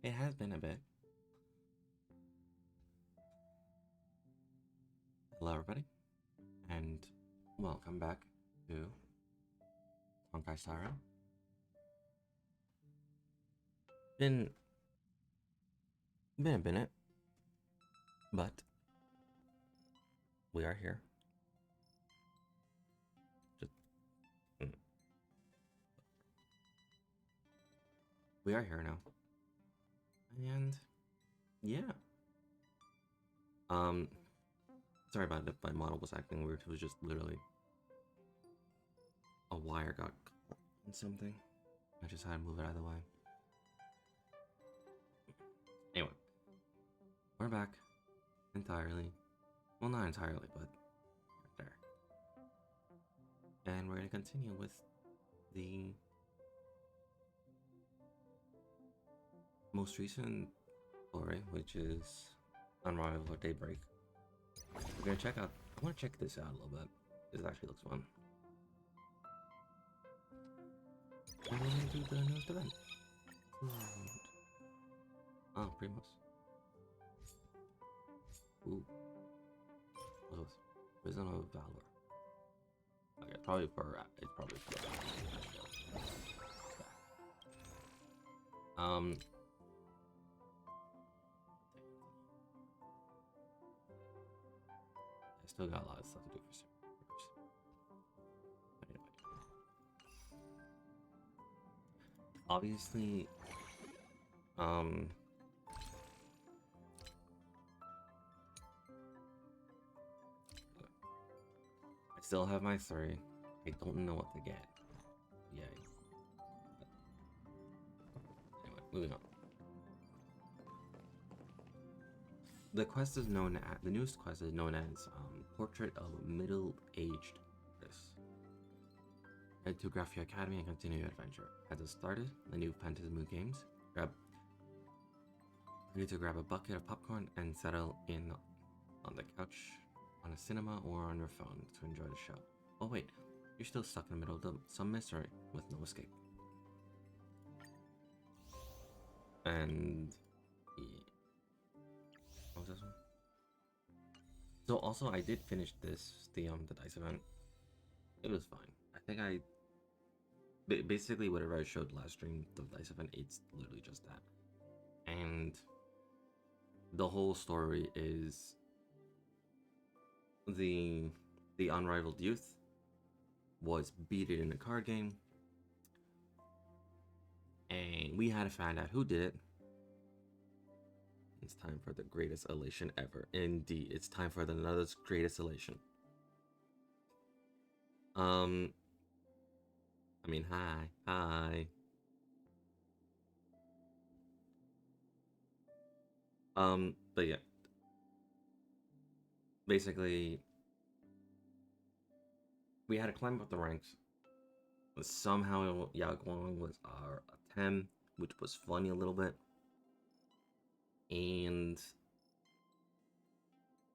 It has been a bit. Hello, everybody, and welcome back to Honkai Star. Been a minute, but we are here. We are here now, and yeah. Sorry about it. My model was acting weird. It was just literally a wire got caught on something. I just had to move it out of the way. Anyway, we're back entirely. Well, not entirely, but there. And we're gonna continue with the most recent story, which is Unraveling Daybreak. We're gonna check out. I want to check this out a little bit. This actually looks fun. And we're gonna do the newest event. Oh, Primos. Ooh. What's this? Prison of Valor. Okay, probably for it's probably for I still got a lot of stuff to do for servers. But anyway. Obviously, I still have my 3. I don't know what to get. Yay. Anyway, moving on. The quest is known as the newest quest is known as Portrait of a Middle-Aged Artist. Head to Graphia Academy and continue your adventure. As it started, the new Fantasy Moon games. You need to grab a bucket of popcorn and settle in on the couch, on a cinema, or on your phone to enjoy the show. Oh wait, you're still stuck in the middle of some mystery with no escape. And yeah. What was this one? So also I did finish this, the dice event. It was fine. I think basically whatever I showed last stream, the dice event, it's literally just that. And the whole story is the unrivaled youth was beaten in a card game, and we had to find out who did it. It's time for the greatest elation ever. Indeed, it's time for another greatest elation. I mean, hi. But yeah. Basically, we had to climb up the ranks. But somehow Yaguang was our 10, which was funny a little bit. And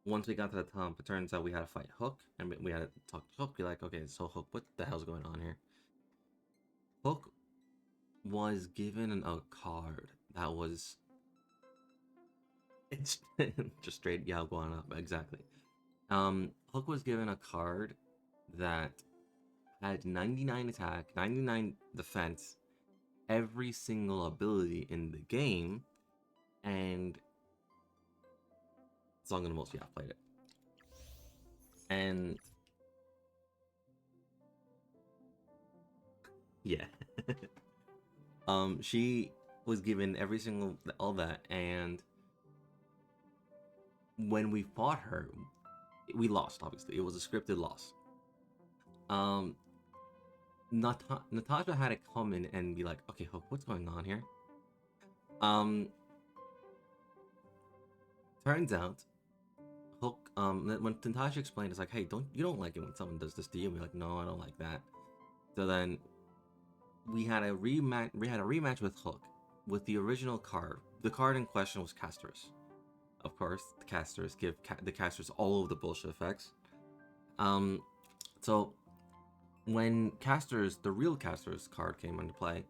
once we got to the top, it turns out we had to fight Hook, and we had to talk to Hook, be like, okay, so Hook, what the hell's going on here? Hook was given a card that was... It's just straight Yaguang up, exactly. Hook was given a card that had 99 attack, 99 defense, every single ability in the game, and Song of the Most, yeah, I played it. And yeah. She was given every single all that, and when we fought her, we lost, obviously. It was a scripted loss. Natasha had to come in and be like, okay, Hook, what's going on here? Turns out, Hook, when Natasha explained, it's like, hey, you don't like it when someone does this to you? And we're like, no, I don't like that. So then we had a rematch with Hook with the original card. The card in question was Casters. Of course, the casters give the casters all of the bullshit effects. So when casters, the real casters card came into play,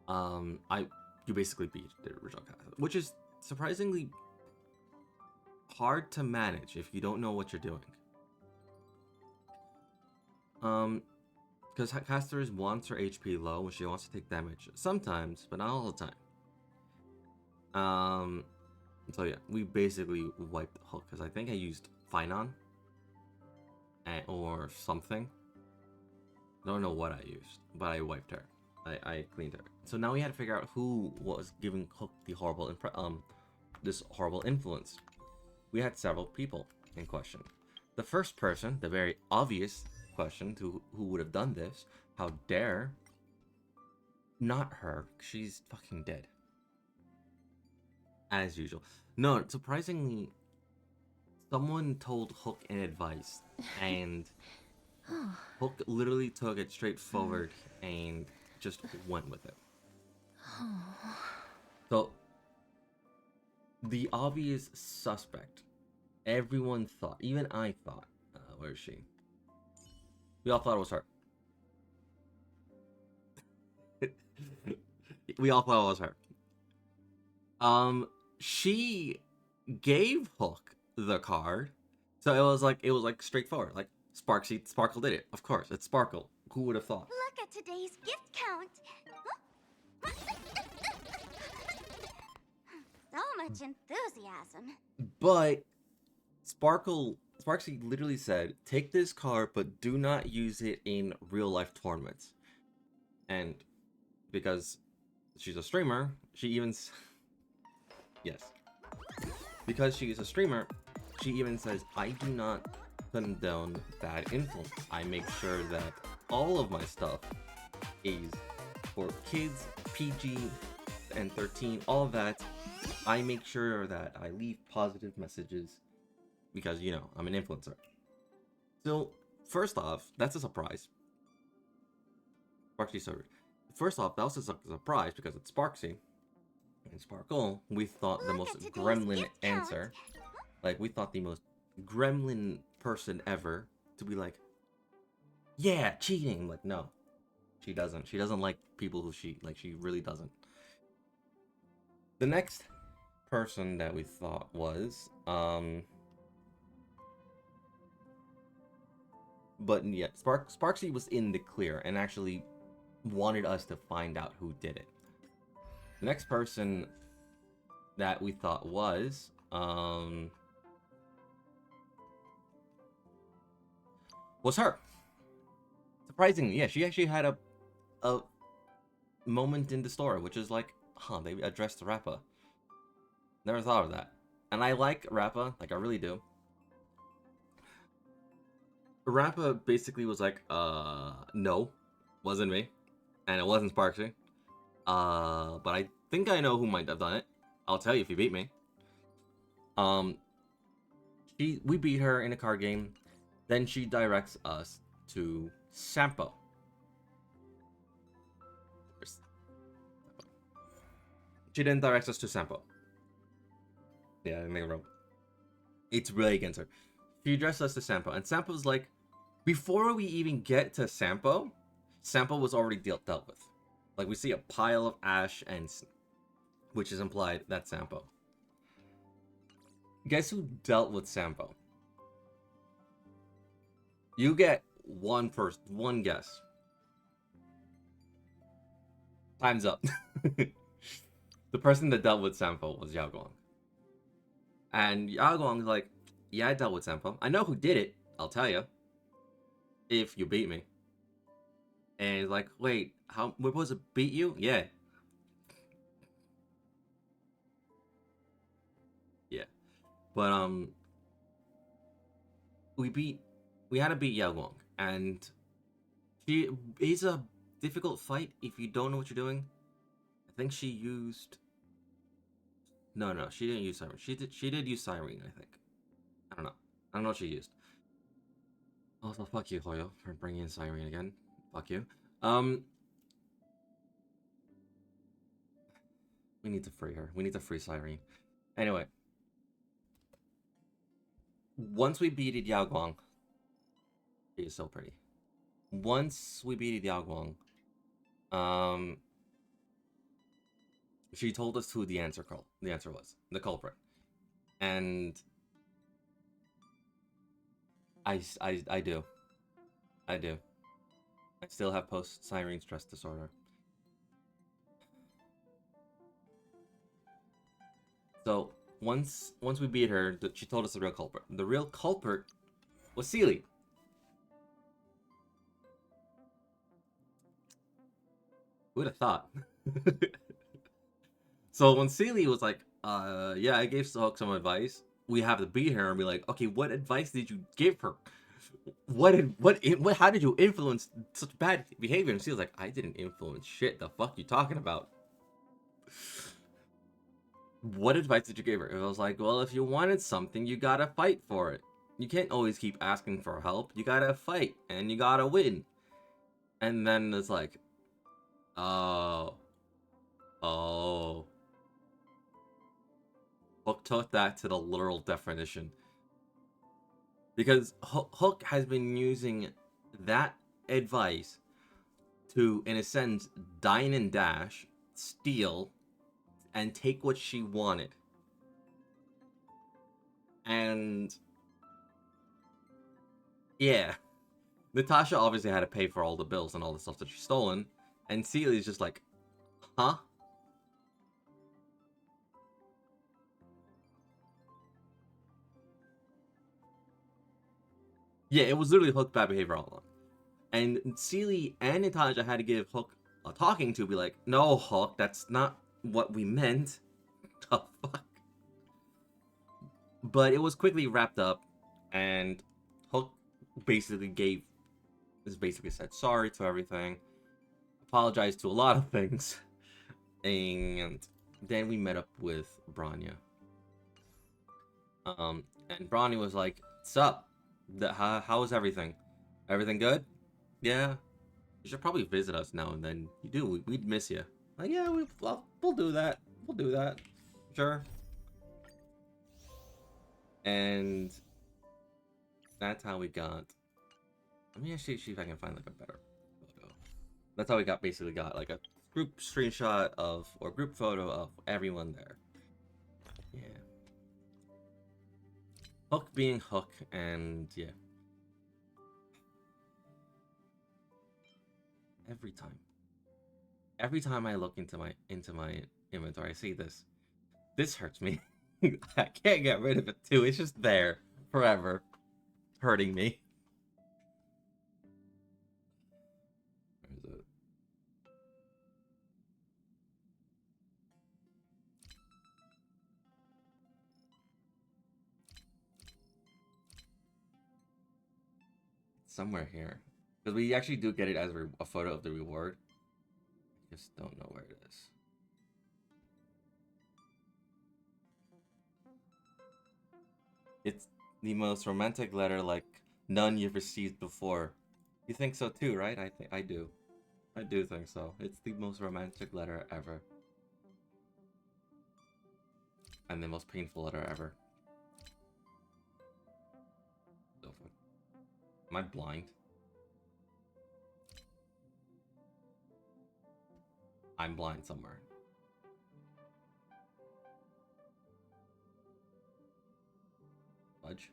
I you basically beat the original cast, which is surprisingly hard to manage if you don't know what you're doing. Because casters wants her HP low when she wants to take damage sometimes, but not all the time. So yeah, we basically wiped Hook because I think I used Finon or something. I don't know what I used, but I wiped her. I cleaned her. So now we had to figure out who was giving Hook the horrible this horrible influence. We had several people in question. The first person, the very obvious question to who would have done this, how dare? Not her. She's fucking dead. As usual. No, surprisingly, someone told Hook an advice, and Hook literally took it straight forward and just went with it. So, the obvious suspect, everyone thought, even I thought, where is she? We all thought it was her. We all thought it was her. She gave Hook the card, so it was like straightforward. Like Sparkle did it. Of course, it's Sparkle. Who would have thought? Look at today's gift count. So much enthusiasm. But Sparksy literally said, "Take this card, but do not use it in real life tournaments." And because she's a streamer, she even yes, because she is a streamer, she even says, "I do not condone bad influence. I make sure that all of my stuff is for kids, PG and 13, all of that. I make sure that I leave positive messages because, you know, I'm an influencer." So, first off, that's a surprise. Sparksy server. First off, that was a surprise because it's Sparksy. And Sparkle, we thought the most gremlin answer. Like, we thought the most gremlin person ever to be like, "Yeah, cheating." Like, no. She doesn't. She doesn't like people who cheat. Like, she really doesn't. The next person that we thought was, but yeah, Sparksy was in the clear and actually wanted us to find out who did it. The next person that we thought was, her. Surprisingly, yeah, she actually had a moment in the story, which is like, they addressed Rappa. Never thought of that. And I like Rappa, like I really do. Rappa basically was like, no, wasn't me. And it wasn't Sparksy. But I think I know who might have done it. I'll tell you if you beat me. We beat her in a card game. Then she directs us to Sampo. She then directs us to Sampo. Yeah, I make it wrong. It's really against her. She addressed us to Sampo, and Sampo's like, before we even get to Sampo, Sampo was already dealt with. Like, we see a pile of ash, and which is implied that's Sampo. Guess who dealt with Sampo? You get one guess. Time's up. The person that dealt with Sampo was Yaoguang. And Yaoguang's like, yeah, I dealt with Sampo. I know who did it, I'll tell you. If you beat me. And he's like, wait, how we're supposed to beat you? Yeah. Yeah. But we had to beat Yaoguang, and it's a difficult fight if you don't know what you're doing. I think she used no, she didn't use Siren. She did use Siren, I think. I don't know what she used. Also, fuck you, Hoyo, for bringing in Siren again. Fuck you. We need to free her. We need to free Siren. Anyway. Once we beat Yaoguang, she is so pretty. Once we beat Yaoguang, She told us who the answer was, the culprit, and I do, I do. I still have post-siren stress disorder. So once we beat her, she told us the real culprit. The real culprit was Seely. Who would have thought? So when Seely was like, yeah, I gave Hook some advice. We have to beat her and be like, okay, what advice did you give her? How did you influence such bad behavior? And Seely's like, I didn't influence shit. The fuck you talking about? What advice did you give her? It was like, well, if you wanted something, you gotta fight for it. You can't always keep asking for help. You gotta fight and you gotta win. And then it's like, oh, oh. Hook took that to the literal definition. Because Hook has been using that advice to, in a sense, dine and dash, steal, and take what she wanted. And yeah, Natasha obviously had to pay for all the bills and all the stuff that she's stolen, and Seely's just like, huh? Yeah, it was literally Hook bad behavior all along. And Seely and Natasha had to give Hook a talking to, be like, no, Hook, that's not what we meant. The fuck? But it was quickly wrapped up, and Hook basically said sorry to everything, apologized to a lot of things, and then we met up with Branya. And Branya was like, "What's up? How is everything? Everything good? Yeah. You should probably visit us now and then. You do. We'd miss you. Like, yeah, we'll do that. We'll do that. Sure." And that's how we got. Let me actually see if I can find like a better photo. That's how we basically got like a group screenshot of, or group photo of everyone there. Yeah. Hook being Hook, and yeah. Every time I look into my inventory, I see this. This hurts me. I can't get rid of it too. It's just there forever, hurting me. Where is it? It's somewhere here, because we actually do get it as a photo of the reward. I just don't know where it is. It's the most romantic letter like none you've received before. You think so too, right? I do. I do think so. It's the most romantic letter ever. And the most painful letter ever. Am I blind? I'm blind somewhere. Fudge.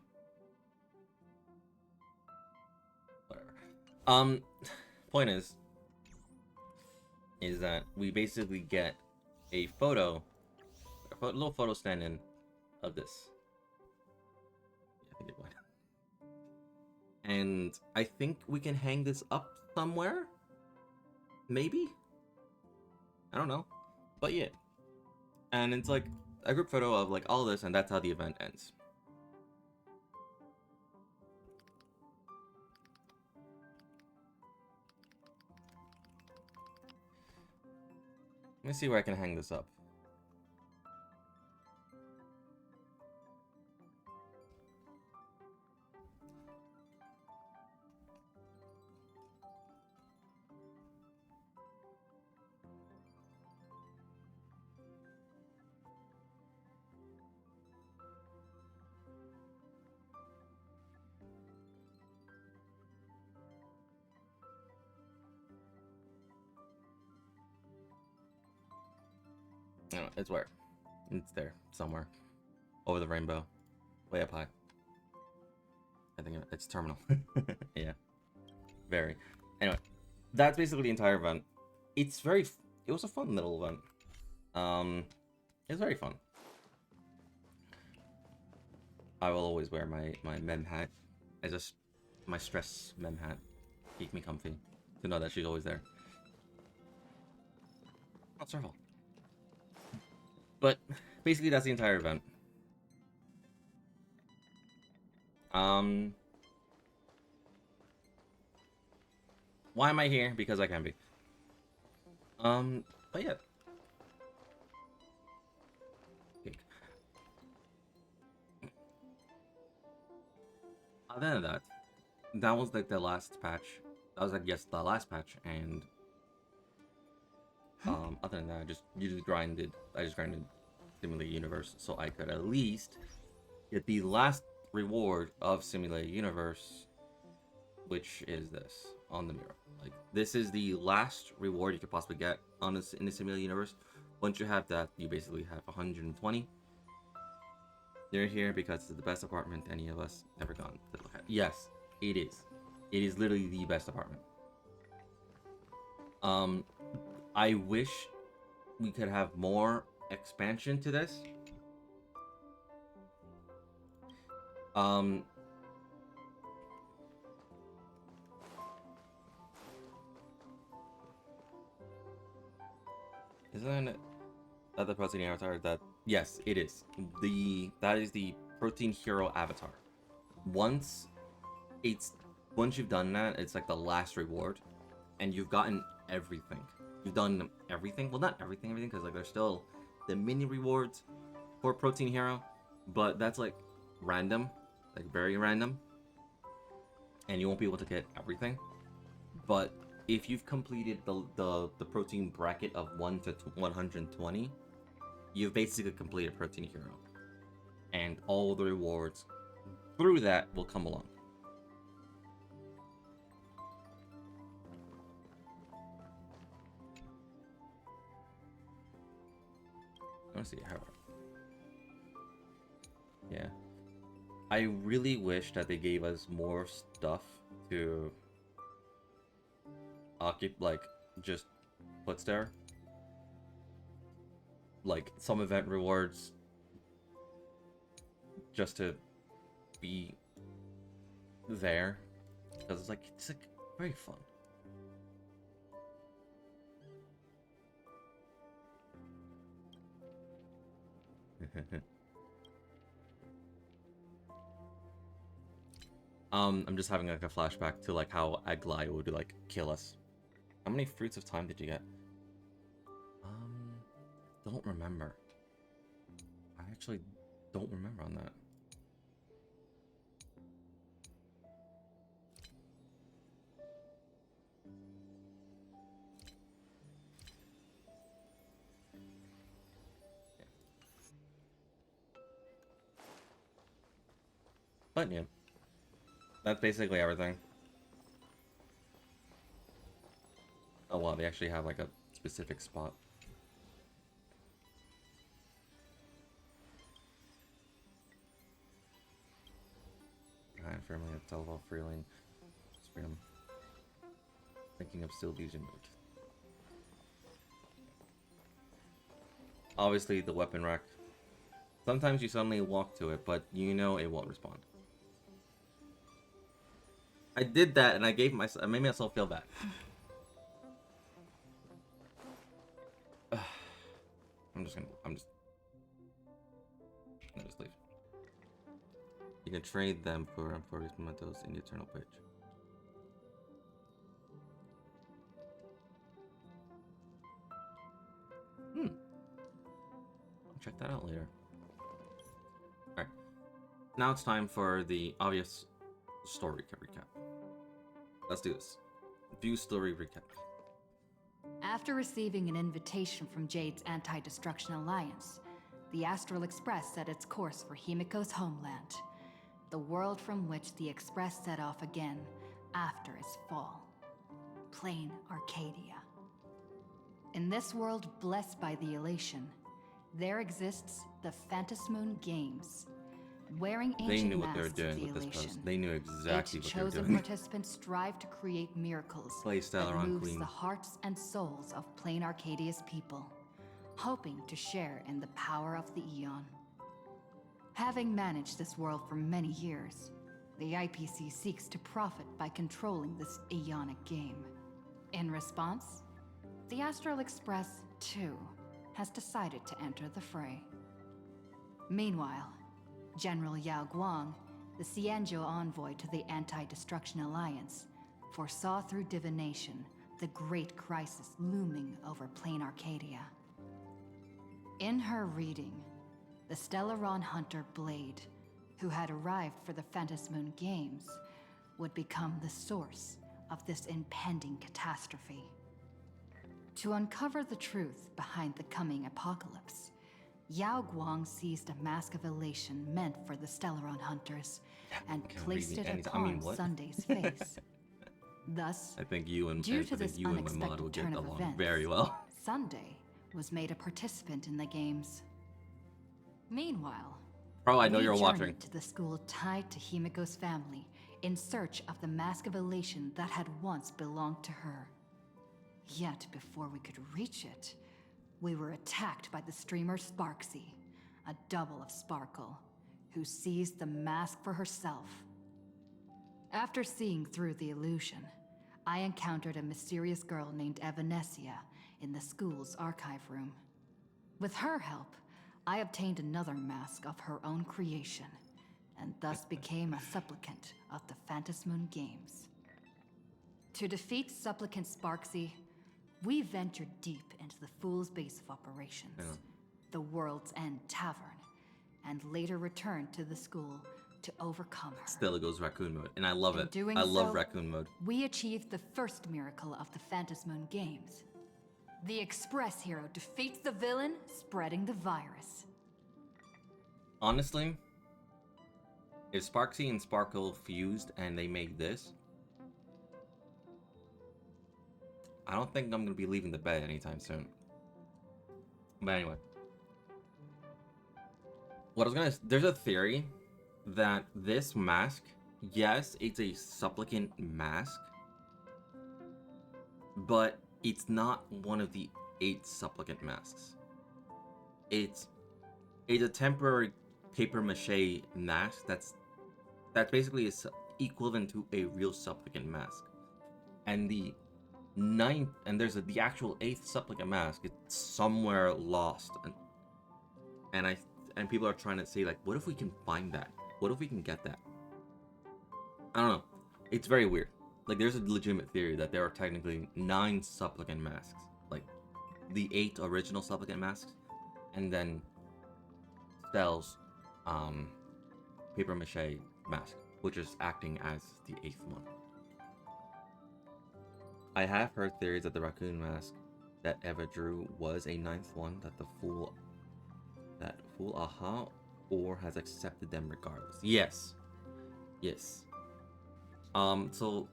Whatever. Point is that we basically get a photo, a little photo stand-in of this. Yeah, I think it went. And I think we can hang this up somewhere? Maybe? I don't know. But yeah. And it's like a group photo of like all this, and that's how the event ends. Let me see where I can hang this up. No, it's where? It's there, somewhere. Over the rainbow. Way up high. I think it's terminal. Yeah. Very. Anyway, that's basically the entire event. It's very... It was a fun little event. It's very fun. I will always wear my mem hat. I just... My stress mem hat. Keep me comfy. To know that she's always there. Not her fault. But basically that's the entire event. Why am I here? Because I can be. But yeah. Other than that, that was like the last patch. That was like, yes, the last patch, and other than that, I just grinded Simulated Universe so I could at least get the last reward of Simulated Universe, which is this on the mirror. Like, this is the last reward you could possibly get on this in the Simulated Universe. Once you have that, you basically have 120. You're here because it's the best apartment any of us ever gone to. Yes, it is. It is literally the best apartment. I wish we could have more expansion to this. Isn't it the protein avatar that... Yes, it is. That is the protein hero avatar. Once you've done that, it's like the last reward, and you've gotten everything. You've done everything. Well, not everything, because like there's still the mini rewards for protein hero, but that's like random, like very random, and you won't be able to get everything. But if you've completed the protein bracket of 1 to 120, you've basically completed protein hero, and all the rewards through that will come along. I want to see how. Yeah, I really wish that they gave us more stuff to like just put there, like some event rewards, just to be there, because it's like very fun. I'm just having like a flashback to like how Aglai would like kill us. How many fruits of time did you get? Don't remember. I actually don't remember on that. But yeah, that's basically everything. Oh wow, they actually have like a specific spot. I firmly have Televal Freeling. Freedom. Thinking of still using it. Obviously, the weapon rack. Sometimes you suddenly walk to it, but you know it won't respond. I did that, and I made myself feel bad. I'm just leave. You can trade them for mementos in the Eternal Page. I'll check that out later. Alright. Now it's time for the obvious story recap. Let's do this. View story recap. After receiving an invitation from Jade's Anti-Destruction Alliance, the Astral Express set its course for Himiko's homeland, the world from which the Express set off again after its fall. Plain Arcadia. In this world blessed by the elation, there exists the Phantasmoon Games. Wearing They ancient knew what they were masks of doing the with this elation, post. They knew exactly what they were chosen doing. participants strive to create miracles Play that Stellaron moves Queen. the hearts and souls of plain Arcadia's people, hoping to share in the power of the Eon. Having managed this world for many years, the IPC seeks to profit by controlling this Aeonic game. In response, the Astral Express, too, has decided to enter the fray. Meanwhile, General Yao Guang, the Xianzhou envoy to the Anti-Destruction Alliance, foresaw through divination the great crisis looming over plain Arcadia. In her reading, the Stellaron hunter Blade, who had arrived for the Phantasmoon Games, would become the source of this impending catastrophe. To uncover the truth behind the coming apocalypse, Yao Guang seized a mask of elation meant for the Stellaron hunters and placed it upon Sunday's face. Thus, I think you and due to this my mod will unexpected get turn of along events, very well. Sunday was made a participant in the games. Meanwhile, Bro, I know we you're watching. journeyed to the school tied to Himiko's family in search of the mask of elation that had once belonged to her. Yet before we could reach it, we were attacked by the streamer Sparksy, a double of Sparkle, who seized the mask for herself. After seeing through the illusion, I encountered a mysterious girl named Evanesia in the school's archive room. With her help, I obtained another mask of her own creation, and thus became a supplicant of the Phantasmoon Games. To defeat supplicant Sparksy, we ventured deep into the Fool's base of operations, the World's End Tavern, and later returned to the school to overcome her. Still, it goes raccoon mode, and I love it. Doing I love so, raccoon mode. we achieved the first miracle of the Phantasmoon Games. The Express hero defeats the villain, spreading the virus. Honestly, if Sparksy and Sparkle fused and they made this, I don't think I'm gonna be leaving the bed anytime soon. But anyway, there's a theory that this mask, yes, it's a supplicant mask, but it's not one of the 8 supplicant masks. It's a temporary paper mache mask that's basically equivalent to a real supplicant mask. And the 9th, and there's the actual 8th supplicant mask. It's somewhere lost, and people are trying to say, like, what if we can find that? What if we can get that? I don't know. It's very weird. Like, there's a legitimate theory that there are technically 9 supplicant masks, like the 8 original supplicant masks, and then Stell's paper mache mask, which is acting as the 8th one. I have heard theories that the raccoon mask that Eva drew was a 9th one, that Fool Aha or has accepted them regardless. Yes. So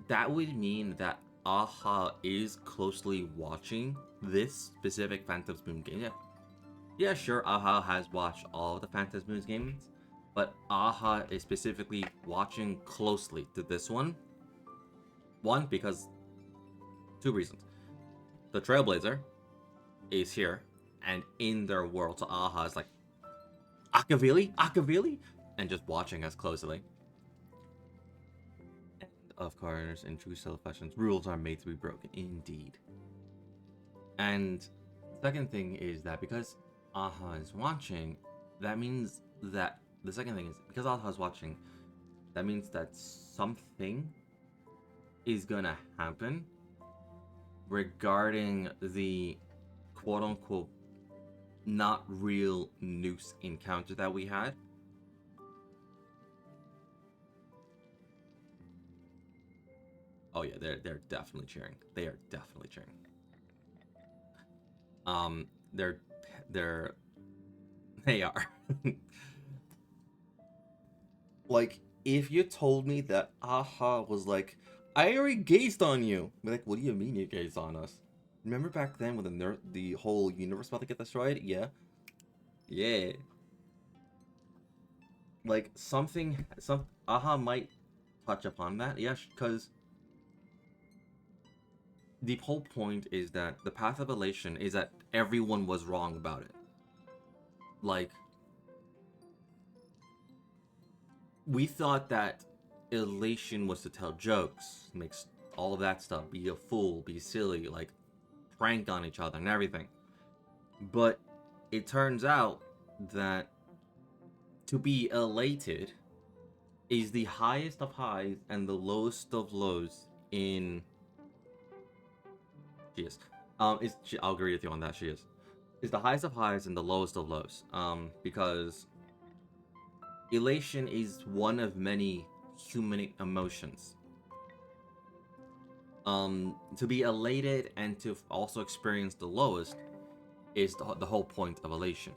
that would mean that Aha is closely watching this specific Phantasmoon game. Yeah, sure, Aha has watched all the Phantasmoon games, but Aha is specifically watching closely to this one. One, because 2 reasons. The Trailblazer is here and in their world, so Aha is like, Akavili? And just watching us closely. And of course, in true self-fashions, rules are made to be broken, indeed. And second thing is that because Aha is watching, that means that the second thing is because Aha is watching, that means that something is gonna happen regarding the quote-unquote not real noose encounter that we had. Oh yeah, they're definitely cheering. They are definitely cheering. They are. Like, if you told me that Aha was like, I already gazed on you, I'd be like, what do you mean you gazed on us? Remember back then when the whole universe about to get destroyed? Yeah. Yeah. Like some Aha might touch upon that, yes, because the whole point is that the path of elation is that everyone was wrong about it. Like, we thought that elation was to tell jokes, make all of that stuff, be a fool, be silly, like prank on each other and everything. But it turns out that to be elated is the highest of highs and the lowest of lows in. She is. I'll agree with you on that. She is. Is the highest of highs and the lowest of lows. Because elation is one of many human emotions. To be elated and to also experience the lowest is the whole point of elation.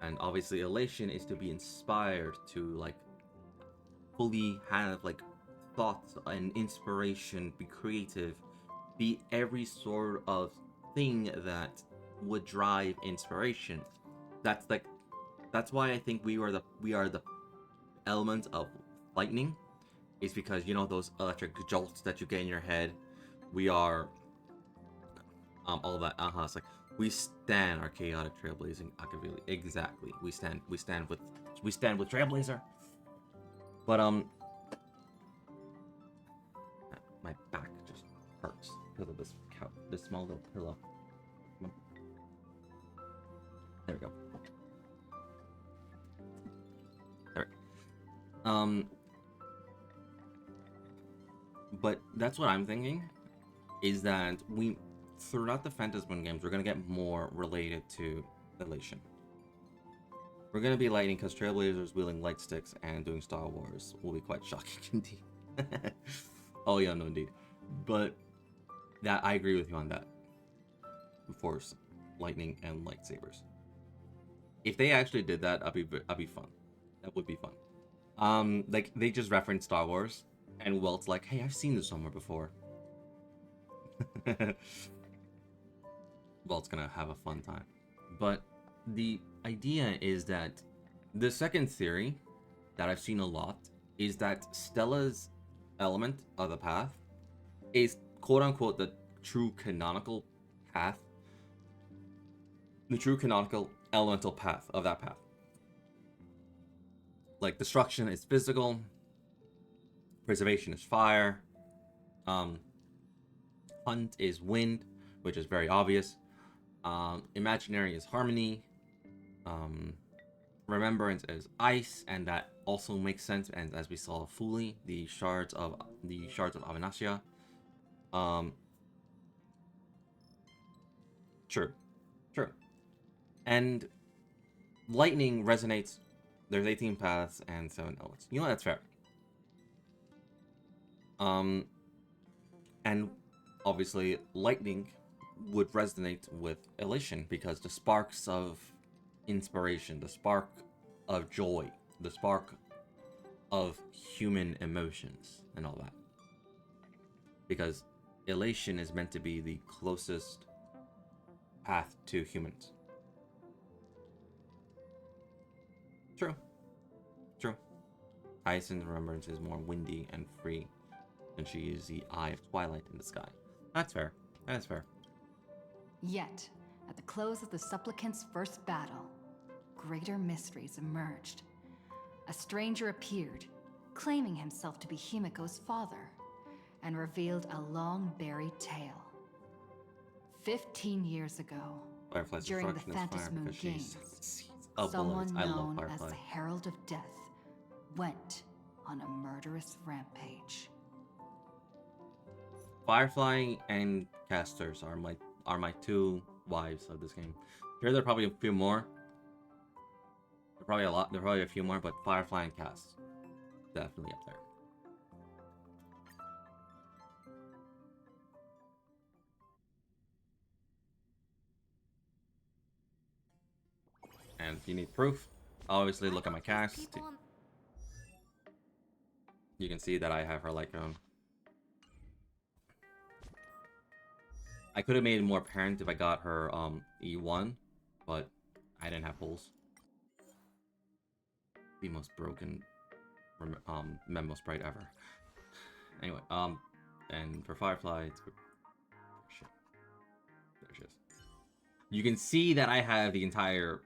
And obviously elation is to be inspired to like fully have like thoughts and inspiration, be creative, be every sort of thing that would drive inspiration. That's why I think we are the element of lightning, is because you know those electric jolts that you get in your head. We are all that. It's like we stand our chaotic trailblazing Akavili. Exactly. We stand with Trailblazer. But my back just hurts because of this small little pillow. There we go. There. But that's what I'm thinking, is that throughout the Phantasm games, we're gonna get more related to elation. We're gonna be lightning because Trailblazers wielding light sticks and doing Star Wars will be quite shocking indeed. Oh yeah, no indeed. But that I agree with you on that. Force, lightning, and lightsabers. If they actually did that, I'd be fun. That would be fun. Like they just referenced Star Wars, and Welt's like, "Hey, I've seen this somewhere before." Welt's gonna have a fun time. But the idea is that the second theory that I've seen a lot is that Stella's element of the path is quote unquote the true canonical path, the true canonical elemental path of that path. Like destruction is physical, preservation is fire, hunt is wind, which is very obvious. Imaginary is harmony. Remembrance is ice, and that also makes sense. And as we saw fully, the shards of Avanasia. True. And lightning resonates. There's 18 paths and 7 elements. You know, that's fair. And obviously lightning would resonate with elation because the sparks of inspiration, the spark of joy, the spark of human emotions and all that. Because elation is meant to be the closest path to humans. True. Hyacinth's remembrance is more windy and free, and she is the eye of twilight in the sky. That's fair. Yet, at the close of the supplicant's first battle, greater mysteries emerged. A stranger appeared, claiming himself to be Himiko's father, and revealed a long-buried tale. 15 years ago, Firefly's during the destruction is fire Phantasm because she Games, sees bullets. someone I love known as Firefly. the Herald of Death went on a murderous rampage. Firefly and Casters are my two wives of this game. Here there are probably a few more. There are probably a few more, but Firefly and Cast definitely up there. And if you need proof, obviously look at my cast. You can see that I have her like I could have made it more apparent if I got her E1, but I didn't have holes. The most broken memo sprite ever. Anyway, and for Firefly, it's shit. There she is. You can see that I have the entire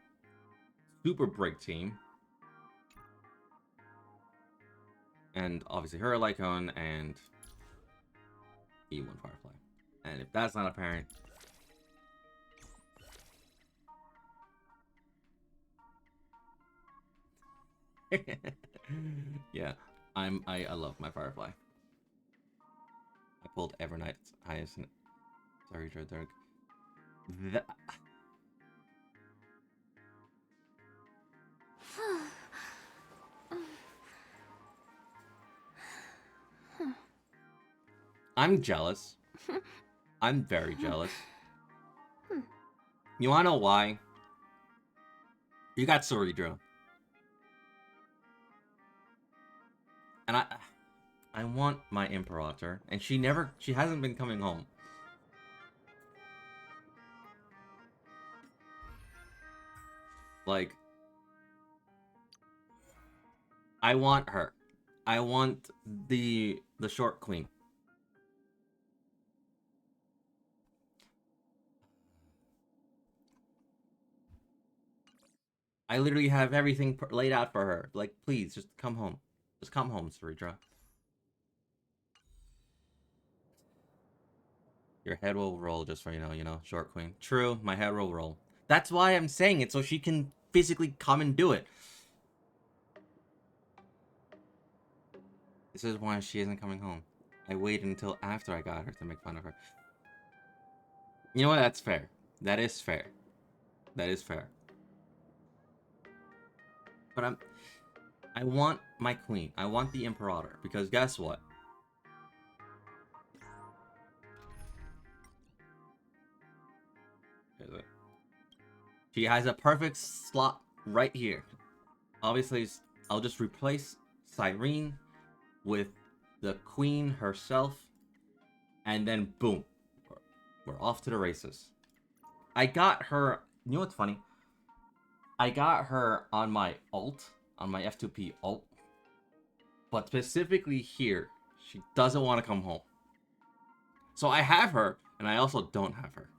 Super Break team. And obviously her Lycone and E1 Firefly. And if that's not apparent... yeah, I love my Firefly. I pulled Evernight's highest. Sorry, Joe Dirk. That... I'm jealous. I'm very jealous. You wanna know why? You got Soridra. And I want my Imperator, and she hasn't been coming home. Like, I want her. I want the short queen. I literally have everything laid out for her. Like, please, just come home. Just come home, Soridra. Your head will roll just for, you know, short queen. True, my head will roll. That's why I'm saying it, so she can physically come and do it. This is why she isn't coming home. I waited until after I got her to make fun of her. You know what? That's fair. That is fair. That is fair. But I want my queen. I want the Imperator. Because guess what? She has a perfect slot right here. Obviously, I'll just replace Cyrene with the queen herself. And then boom. We're off to the races. I got her... You know what's funny? I got her on my ult, on my F2P ult, but specifically here, she doesn't want to come home. So I have her, and I also don't have her.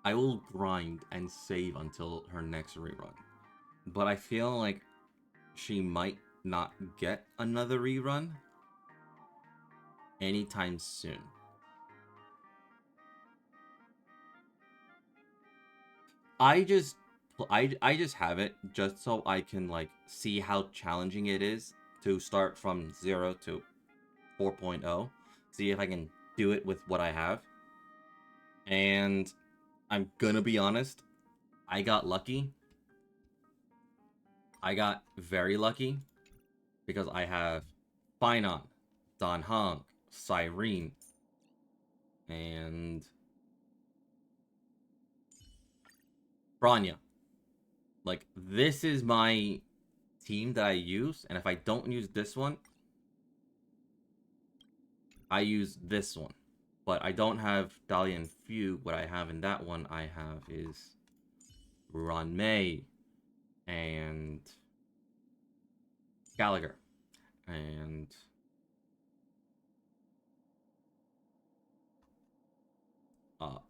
I will grind and save until her next rerun. But I feel like she might not get another rerun anytime soon. I just have it just so I can like see how challenging it is to start from 0 to 4.0. See if I can do it with what I have. And I'm gonna be honest, I got lucky. I got very lucky because I have Finon, Dan Hong, Cyrene, and Branya. Like, this is my team that I use, and if I don't use this one, I use this one. But I don't have Dahlia and Few. What I have in that one, I have is Ron May and Gallagher and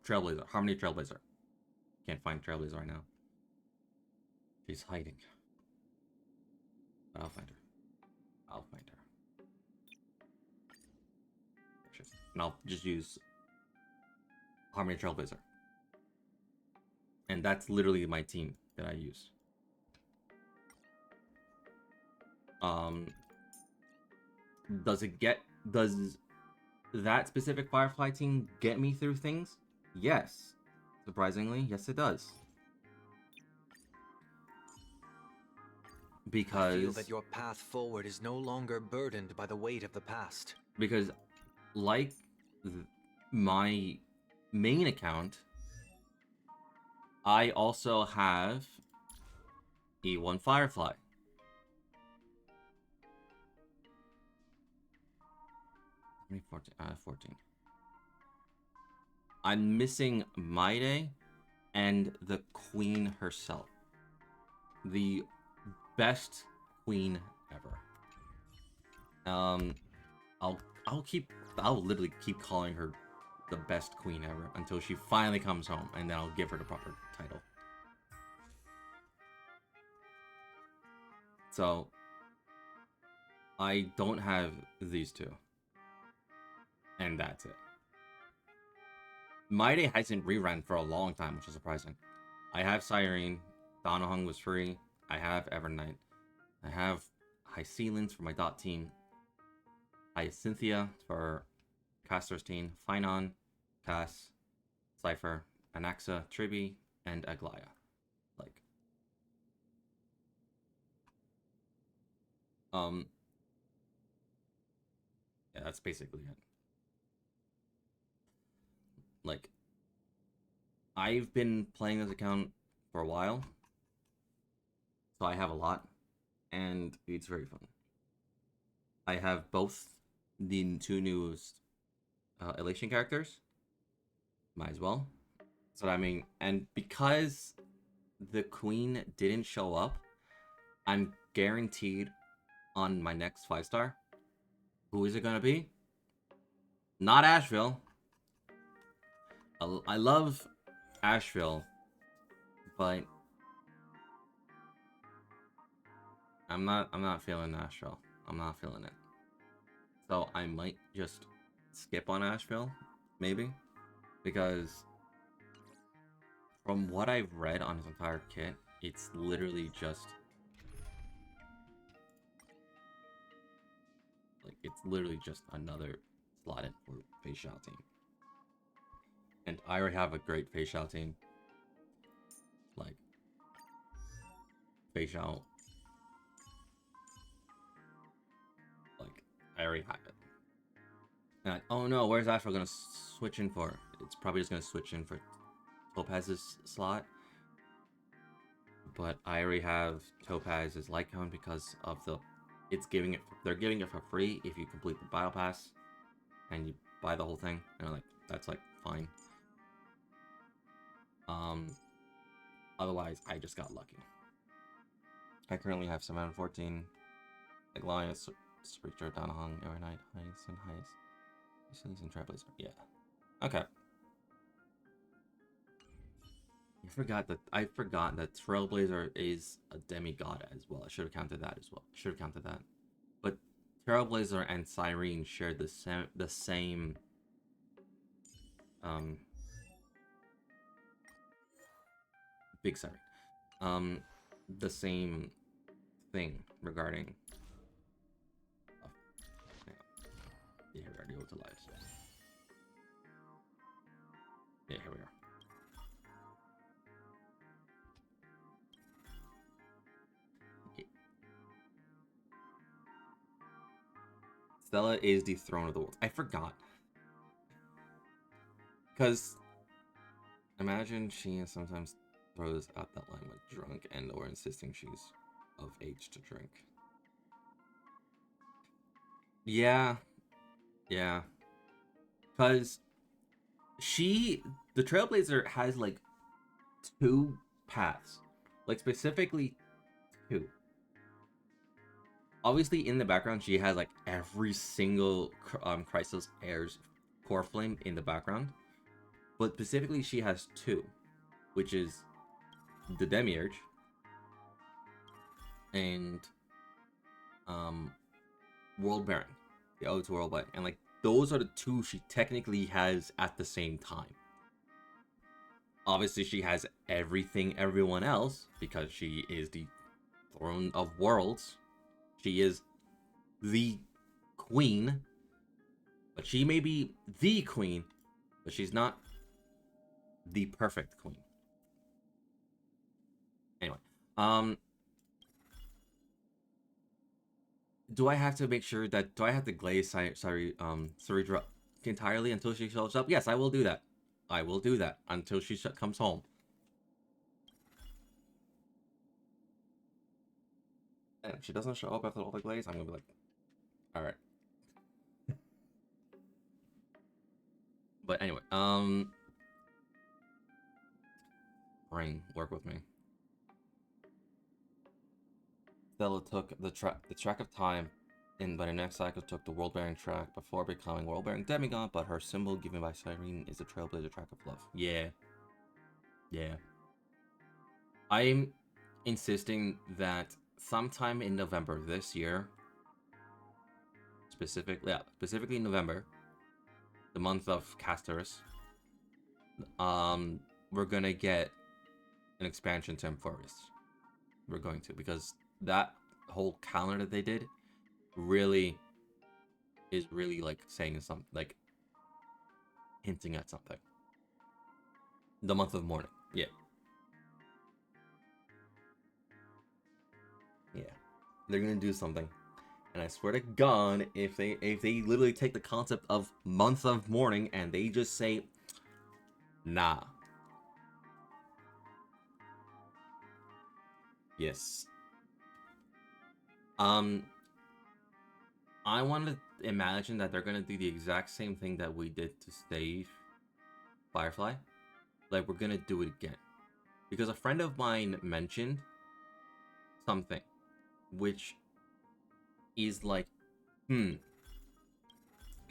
Trailblazer, Harmony Trailblazer. Can't find Trailblazer right now. She's hiding. But I'll find her. I'll find her. And I'll just use Harmony Trailblazer. And that's literally my team that I use. Does that specific Firefly team get me through things? Yes. Surprisingly, yes it does. Because I feel that your path forward is no longer burdened by the weight of the past. Because like my main account, I also have E1 Firefly. How many 14? 14. I'm missing Maide and the queen herself. The best queen ever. I'll literally keep calling her the best queen ever until she finally comes home, and then I'll give her the proper title. So I don't have these two. And that's it. Maide hasn't rerun for a long time, which is surprising. I have Cyrene. Donahung was free. I have Evernight. I have Hycelins for my dot team. Hyacinthia for Castor's team. Finon, Cass, Cypher, Anaxa, Tribi, and Aglaya. Like, yeah, that's basically it. Like, I've been playing this account for a while, so I have a lot, and it's very fun. I have both the two newest Elation characters. Might as well. So I mean, and because the queen didn't show up, I'm guaranteed on my next 5-star. Who is it gonna be? Not Asheville. I love Asheville, but I'm not feeling Asheville. I'm not feeling it. So I might just skip on Asheville, maybe, because from what I've read on his entire kit, it's literally just another slot in for facial team. And I already have a great facial team. Like, facial. Like, I already have it. And like, oh no, where's Asheville gonna switch in for? It's probably just gonna switch in for Topaz's slot. But I already have Topaz's light cone because of the... They're giving it for free if you complete the battle pass. And you buy the whole thing. And like, that's like, fine. Otherwise, I just got lucky. I currently have 7 out of 14. Aglaia, Spreacher, Donahung, Evernight, Heist, and Heist. And Trailblazer. Yeah. Okay. I forgot that Trailblazer is a demigod as well. I should have counted that as well. But Trailblazer and Cyrene share the same big Cyrene. The same thing regarding yeah, we already go to lives. Yeah, here we are. Stella is the throne of the world. I forgot. Because imagine she sometimes throws out that line with drunk and or insisting she's of age to drink. Yeah. Yeah. Because the Trailblazer has like 2 paths. Like specifically 2. Obviously, in the background, she has like every single Chrysos Heirs core flame in the background. But specifically, she has 2, which is the Demiurge and World Baron, the Ode to World Baron, and like those are the 2 she technically has at the same time. Obviously, she has everyone else because she is the Throne of Worlds. She is the queen, but she may be the queen, but she's not the perfect queen. Anyway, do I have to make sure that do I have to glaze Saridra entirely until she shows up? Yes, I will do that. I will do that until she comes home. And if she doesn't show up after all the glaze, I'm gonna be like, all right. But anyway, Brain, work with me. Stella took the track of time, and by the next cycle took the world-bearing track before becoming world-bearing demigod. But her symbol given by Cyrene is the trailblazer track of love. Yeah, yeah. I'm insisting that sometime in November this year, specifically November, the month of Casters, we're gonna get an expansion to Amphoreus. We're going to, because that whole calendar that they did really is really like saying something, like hinting at something. The month of mourning, yeah. They're gonna do something, and I swear to God, if they literally take the concept of month of mourning and they just say, nah. Yes. I want to imagine that they're gonna do the exact same thing that we did to save Firefly. Like, we're gonna do it again. Because a friend of mine mentioned something, which is like, and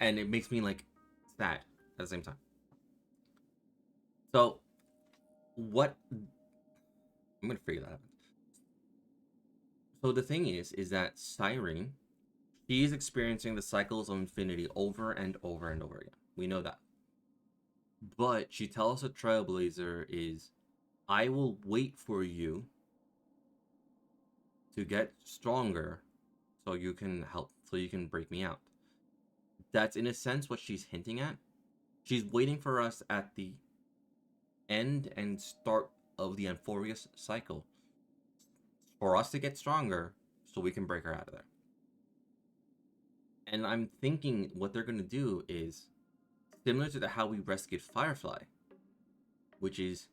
it makes me like sad at the same time. So, what? I'm gonna figure that out. So the thing is that Cyrene, she is experiencing the cycles of infinity over and over and over again. We know that. But she tells the Trailblazer is, I will wait for you to get stronger so you can help, so you can break me out. That's in a sense what she's hinting at. She's waiting for us at the end and start of the Amphoreus cycle for us to get stronger so we can break her out of there. And I'm thinking what they're going to do is similar to how we rescued Firefly, which is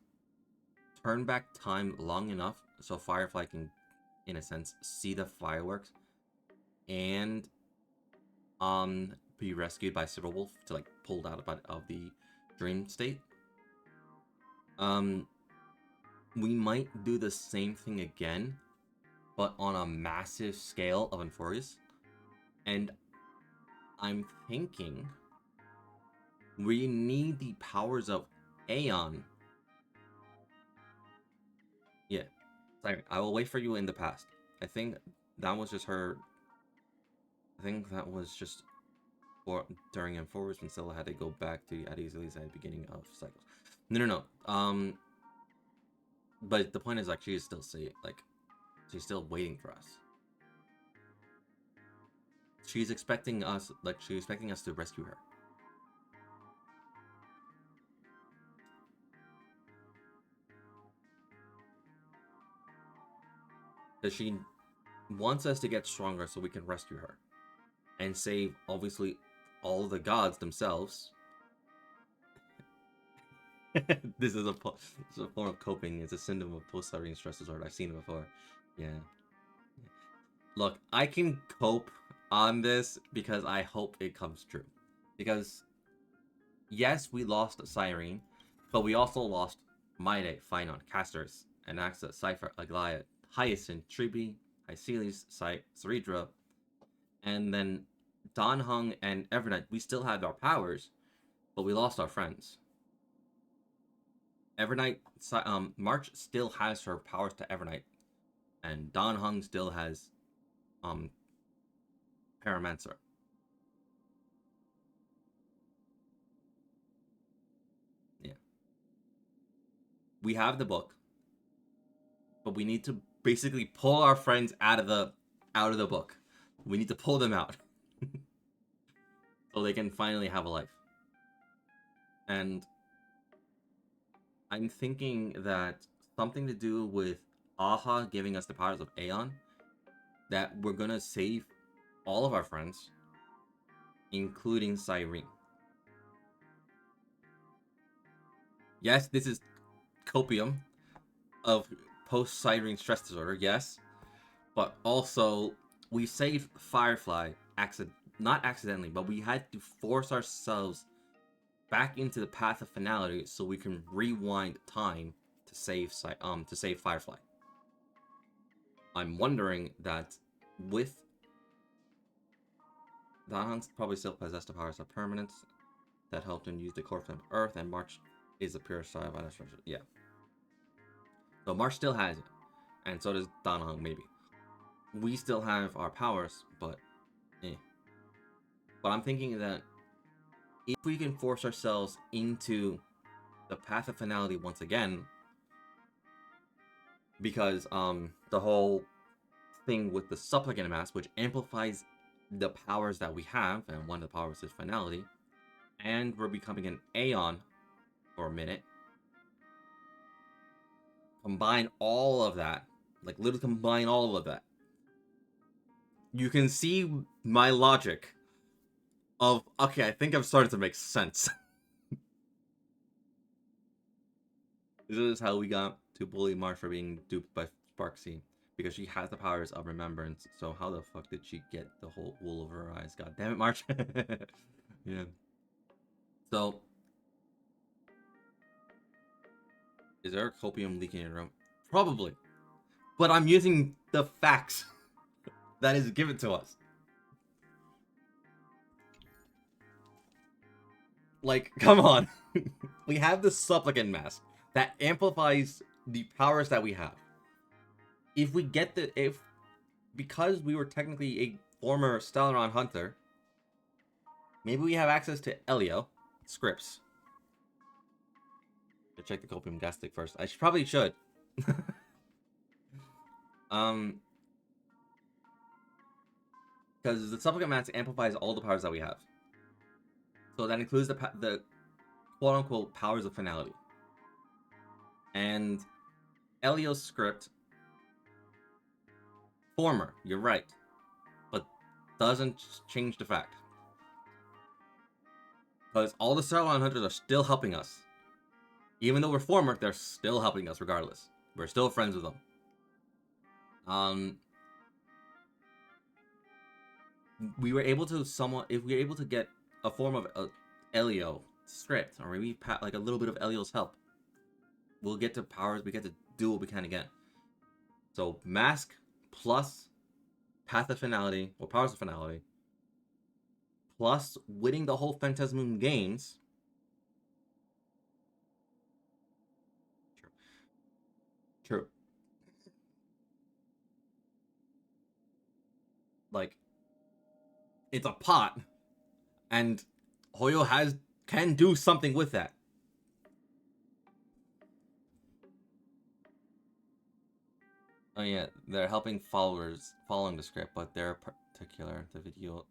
turn back time long enough so Firefly can, in a sense, see the fireworks and be rescued by Silverwolf to like pulled out of the dream state. We might do the same thing again, but on a massive scale of Amphoreus. And I'm thinking we need the powers of Aeon. Yeah, sorry, I will wait for you in the past. I think that was just her. I think that was just for during Amphoreus when Stella had to go back to Adizili's at the beginning of cycles. No. But the point is, like, she is still she's still waiting for us. She's expecting us to rescue her. Because she wants us to get stronger so we can rescue her. And save, obviously, all the gods themselves. This is a form of coping. It's a symptom of post-Cyrene stress disorder. I've seen it before. Yeah. Look, I can cope on this because I hope it comes true. Because, yes, we lost Cyrene, but we also lost Maide, Phynon, Castorus, Anaxa, Cypher, Aglaia, Hyacinth, Tribi, Hyceles, Ceridra, and then Don Hung and Evernight. We still had our powers, but we lost our friends. Evernight, March still has her powers to Evernight, and Don Hung still has Paramancer. Yeah. We have the book, but we need to basically pull our friends out of the book. We need to pull them out so they can finally have a life. And I'm thinking that something to do with Aha giving us the powers of Aeon, that we're gonna save all of our friends, including Cyrene. Yes, this is copium of post-Cyrene stress disorder, yes. But also, we saved Firefly, not accidentally, but we had to force ourselves back into the path of finality so we can rewind time to save Firefly. I'm wondering that with Dahan's probably still possessed the powers of permanence that helped him use the core flame of Earth, and March is the pure side of structure. Yeah. So March still has it, and so does Danhong maybe. We still have our powers, but But I'm thinking that if we can force ourselves into the path of finality once again, because the whole thing with the supplicant mask, which amplifies the powers that we have, and one of the powers is finality, and we're becoming an Aeon for a minute. Combine all of that, like literally combine all of that. You can see my logic of, okay, I think I've started to make sense. This is how we got to bully March for being duped by Sparksy, because she has the powers of remembrance. So how the fuck did she get the whole wool over her eyes? God damn it, March. Yeah. So, is there a copium leaking in your room? Probably. But I'm using the facts that is given to us. Like, come on. We have the supplicant mask that amplifies the powers that we have. If we get because we were technically a former Stellaron hunter, maybe we have access to Elio scripts. Should check the copium gas stick first. I probably should. Because the supplicant mask amplifies all the powers that we have. So that includes the quote-unquote powers of finality. And Elio's script, former, you're right, but doesn't change the fact. Because all the Stellaron hunters are still helping us. Even though we're former, they're still helping us regardless. We're still friends with them. We were able to if we were able to get a form of Elio script, or maybe like a little bit of Elio's help, we'll get to powers. We get to do what we can again. So mask plus path of finality, or powers of finality, plus winning the whole Phantasmoon games. True. Like, it's a pot, and Hoyo can do something with that. Oh yeah, they're helping following the script, but they're particular. The video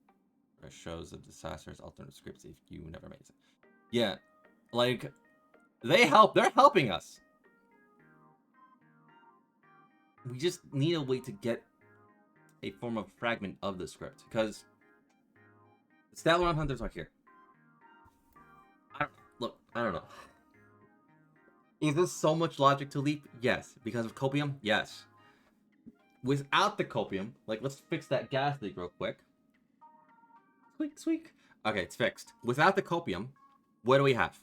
shows the disasters, alternate scripts if you never made it. Yeah, like, they're helping us. We just need a way to get a form of fragment of the script, because the Stellaron hunters are here. I don't know. Is this so much logic to leap? Yes. Because of copium? Yes. Without the copium, like, let's fix that gas leak real quick. Squeak, squeak. Okay, it's fixed. Without the copium, what do we have?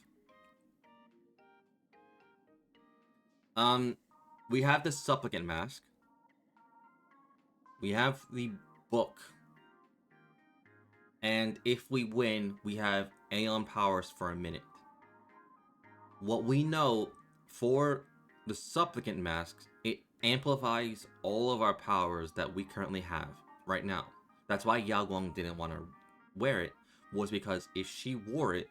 We have the supplicant mask. We have the book. And if we win, we have Aeon powers for a minute. What we know for the supplicant masks, it amplifies all of our powers that we currently have right now. That's why Yao Guang didn't want to wear it, was because if she wore it,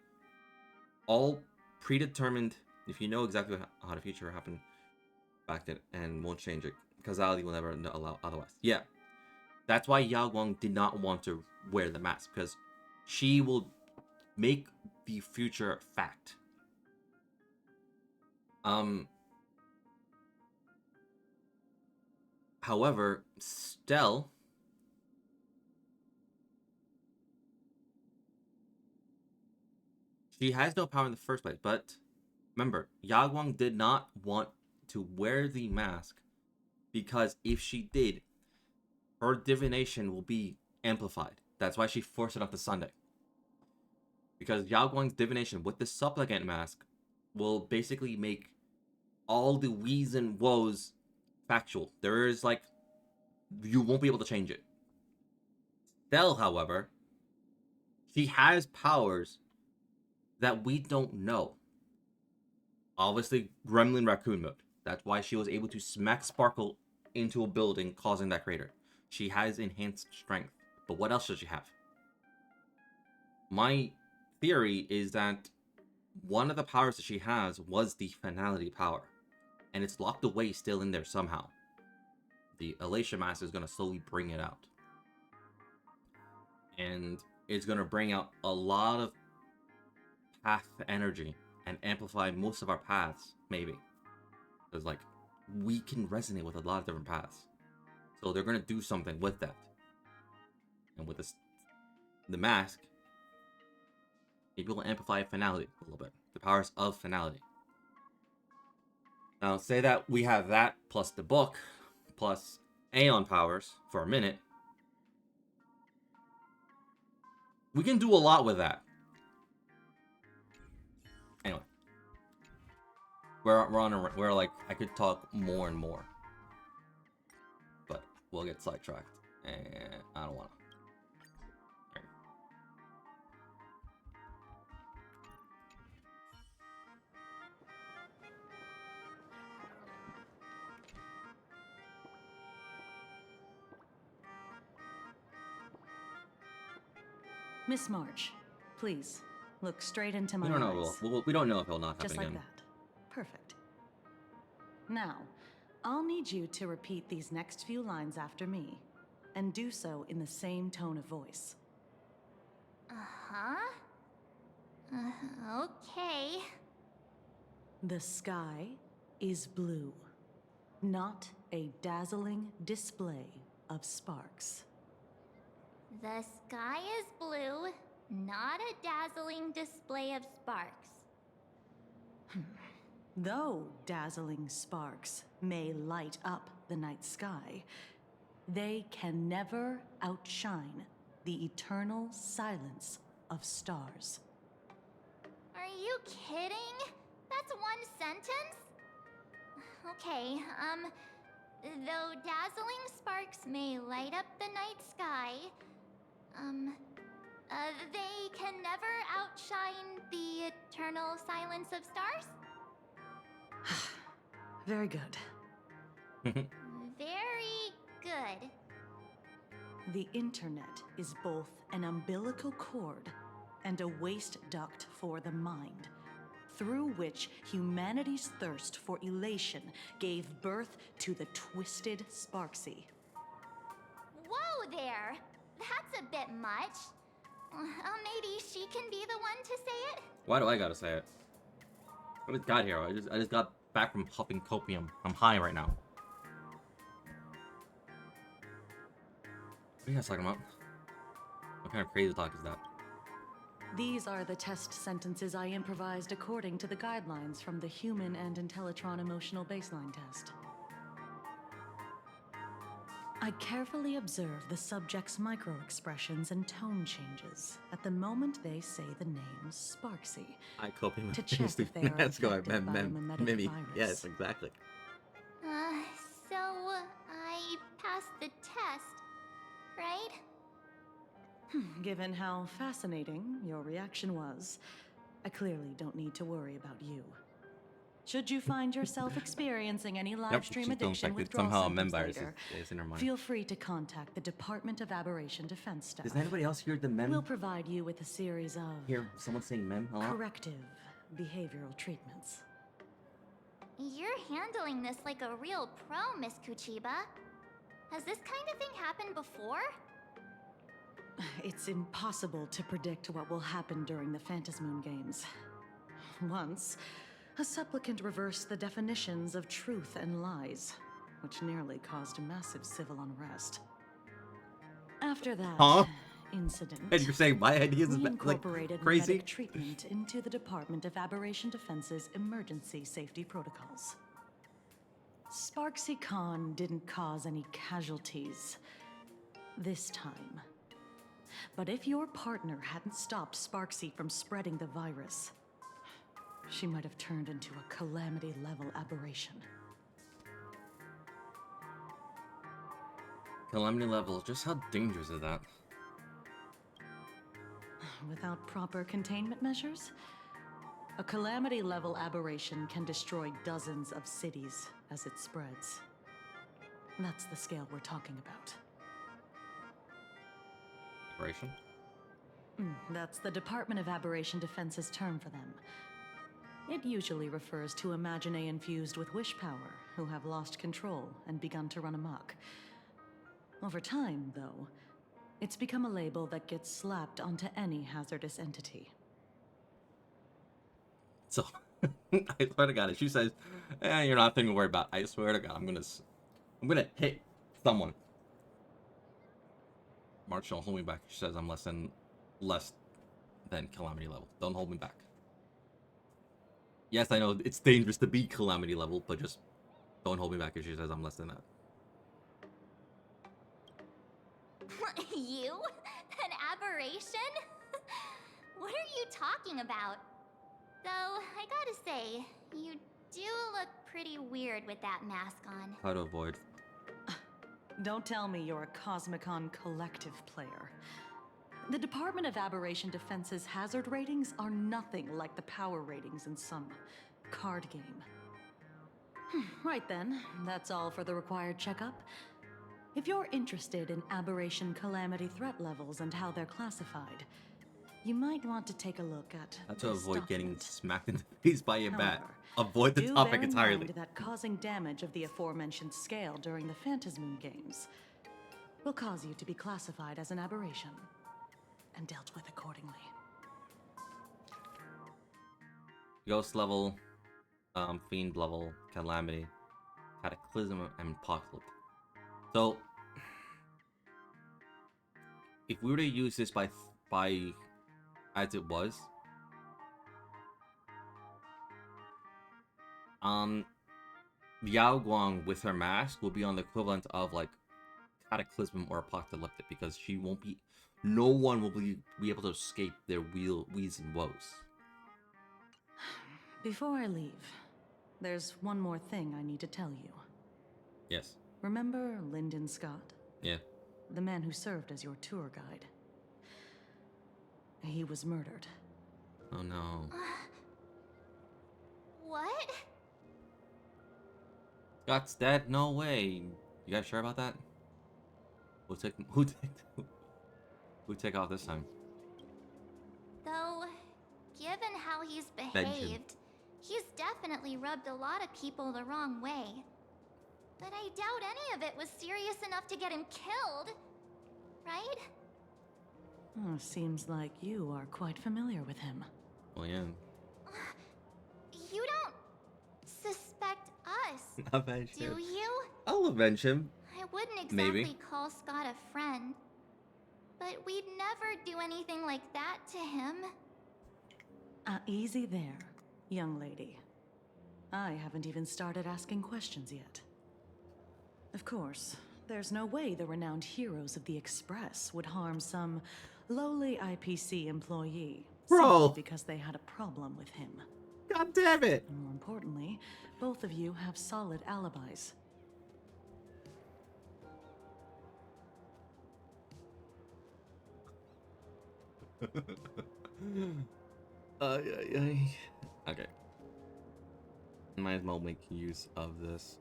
all predetermined, if you know exactly how the future happened back then and won't change it, causality will never allow otherwise. Yeah. That's why Yao Guang did not want to wear the mask, because she will make the future fact. However, Stell, she has no power in the first place, but remember, Yao Guang did not want to wear the mask, because if she did, her divination will be amplified. That's why she forced it up to Sunday. Because Yao Guang's divination with the supplicant mask will basically make all the wheeze and woes factual. There is like, you won't be able to change it. Stell, however, she has powers that we don't know. Obviously, Gremlin Raccoon mode. That's why she was able to smack Sparkle into a building, causing that crater. She has enhanced strength. But what else does she have? My theory is that one of the powers that she has was the finality power. And it's locked away still in there somehow. The Elation Mask is going to slowly bring it out. And it's going to bring out a lot of path energy and amplify most of our paths, maybe. Because, like, we can resonate with a lot of different paths. So they're going to do something with that. And with this, the mask, maybe we'll amplify finality a little bit. The powers of finality. Now, say that we have that plus the book, plus Aeon powers for a minute. We can do a lot with that. Anyway. We're like, I could talk more and more. But we'll get sidetracked. And I don't want to. Miss March, please, look straight into my We don't eyes. know. We don't know if it'll not happen Just like again. that. Perfect. Now, I'll need you to repeat these next few lines after me, and do so in the same tone of voice. Uh-huh. Okay. The sky is blue, not a dazzling display of sparks. The sky is blue, not a dazzling display of sparks. Though dazzling sparks may light up the night sky, they can never outshine the eternal silence of stars. Are you kidding? That's one sentence? Okay, though dazzling sparks may light up the night sky, they can never outshine the eternal silence of stars? Very good. Very good. The internet is both an umbilical cord and a waste duct for the mind, through which humanity's thirst for elation gave birth to the twisted Sparksy. Whoa there! That's a bit much. Maybe she can be the one to say it? Why do I gotta say it? I just got here. I just got back from huffing copium. I'm high right now. What are you guys talking about? What kind of crazy talk is that? These are the test sentences I improvised according to the guidelines from the Human and Intellitron Emotional Baseline Test. I carefully observe the subject's micro-expressions and tone changes at the moment they say the name Sparksy. I copium. To check if they are Let's go. affected by a mimetic Mimi. virus. Yes, exactly. So I passed the test, right? Given how fascinating your reaction was, I clearly don't need to worry about you. Should you find yourself experiencing any live stream she's still addiction infected. withdrawal Somehow a symptoms mem virus later, is in her mind. feel free to contact the Department of Aberration Defense staff. Does anybody else hear the mem? We'll provide you with a series of Hear someone saying mem a lot? corrective behavioral treatments. You're handling this like a real pro, Miss Kuchiba. Has this kind of thing happened before? It's impossible to predict what will happen during the Phantasmoon Games. Once, a supplicant reversed the definitions of truth and lies, which nearly caused massive civil unrest. After that incident, And you're saying my ideas is we like incorporated crazy? medic treatment into the Department of Aberration Defense's emergency safety protocols. Sparksy Khan didn't cause any casualties this time. But if your partner hadn't stopped Sparksy from spreading the virus, she might have turned into a calamity-level aberration. Calamity level, just how dangerous is that? Without proper containment measures, a calamity-level aberration can destroy dozens of cities as it spreads. That's the scale we're talking about. Aberration? That's the Department of Aberration Defense's term for them. It usually refers to Imaginae infused with wish power who have lost control and begun to run amok. Over time, though, it's become a label that gets slapped onto any hazardous entity. So, I swear to God, if she says, you're not nothing to worry about, I swear to God, I'm gonna hit someone. March, don't hold me back. She says I'm less than calamity level. Don't hold me back. Yes, I know it's dangerous to be calamity level, but just don't hold me back if she says I'm less than that. You? An aberration? What are you talking about? Though, I gotta say, you do look pretty weird with that mask on. How to avoid. Don't tell me you're a Cosmicon collective player. The Department of Aberration Defense's hazard ratings are nothing like the power ratings in some card game. Right then, that's all for the required checkup. If you're interested in aberration calamity threat levels and how they're classified, you might want to take a look at How to this avoid getting document. smacked in the face by a bat. However, Avoid the do topic bear in entirely. mind that causing damage of the aforementioned scale during the Phantasmoon games will cause you to be classified as an aberration and dealt with accordingly. Ghost level, fiend level, calamity, cataclysm, and apocalypse. So, if we were to use this by as it was, Yao Guang with her mask will be on the equivalent of like cataclysm or apocalyptic, because she won't be, no one will be able to escape their wheeze and woes. Before I leave, there's one more thing I need to tell you. Yes. Remember Lyndon Scott? Yeah. The man who served as your tour guide. He was murdered. Oh no. What? Scott's dead? No way. You guys sure about that? Who take off this time? Though, given how he's Benjamin. behaved, he's definitely rubbed a lot of people the wrong way. But I doubt any of it was serious enough to get him killed. Right? Oh, seems like you are quite familiar with him. Well, yeah. You don't suspect us, Avenge do him. you? I'll avenge him. I wouldn't exactly Maybe. call Scott a friend. But we'd never do anything like that to him. Easy there, young lady. I haven't even started asking questions yet. Of course, there's no way the renowned heroes of the Express would harm some lowly IPC employee Bro. simply because they had a problem with him. God damn it. And more importantly, both of you have solid alibis. Okay. Might as well make use of this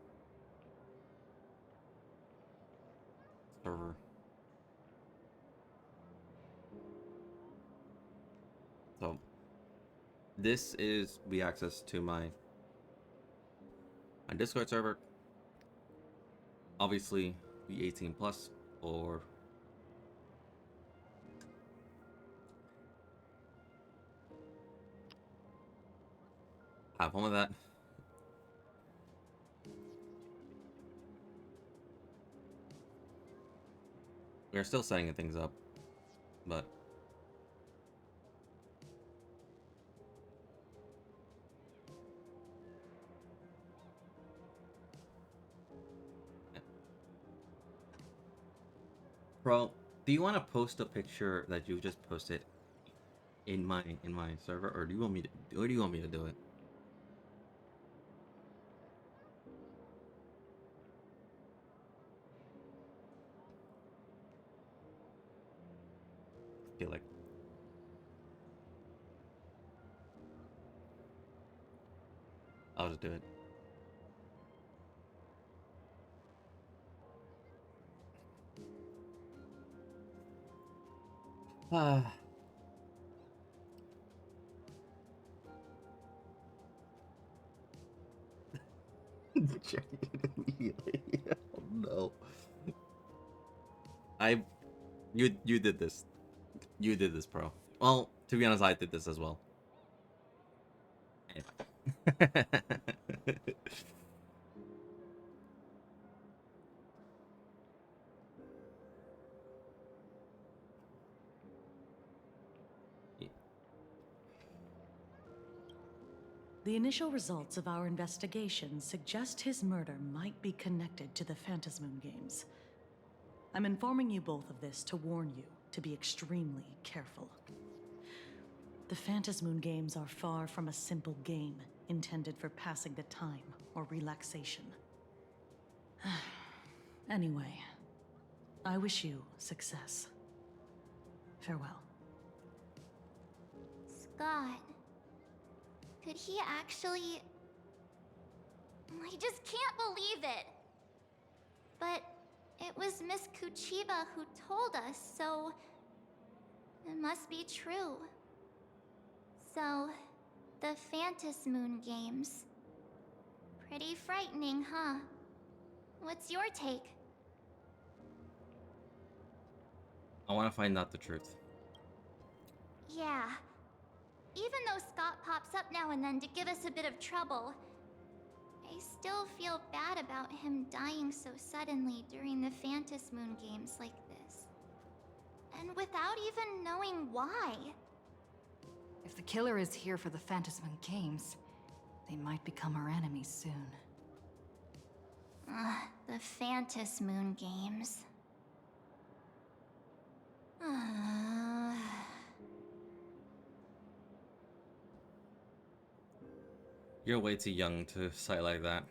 server. So this is the access to my Discord server. Obviously, be 18 plus or have fun with that. We're still setting things up, but bro, Do you want to post a picture that you just posted in my server, or do you want me to do it? I feel like I'll just do it. Ah. Check it immediately. Oh no. You did this. You did this, bro. Well, to be honest, I did this as well. Anyway. The initial results of our investigation suggest his murder might be connected to the Phantasmoon Games. I'm informing you both of this to warn you to be extremely careful. The Phantasmoon Games are far from a simple game intended for passing the time or relaxation. Anyway, I wish you success. Farewell. Scott. Could he actually... I just can't believe it! But it was Miss Kuchiba who told us, so... it must be true. So, the Phantasmoon Games. Pretty frightening, huh? What's your take? I want to find out the truth. Yeah. Even though Scott pops up now and then to give us a bit of trouble, I still feel bad about him dying so suddenly during the Phantasmoon Games like this. And without even knowing why. If the killer is here for the Phantasmoon Games, they might become our enemies soon. The Phantasmoon Games. You're way too young to say like that.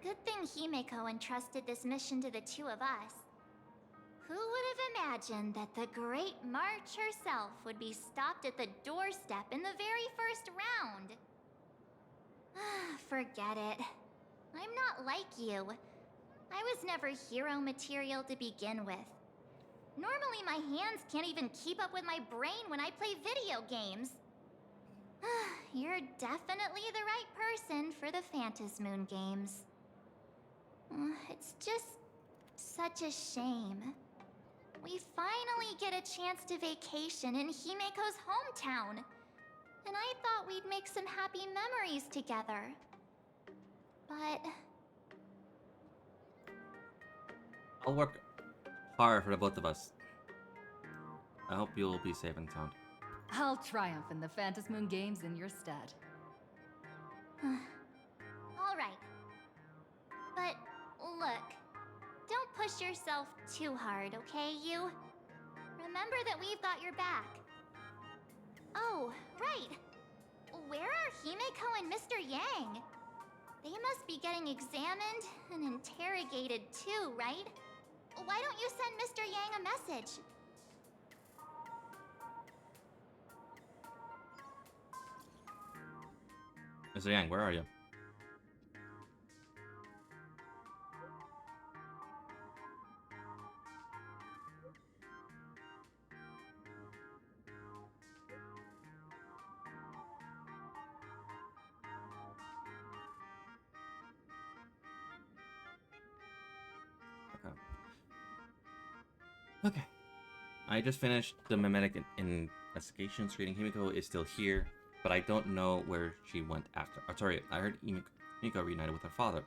Good thing Himeko entrusted this mission to the two of us. Who would have imagined that the Great March herself would be stopped at the doorstep in the very first round? Forget it. I'm not like you. I was never hero material to begin with. Normally my hands can't even keep up with my brain when I play video games. You're definitely the right person for the Phantasmoon Games. It's just such a shame. We finally get a chance to vacation in Himeko's hometown. And I thought we'd make some happy memories together. But... I'll work hard for the both of us. I hope you'll be safe and sound. I'll triumph in the Phantasmoon Games in your stead. Alright. But, look. Don't push yourself too hard, okay, you? Remember that we've got your back. Oh, right. Where are Himeko and Mr. Yang? They must be getting examined and interrogated too, right? Why don't you send Mr. Yang a message? Mr. Yang, where are you? Okay. I just finished the mimetic investigation. Screening Himiko is still here, but I don't know where she went after. Oh, sorry, I heard Himiko reunited with her father.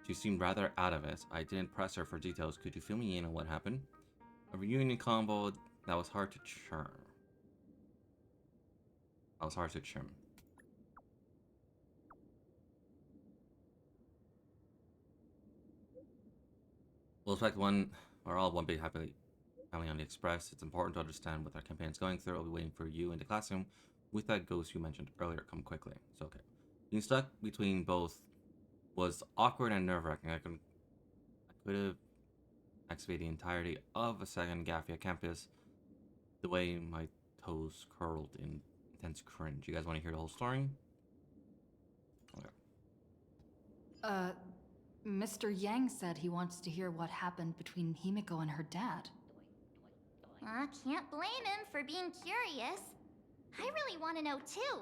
She seemed rather out of it. I didn't press her for details. Could you fill me in on what happened? A reunion combo that was hard to churn. That was hard to churn. We'll expect one We're all one big happy family on the Express. It's important to understand what our campaign is going through. I'll be waiting for you in the classroom with that ghost you mentioned earlier. Come quickly. So, okay. Being stuck between both was awkward and nerve-wracking. I could have excavated the entirety of a second Gaffia campus the way my toes curled in intense cringe. You guys want to hear the whole story? Okay. Mr. Yang said he wants to hear what happened between Himiko and her dad. I can't blame him for being curious. I really want to know too.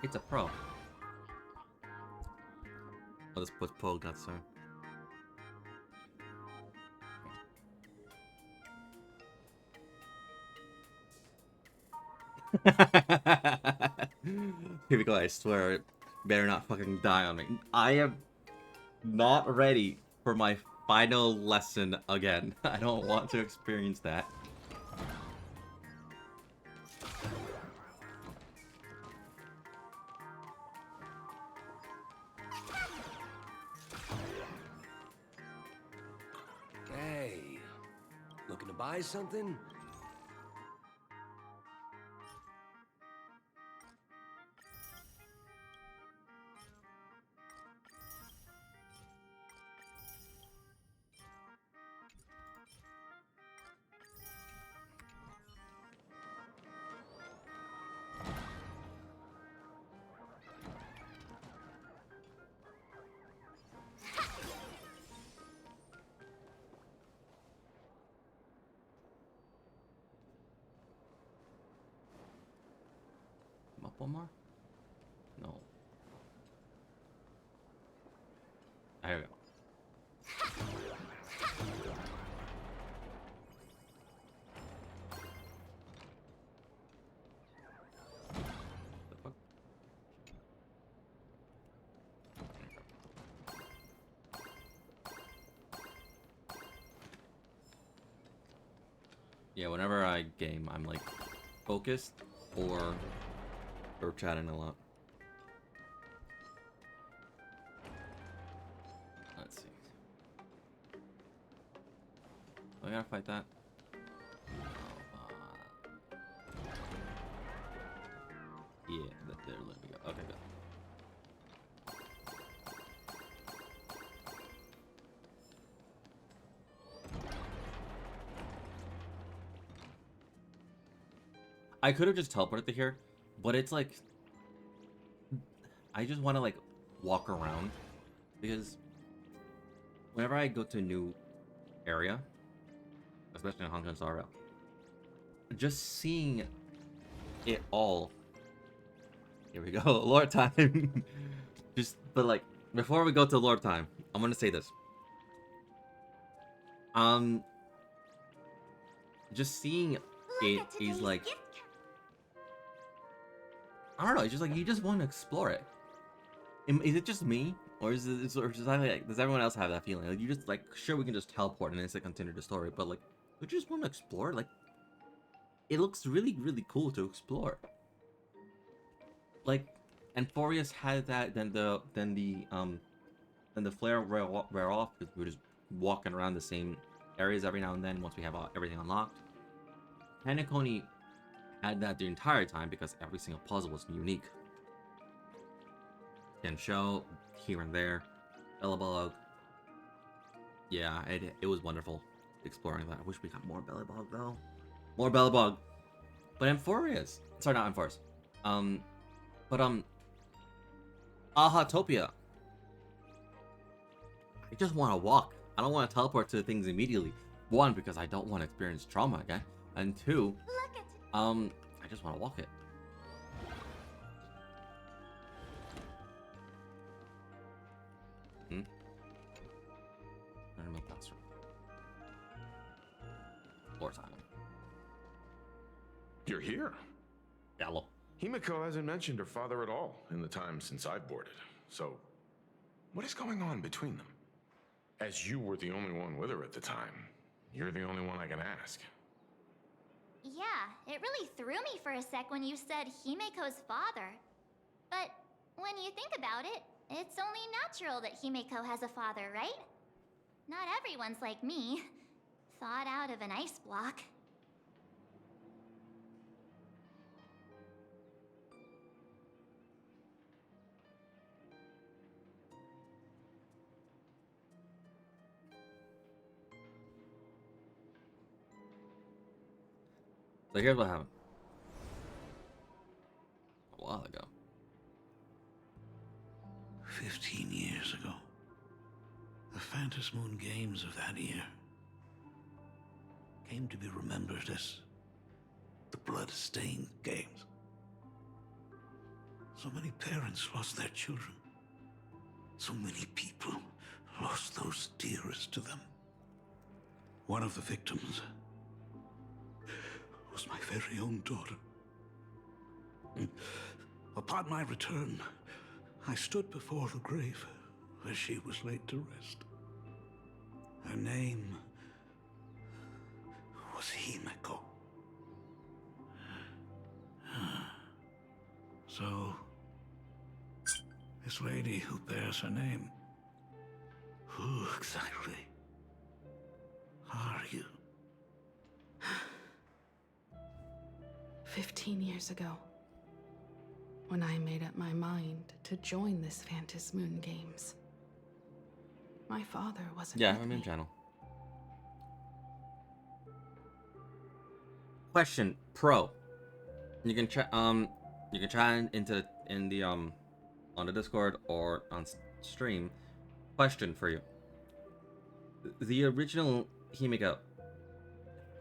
It's a pro. Oh, this was pro, not sir. Here we go, I swear. It better not fucking die on me. I am not ready for my final lesson again. I don't want to experience that. Hey, looking to buy something? Up one more? No. There we go. The fuck? Yeah, whenever I game, I'm like focused or chatting a lot. Let's see. Oh, I gotta fight that. Yeah, there, let me go. Okay, good. I could have just teleported to here, but it's like I just want to like walk around because whenever I go to a new area, especially in Honkai and Star Rail, just seeing it all. Here we go, Lord time. But like before we go to Lord time, I'm gonna say this. Just seeing it is like, I don't know. It's just like you just want to explore it. Is it just me, or does everyone else have that feeling? Like you just like, sure, we can just teleport and then it's like continue the story, but like you just want to explore. Like it looks really, really cool to explore. Like, and Forius had that. Then the flare wear off because we were just walking around the same areas every now and then once we have everything unlocked. Hanakoni had that the entire time because every single puzzle was unique. And show here and there, Bellabog. Yeah, it was wonderful exploring that. I wish we got more Bellabog though. More Bellabog. But Amphorius. Sorry, not Amphorius. Ahatopia. I just want to walk. I don't want to teleport to things immediately. One, because I don't want to experience trauma again. And two, I just want to walk it. More time. You're here. Yellow. Himiko hasn't mentioned her father at all in the time since I've boarded. So, what is going on between them? As you were the only one with her at the time, you're the only one I can ask. Yeah, it really threw me for a sec when you said Himiko's father. But when you think about it, it's only natural that Himiko has a father, right? Not everyone's like me, thawed out of an ice block. So here's what happened. A while ago. 15 years ago. The Phantom Moon Games of that year came to be remembered as the Blood-Stained Games. So many parents lost their children. So many people lost those dearest to them. One of the victims was my very own daughter. Upon my return, I stood before the grave where she was laid to rest. Her name was Himiko. So, this lady who bears her name, who exactly are you? 15 years ago, when I made up my mind to join this Phantom Moon Games, my father wasn't Yeah, with I'm me. in channel. Question pro. You can chat in the on the Discord or on stream. Question for you. The original Himiko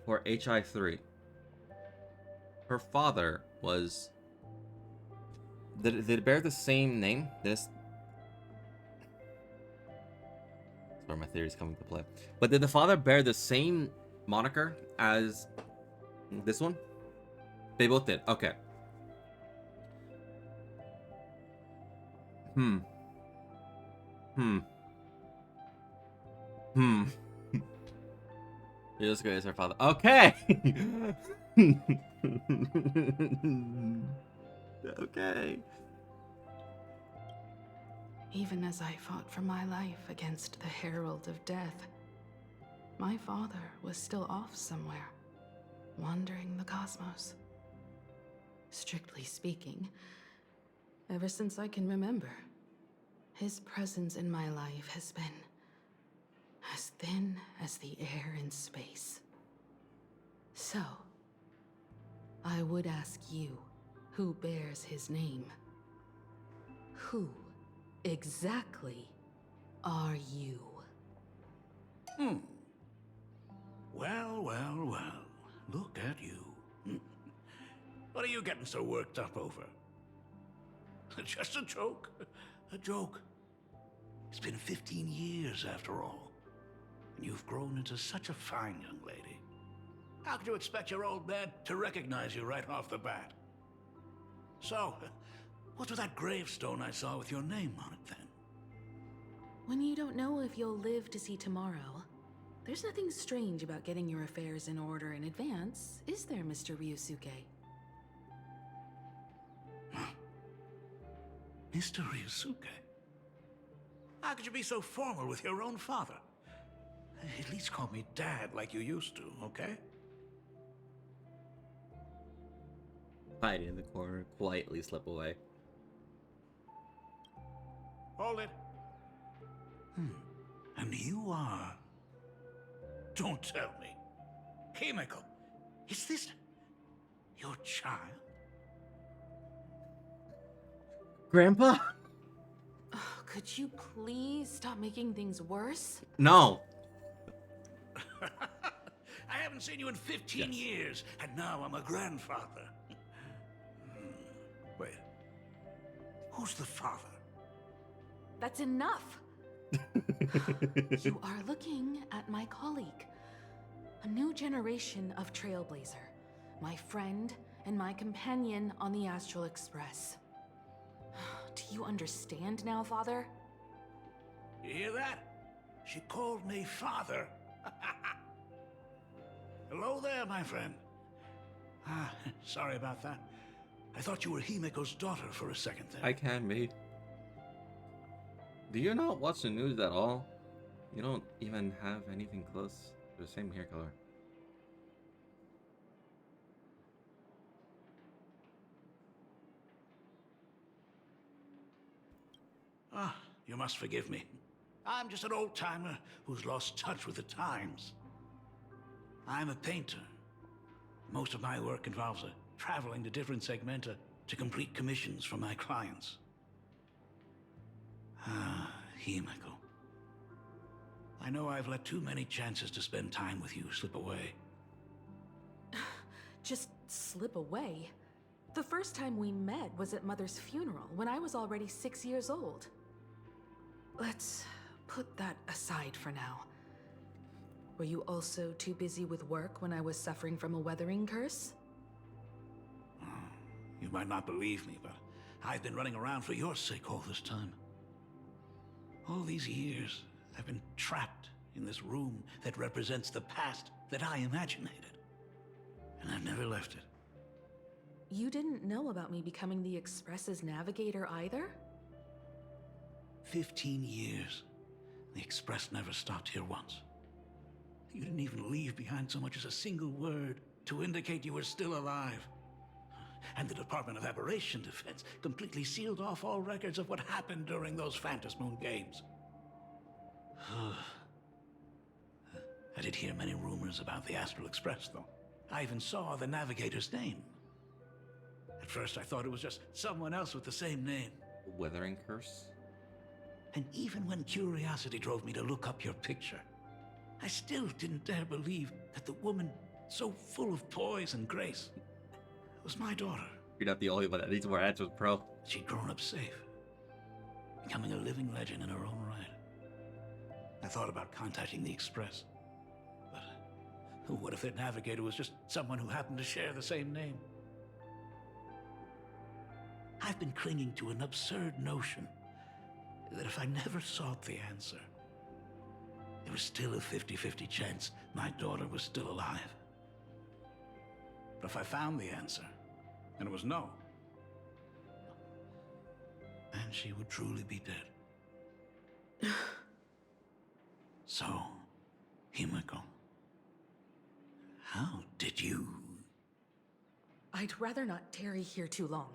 for HI3. Her father was. Did it bear the same name? That's where my theory is coming to play. But did the father bear the same moniker as this one? They both did. Okay. Yosuke is her father. Okay. Okay. Even as I fought for my life against the Herald of Death, my father was still off somewhere, wandering the cosmos. Strictly speaking, ever since I can remember, his presence in my life has been as thin as the air in space. So, I would ask you, who bears his name? Who exactly are you? Well, well, well. Look at you. What are you getting so worked up over? Just a joke. A joke. It's been 15 years after all. And you've grown into such a fine young lady. How could you expect your old man to recognize you right off the bat? So, what's with that gravestone I saw with your name on it then? When you don't know if you'll live to see tomorrow, there's nothing strange about getting your affairs in order in advance, is there, Mr. Ryusuke? Mr. Ryusuke? How could you be so formal with your own father? At least call me Dad like you used to, okay? Hiding in the corner, quietly slip away. Hold it. And you are... Don't tell me. Himiko, is this your child? Grandpa? Oh, could you please stop making things worse? No. I haven't seen you in 15 years, and now I'm a grandfather. Wait. Who's the father? That's enough! You are looking at my colleague, a new generation of trailblazer, my friend and my companion on the Astral Express. Do you understand now, Father? You hear that? She called me father. Hello there, my friend. Sorry about that. I thought you were Himiko's daughter for a second there. I can be. Do you not watch the news at all? You don't even have anything close to the same hair color. You must forgive me. I'm just an old-timer who's lost touch with the times. I'm a painter. Most of my work involves traveling to different segmenta to complete commissions for my clients. Himiko. I know I've let too many chances to spend time with you slip away. Just slip away? The first time we met was at Mother's funeral, when I was already 6 years old. Let's put that aside for now. Were you also too busy with work when I was suffering from a weathering curse? You might not believe me, but I've been running around for your sake all this time. All these years, I've been trapped in this room that represents the past that I imaginated. And I've never left it. You didn't know about me becoming the Express's navigator either? 15 years. The Express never stopped here once. You didn't even leave behind so much as a single word to indicate you were still alive. And the Department of Aberration Defense completely sealed off all records of what happened during those Phantom Moon games. I did hear many rumors about the Astral Express, though. I even saw the navigator's name. At first, I thought it was just someone else with the same name. Weathering curse? And even when curiosity drove me to look up your picture, I still didn't dare believe that the woman so full of poise and grace was my daughter. You're not the only one that needs more answers, bro. She'd grown up safe, becoming a living legend in her own right. I thought about contacting the Express, but what if their navigator was just someone who happened to share the same name? I've been clinging to an absurd notion that if I never sought the answer, there was still a 50-50 chance my daughter was still alive. But if I found the answer, and it was no, then she would truly be dead. So, Himiko, how did you... I'd rather not tarry here too long.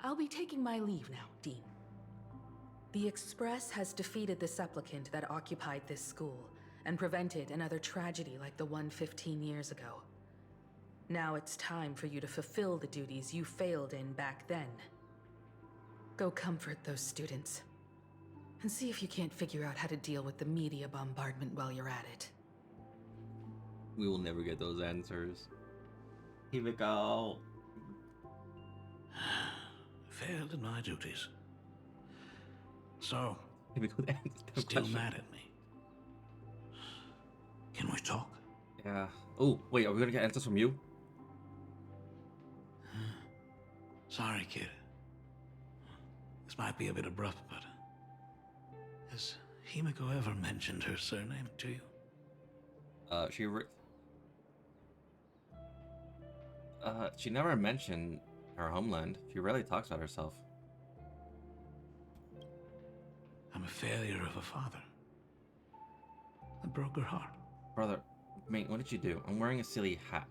I'll be taking my leave now, Dean. The Express has defeated the supplicant that occupied this school and prevented another tragedy like the one 15 years ago. Now it's time for you to fulfill the duties you failed in back then. Go comfort those students, and see if you can't figure out how to deal with the media bombardment while you're at it. We will never get those answers. Himiko. Failed in my duties. So, Himiko answers the still question. mad at me. Can we talk? Yeah. Oh, wait, are we gonna get answers from you? Sorry, kid. This might be a bit abrupt, but... has Himiko ever mentioned her surname to you? She never mentioned her homeland. She rarely talks about herself. I'm a failure of a father. I broke her heart. Brother, mate, what did you do? I'm wearing a silly hat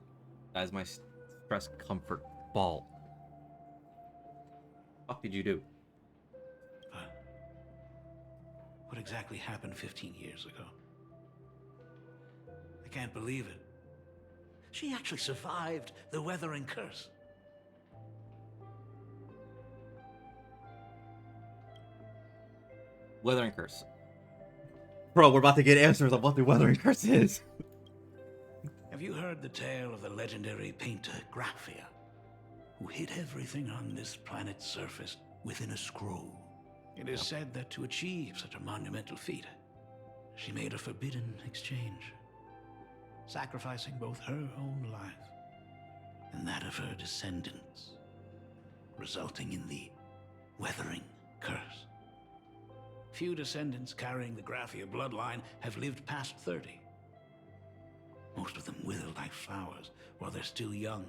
as my stress comfort ball. What did you do? But what exactly happened 15 years ago? I can't believe it. She actually survived the weathering curse. Weathering curse. Bro, we're about to get answers of what the weathering curse is. Have you heard the tale of the legendary painter Graphia, who hid everything on this planet's surface within a scroll? It is said that to achieve such a monumental feat, she made a forbidden exchange, sacrificing both her own life and that of her descendants, resulting in the Weathering Curse. Few descendants carrying the Graphia bloodline have lived past 30. Most of them wither like flowers while they're still young,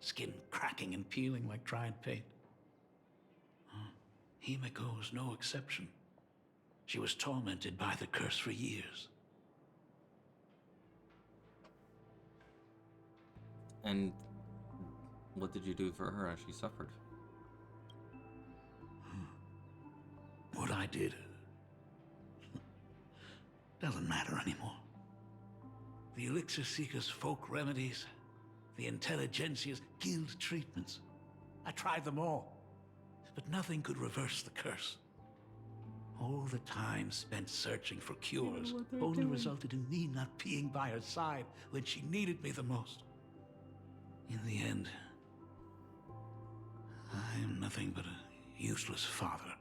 skin cracking and peeling like dried paint. Himiko was no exception. She was tormented by the curse for years. And what did you do for her as she suffered? What I did doesn't matter anymore. The Elixir Seekers' folk remedies, the Intelligentsia's guild treatments. I tried them all, but nothing could reverse the curse. All the time spent searching for cures only resulted in me not being by her side when she needed me the most. In the end, I am nothing but a useless father.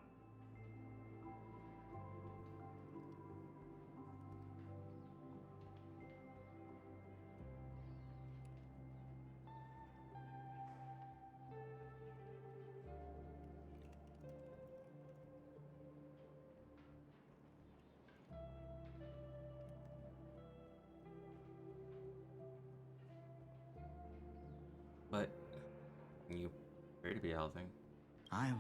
But you appear to be healthy. I'm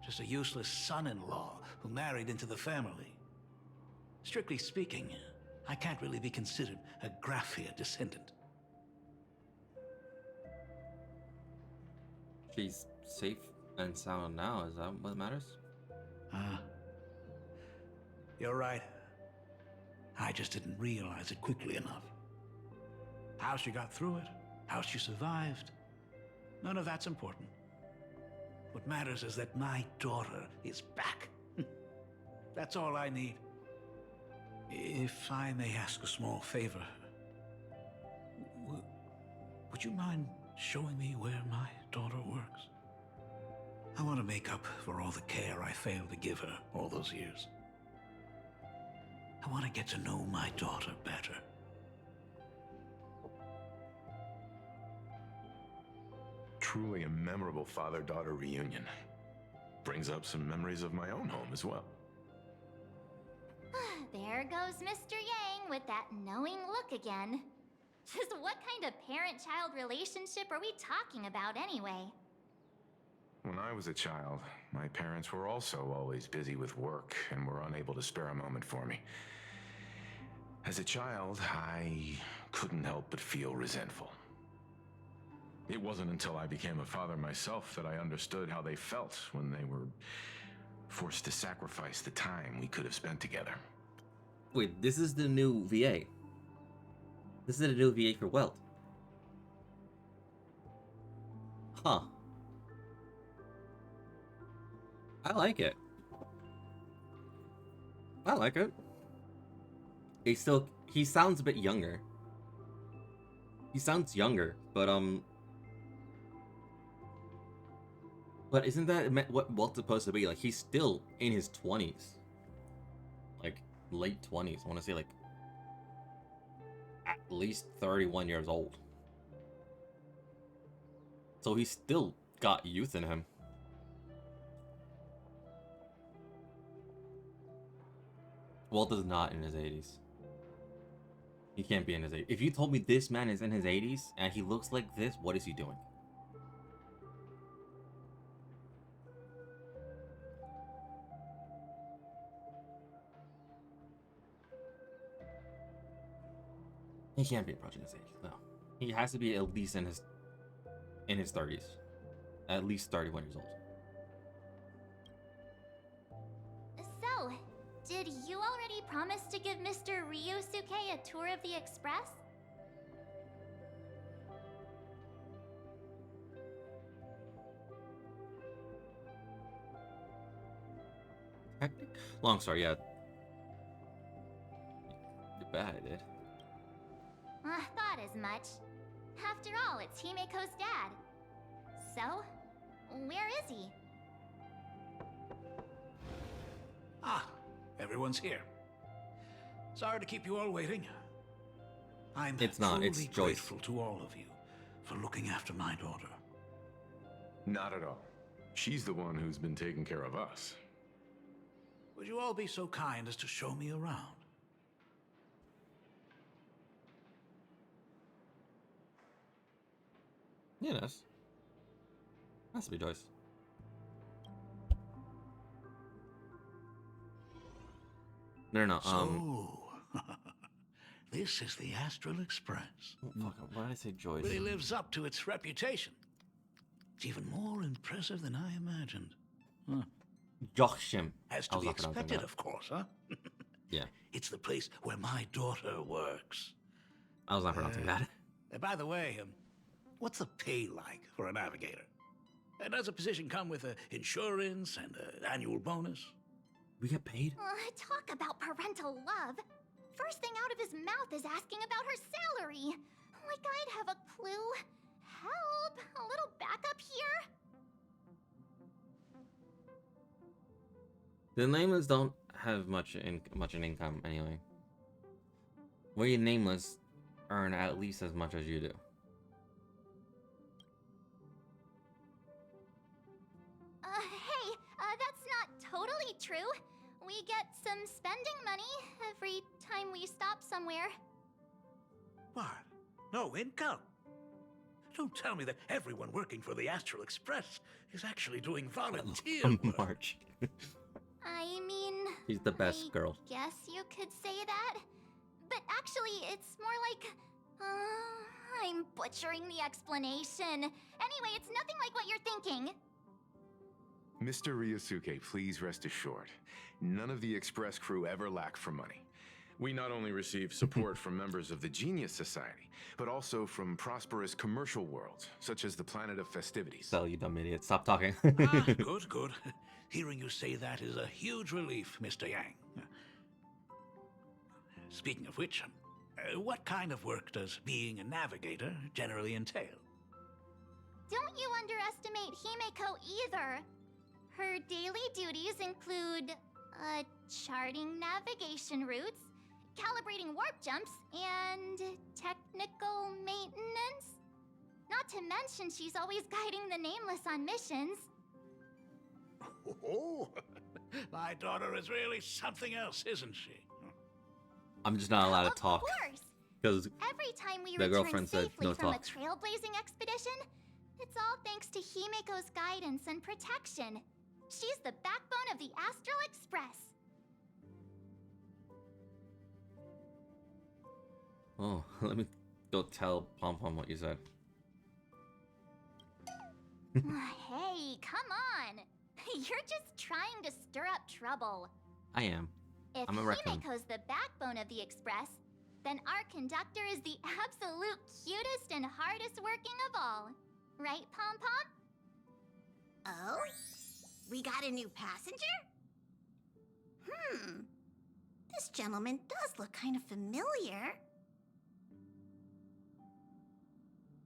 just a useless son-in-law who married into the family. Strictly speaking, I can't really be considered a Graphia descendant. She's safe and sound now, is that what matters? You're right. I just didn't realize it quickly enough. How she got through it, how she survived, none of that's important. What matters is that my daughter is back. That's all I need. If I may ask a small favor, would you mind showing me where my daughter works? I want to make up for all the care I failed to give her all those years. I want to get to know my daughter better. Truly a memorable father-daughter reunion. Brings up some memories of my own home as well. There goes Mr. Yang with that knowing look again. Just what kind of parent-child relationship are we talking about anyway? When I was a child, my parents were also always busy with work and were unable to spare a moment for me. As a child, I couldn't help but feel resentful. It wasn't until I became a father myself that I understood how they felt when they were forced to sacrifice the time we could have spent together. Wait, this is the new VA. This is the new VA for Welt. Huh. I like it. I like it. He sounds a bit younger. He sounds younger, but isn't that what Walt's supposed to be? Like, he's still in his 20s. Like, late 20s. I want to say, like, at least 31 years old. So he's still got youth in him. Walt is not in his 80s. He can't be in his 80s. If you told me this man is in his 80s and he looks like this, what is he doing? He can't be approaching his 80s, no. He has to be at least in his 30s. At least 31 years old. So, did you already promise to give Mr. Ryusuke a tour of the Express? Long story, yeah. You bet I did. I thought as much. After all, it's Himiko's dad. So, where is he? Ah, everyone's here. Sorry to keep you all waiting. I'm It's not, it's truly Joyce. grateful to all of you for looking after my daughter. Not at all. She's the one who's been taking care of us. Would you all be so kind as to show me around? Yeah, nice. Has to be Joyce. No. So, this is the Astral Express. Oh, fuck, why did I say Joyce? Really lives up to its reputation. It's even more impressive than I imagined. Huh. Joachim. Has I to was be not pronouncing expected, that. of course, huh? Yeah, It's the place where my daughter works. I was not pronouncing that. By the way, what's the pay like for a navigator? Does a position come with insurance and an annual bonus? We get paid? Talk about parental love. First thing out of his mouth is asking about her salary. Like I'd have a clue. Help! A little backup here? The nameless don't have much in income anyway. We nameless earn at least as much as you do. Hey, that's not totally true. We get some spending money every time we stop somewhere. What? No income? Don't tell me that everyone working for the Astral Express is actually doing volunteer work. March. I mean... She's the best I girl. guess you could say that. But actually, it's more like... I'm butchering the explanation. Anyway, it's nothing like what you're thinking. Mr. Ryusuke, please rest assured. None of the Express crew ever lack for money. We not only receive support from members of the Genius Society, but also from prosperous commercial worlds, such as the Planet of Festivities. So, you dumb idiot. Stop talking. Good. Hearing you say that is a huge relief, Mr. Yang. Speaking of which, what kind of work does being a navigator generally entail? Don't you underestimate Himeko either. Her daily duties include, charting navigation routes, calibrating warp jumps, and technical maintenance. Not to mention she's always guiding the Nameless on missions. Oh, my daughter is really something else, isn't she? I'm just not allowed to talk. Of course. Because Every time we the return girlfriend said safely no from talk. a trailblazing expedition, it's all thanks to Himeko's guidance and protection. She's the backbone of the Astral Express. Oh, let me go tell Pom Pom what you said. Hey, come on! You're just trying to stir up trouble. I am. If I'm a raccoon. Himeko's the backbone of the Express, then our conductor is the absolute cutest and hardest working of all. Right, Pom Pom? Oh? We got a new passenger? This gentleman does look kind of familiar.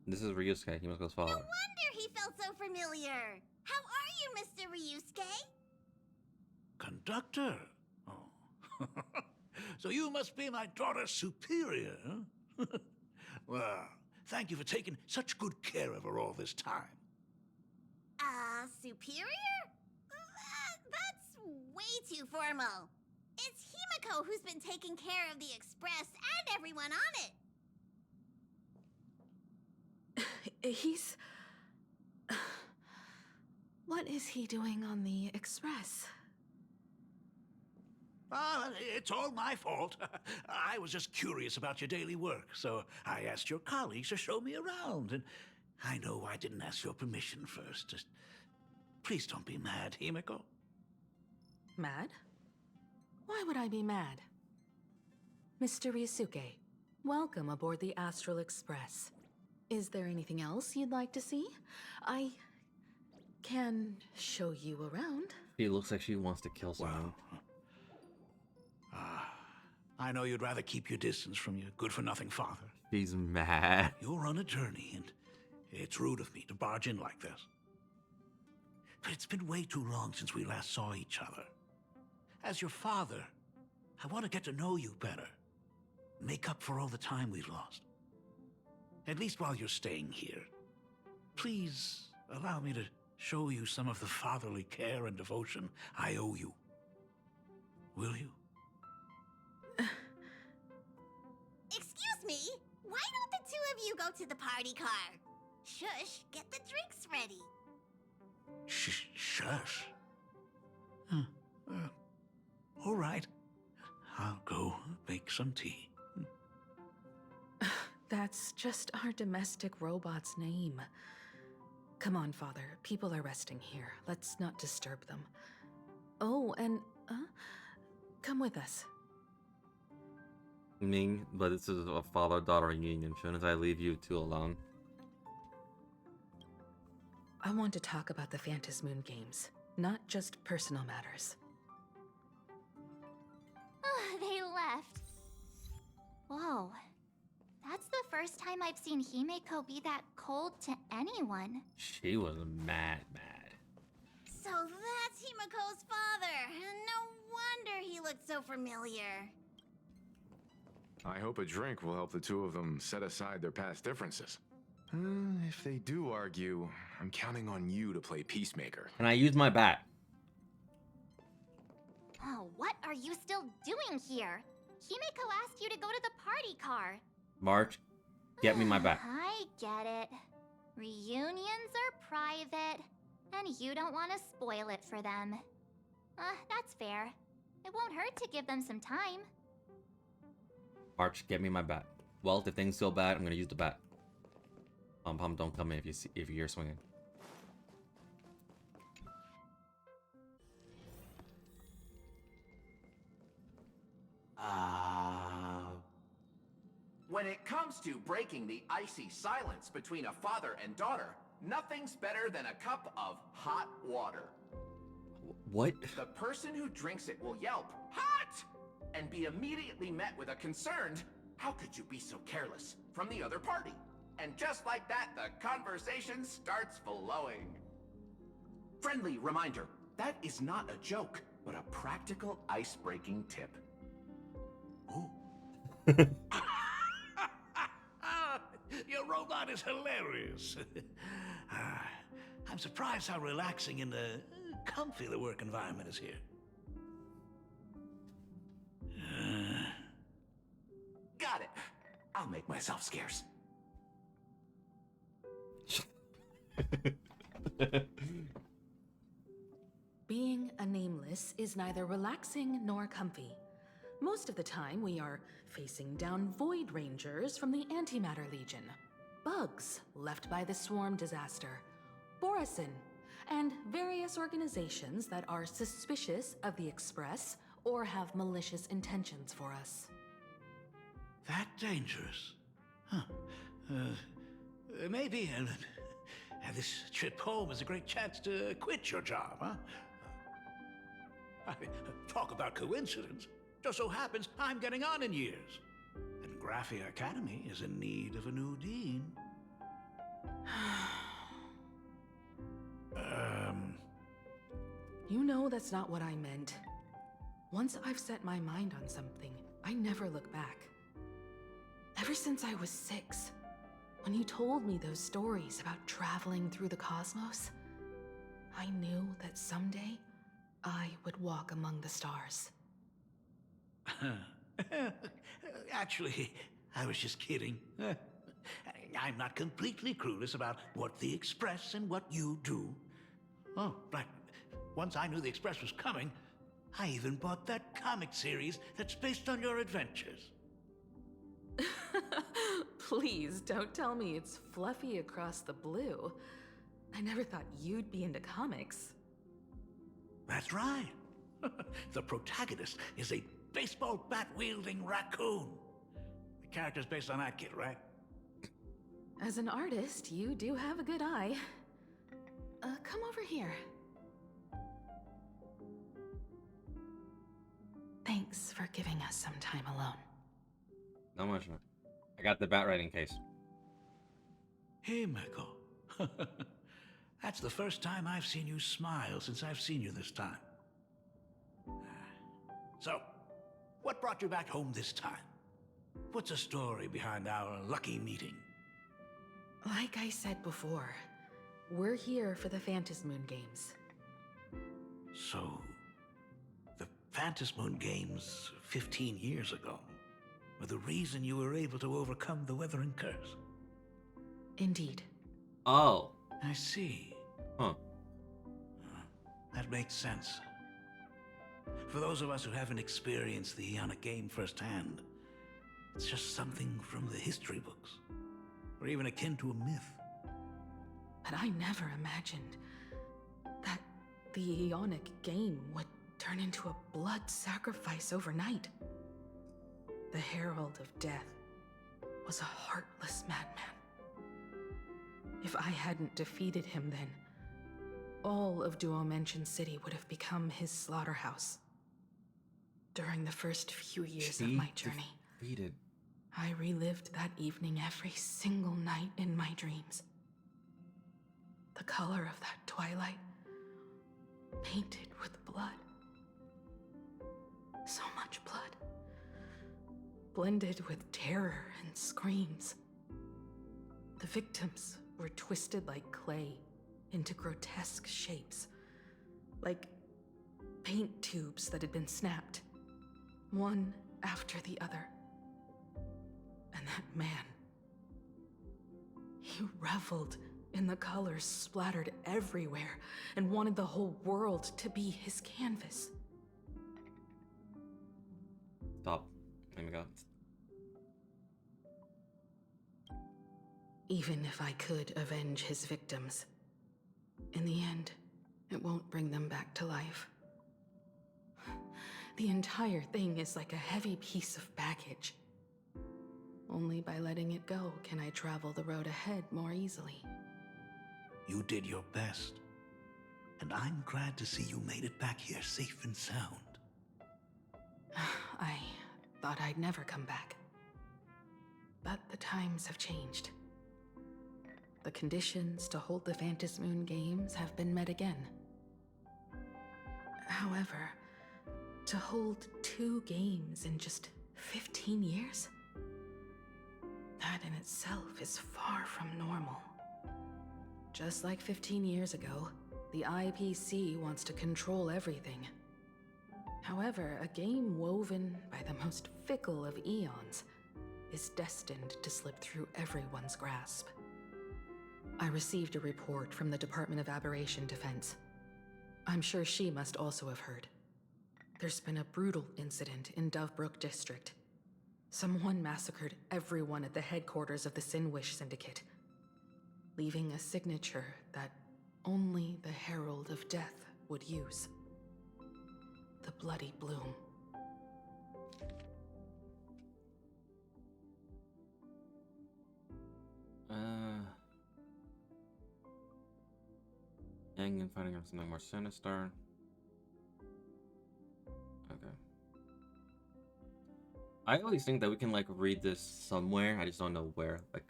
This is Ryusuke. He must go follow No her. wonder he felt so familiar. How are you, Mr. Ryusuke? Conductor? Oh. So you must be my daughter's superior, huh? Well, thank you for taking such good care of her all this time. Superior? That's way too formal. It's Himeko who's been taking care of the Express and everyone on it. He's... What is he doing on the Express? It's all my fault. I was just curious about your daily work, so I asked your colleagues to show me around. And I know I didn't ask your permission first. Just please don't be mad, Himeko. Mad? Why would I be mad? Mr. Ryusuke, welcome aboard the Astral Express. Is there anything else you'd like to see? I can show you around. She looks like she wants to kill someone. I know you'd rather keep your distance from your good-for-nothing father. She's mad. You're on a journey, and it's rude of me to barge in like this. But it's been way too long since we last saw each other. As your father, I want to get to know you better. Make up for all the time we've lost. At least while you're staying here. please allow me to show you some of the fatherly care and devotion I owe you. Will you? Excuse me? Why don't the two of you go to the party car? Shush, get the drinks ready. Shush. Huh. All right. I'll go make some tea. That's just our domestic robot's name. Come on, Father. People are resting here. Let's not disturb them. Oh, and, come with us. Ming, but this is a father-daughter union. Shouldn't I leave you two alone? I want to talk about the Phantasmoon games, not just personal matters. They left. Whoa. That's the first time I've seen Himeko be that cold to anyone. She was mad. So that's Himeko's father. No wonder he looked so familiar. I hope a drink will help the two of them set aside their past differences. If they do argue, I'm counting on you to play peacemaker. Can I use my bat? Oh, what are you still doing here? Himeko asked you to go to the party car. March, get me my bat. I get it. Reunions are private, and you don't want to spoil it for them. That's fair. It won't hurt to give them some time. March, get me my bat. Well, if things go bad, I'm gonna use the bat. Pom don't come in if you hear swinging. When it comes to breaking the icy silence between a father and daughter, nothing's better than a cup of hot water. What? The person who drinks it will yelp, "Hot!" and be immediately met with a concerned, "How could you be so careless?" from the other party. And just like that, the conversation starts flowing. Friendly reminder, that is not a joke, but a practical ice-breaking tip. Oh. Your robot is hilarious. I'm surprised how relaxing and comfy the work environment is here. Got it. I'll make myself scarce. Being a nameless is neither relaxing nor comfy. Most of the time, we are facing down Void Rangers from the Antimatter Legion, bugs left by the Swarm disaster, Borisin, and various organizations that are suspicious of the Express or have malicious intentions for us. That dangerous? Huh. Maybe this trip home is a great chance to quit your job, huh? Talk about coincidence. Just so happens I'm getting on in years. And Graphia Academy is in need of a new dean. You know that's not what I meant. Once I've set my mind on something, I never look back. Ever since I was 6, when you told me those stories about traveling through the cosmos, I knew that someday I would walk among the stars. Actually, I was just kidding. I'm not completely clueless about what the Express and what you do. Oh, right. Once I knew the Express was coming, I even bought that comic series that's based on your adventures. Please, don't tell me it's fluffy across the blue. I never thought you'd be into comics. That's right. The protagonist is a baseball bat-wielding raccoon. The character's based on that kid, right? As an artist, you do have a good eye. Come over here. Thanks for giving us some time alone. Not much. I got the bat right in case. Hey, Meko. That's the first time I've seen you smile since I've seen you this time. So, what brought you back home this time? What's the story behind our lucky meeting? Like I said before, we're here for the Phantasmoon Games. So, the Phantasmoon Games 15 years ago were the reason you were able to overcome the Weathering Curse? Indeed. Oh. I see. Huh. That makes sense. For those of us who haven't experienced the Ionic game firsthand, it's just something from the history books, or even akin to a myth. But I never imagined that the Ionic game would turn into a blood sacrifice overnight. The Herald of Death was a heartless madman. If I hadn't defeated him then, all of Duomension City would have become his slaughterhouse. During the first few years of my journey, I relived that evening every single night in my dreams. The color of that twilight, painted with blood. So much blood. Blended with terror and screams. The victims were twisted like clay into grotesque shapes. Like paint tubes that had been snapped, one after the other. And that man, he reveled in the colors splattered everywhere and wanted the whole world to be his canvas. Stop. Let me go. Even if I could avenge his victims, in the end, it won't bring them back to life. The entire thing is like a heavy piece of baggage. Only by letting it go can I travel the road ahead more easily. You did your best, and I'm glad to see you made it back here safe and sound. I thought I'd never come back. But the times have changed. The conditions to hold the Phantasmoon Games have been met again. However, to hold 2 games in just 15 years? That in itself is far from normal. Just like 15 years ago, the IPC wants to control everything. However, a game woven by the most fickle of eons is destined to slip through everyone's grasp. I received a report from the Department of Aberration Defense. I'm sure she must also have heard. There's been a brutal incident in Dovebrook District. Someone massacred everyone at the headquarters of the Sinwish Syndicate, leaving a signature that only the Herald of Death would use. The Bloody Bloom. Yang and fighting against something more sinister. Okay. I always think that we can like read this somewhere. I just don't know where. Like,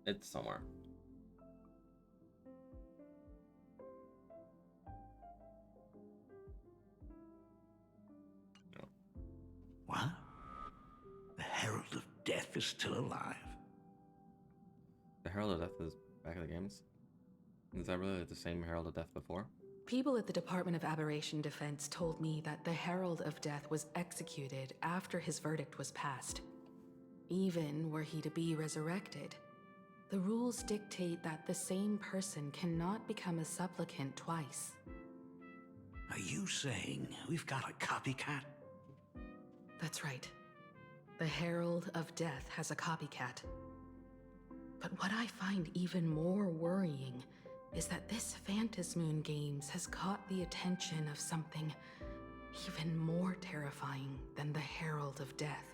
it's somewhere. What? The Herald of Death is still alive? The Herald of Death is back in the games? Is that really the same Herald of Death before? People at the Department of Aberration Defense told me that the Herald of Death was executed after his verdict was passed. Even were he to be resurrected, the rules dictate that the same person cannot become a supplicant twice. Are you saying we've got a copycat? That's right. The Herald of Death has a copycat. But what I find even more worrying is that this Phantasmoon Games has caught the attention of something even more terrifying than the Herald of Death.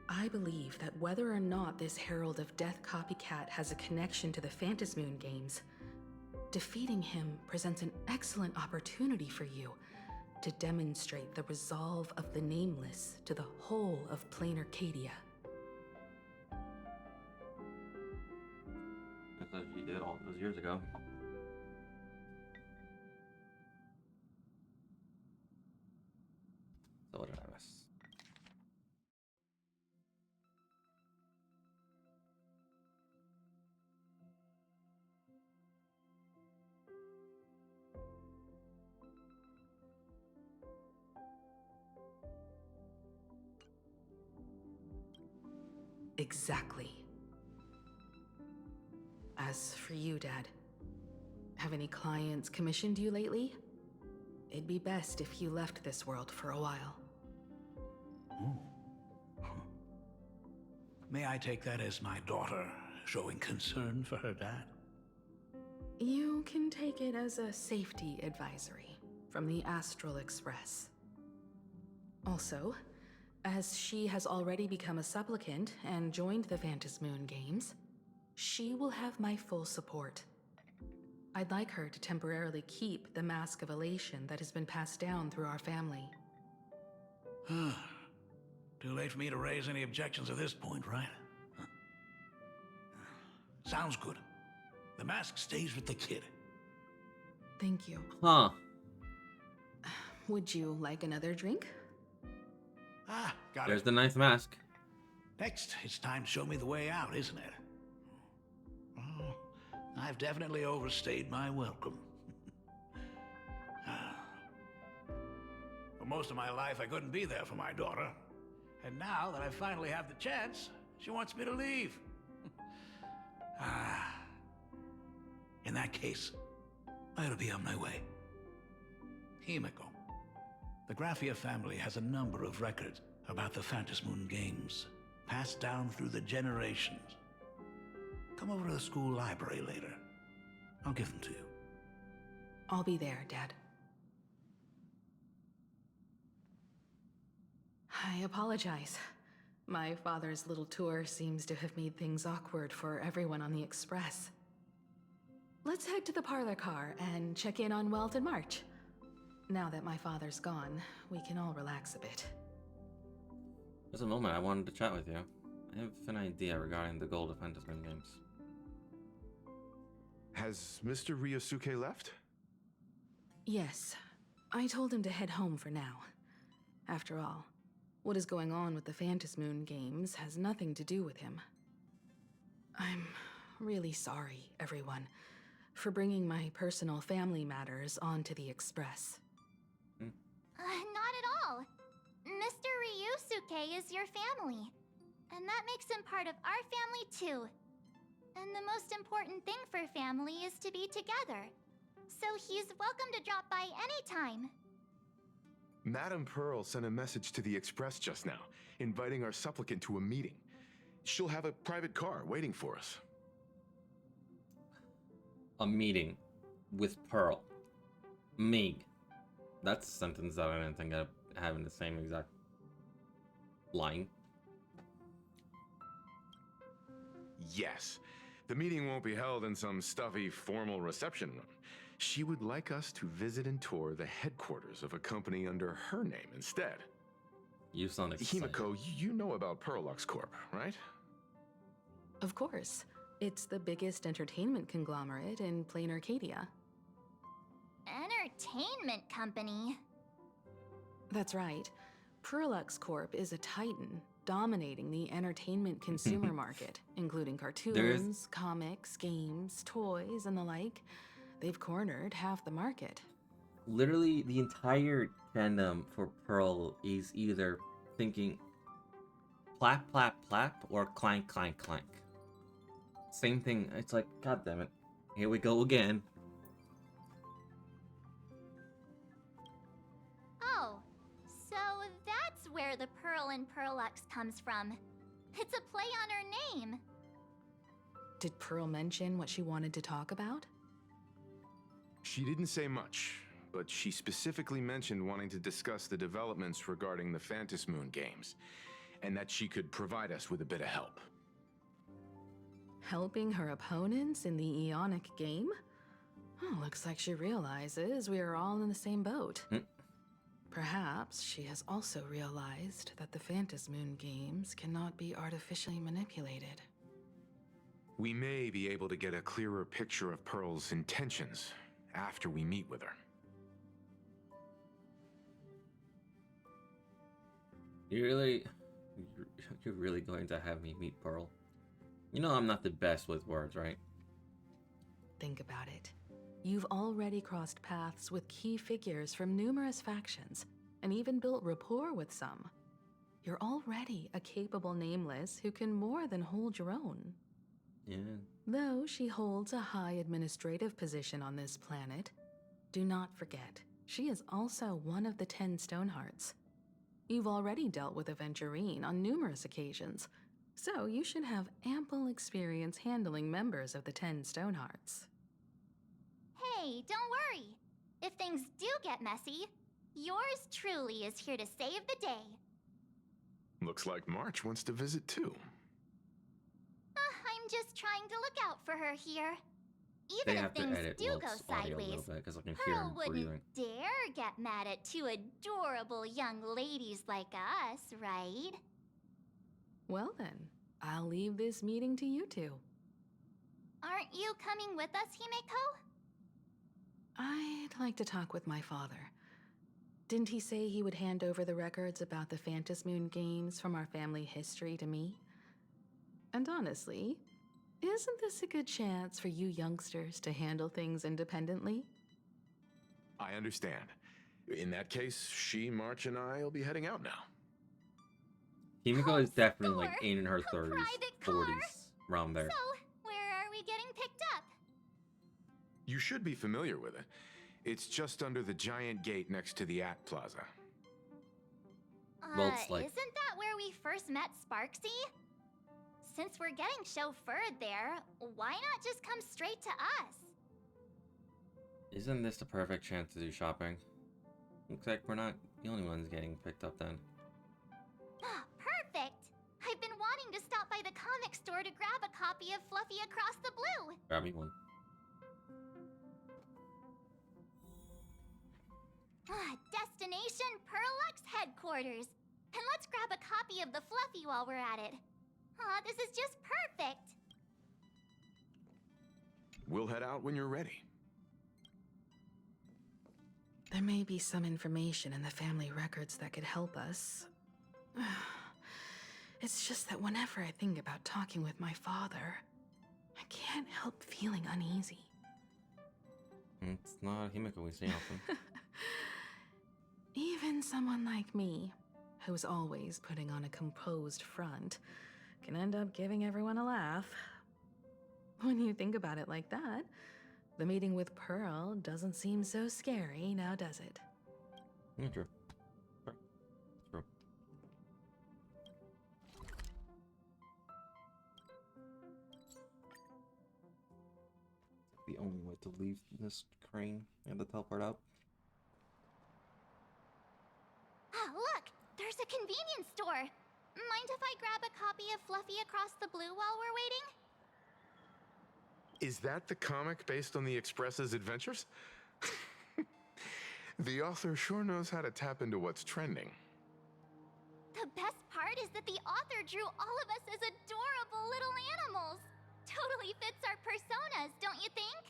I believe that whether or not this Herald of Death copycat has a connection to the Phantasmoon Games, defeating him presents an excellent opportunity for you to demonstrate the resolve of the Nameless to the whole of Plain Arcadia. That's what you did all those years ago. So what did I miss? Exactly. As for you, Dad, have any clients commissioned you lately? It'd be best if you left this world for a while. May I take that as my daughter showing concern for her dad? You can take it as a safety advisory from the Astral Express. Also, as she has already become a supplicant and joined the Phantasmoon Games, she will have my full support. I'd like her to temporarily keep the Mask of Elation that has been passed down through our family. Too late for me to raise any objections at this point, right? Huh. Sounds good. The mask stays with the kid. Thank you. Huh. Would you like another drink? Got There's it. the ninth mask. Next, it's time to show me the way out, isn't it? Oh, I've definitely overstayed my welcome. For most of my life, I couldn't be there for my daughter. And now that I finally have the chance, she wants me to leave. In that case, I ought to be on my way. Himiko. The Graphia family has a number of records about the Phantasmoon Games, passed down through the generations. Come over to the school library later. I'll give them to you. I'll be there, Dad. I apologize. My father's little tour seems to have made things awkward for everyone on the Express. Let's head to the parlor car and check in on Welt and March. Now that my father's gone, we can all relax a bit. There's a moment I wanted to chat with you. I have an idea regarding the goal of Phantasmoon Games. Has Mr. Ryosuke left? Yes, I told him to head home for now. After all, what is going on with the Phantasmoon Games has nothing to do with him. I'm really sorry, everyone, for bringing my personal family matters onto the Express. Not at all. Mr. Ryusuke is your family. And that makes him part of our family too. And the most important thing for family is to be together. So he's welcome to drop by anytime. Madame Pearl sent a message to the Express just now, inviting our supplicant to a meeting. She'll have a private car waiting for us. A meeting with Pearl. Mig. That's a sentence that I didn't think I'd have in the same exact line. Yes. The meeting won't be held in some stuffy, formal reception room. She would like us to visit and tour the headquarters of a company under her name instead. You sound excited. Himiko, you know about Perlux Corp, right? Of course. It's the biggest entertainment conglomerate in plain Arcadia. Entertainment company? That's right. Perlux Corp is a titan, dominating the entertainment consumer market, including cartoons, comics, games, toys, and the like. They've cornered half the market. Literally, the entire fandom for Pearl is either thinking plap, plap, plap, or clank, clank, clank. Same thing. It's like, god damn it. Here we go again. Oh, so that's where the Pearl in Perlux comes from. It's a play on her name. Did Pearl mention what she wanted to talk about? She didn't say much, but she specifically mentioned wanting to discuss the developments regarding the Phantasmoon Games, and that she could provide us with a bit of help. Helping her opponents in the Eonic game? Oh, looks like she realizes we are all in the same boat. Perhaps she has also realized that the Phantasmoon Games cannot be artificially manipulated. We may be able to get a clearer picture of Pearl's intentions after we meet with her. You're really going to have me meet Pearl? You know I'm not the best with words, right? Think about it. You've already crossed paths with key figures from numerous factions, and even built rapport with some. You're already a capable nameless who can more than hold your own. Yeah. Though she holds a high administrative position on this planet, do not forget, she is also one of the 10 Stonehearts. You've already dealt with Aventurine on numerous occasions, so you should have ample experience handling members of the 10 Stonehearts. Hey, don't worry. If things do get messy, yours truly is here to save the day. Looks like March wants to visit too. I'm just trying to look out for her here. They Even if have to things edit do go Wilt's audio a sideways, little bit because I can hear Pearl him wouldn't breathing. dare get mad at two adorable young ladies like us, right? Well then, I'll leave this meeting to you two. Aren't you coming with us, Himeko? I'd like to talk with my father. Didn't he say he would hand over the records about the Phantasmoon games from our family history to me? And honestly, isn't this a good chance for you youngsters to handle things independently? I understand. In that case, she, March, and I will be heading out now. Himiko is definitely like Stor, in her a 30s, private car? 40s, around there. So, where are we getting picked up? You should be familiar with it. It's just under the giant gate next to the At Plaza. Well, it's like- Isn't that where we first met Sparksy? Since we're getting chauffeured there, why not just come straight to us? Isn't this the perfect chance to do shopping? Looks like we're not the only ones getting picked up then. Perfect! I've been wanting to stop by the comic store to grab a copy of Fluffy Across the Blue. Grab me one. Destination Perlux headquarters. And let's grab a copy of the Fluffy while we're at it. This is just perfect. We'll head out when you're ready. There may be some information in the family records that could help us. It's just that whenever I think about talking with my father, I can't help feeling uneasy. It's not Himiko we see often. Even someone like me, who's always putting on a composed front, can end up giving everyone a laugh. When you think about it like that, the meeting with Pearl doesn't seem so scary, now does it? Yeah, true. True. The only way to leave this crane and to teleport out. Look! There's a convenience store! Mind if I grab a copy of Fluffy Across the Blue while we're waiting? Is that the comic based on the Express's adventures? The author sure knows how to tap into what's trending. The best part is that the author drew all of us as adorable little animals. Totally fits our personas, don't you think?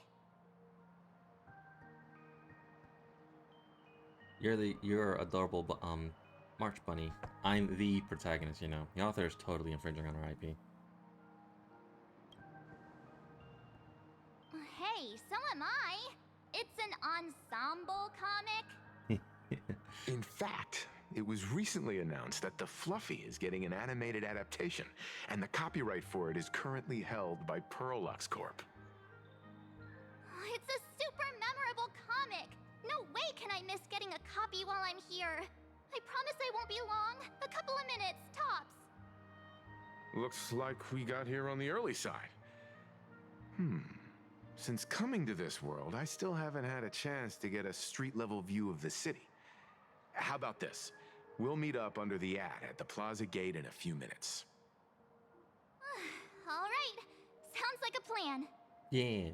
You're adorable, but March Bunny. I'm the protagonist, you know. The author is totally infringing on our IP. Hey, so am I. It's an ensemble comic. In fact, it was recently announced that the Fluffy is getting an animated adaptation, and the copyright for it is currently held by Perlux Corp. It's a super memorable comic. No way can I miss getting a copy while I'm here. I promise I won't be long. A couple of minutes, tops. Looks like we got here on the early side. Since coming to this world, I still haven't had a chance to get a street-level view of the city. How about this? We'll meet up under the at the Plaza Gate in a few minutes. All right. Sounds like a plan. Yeah.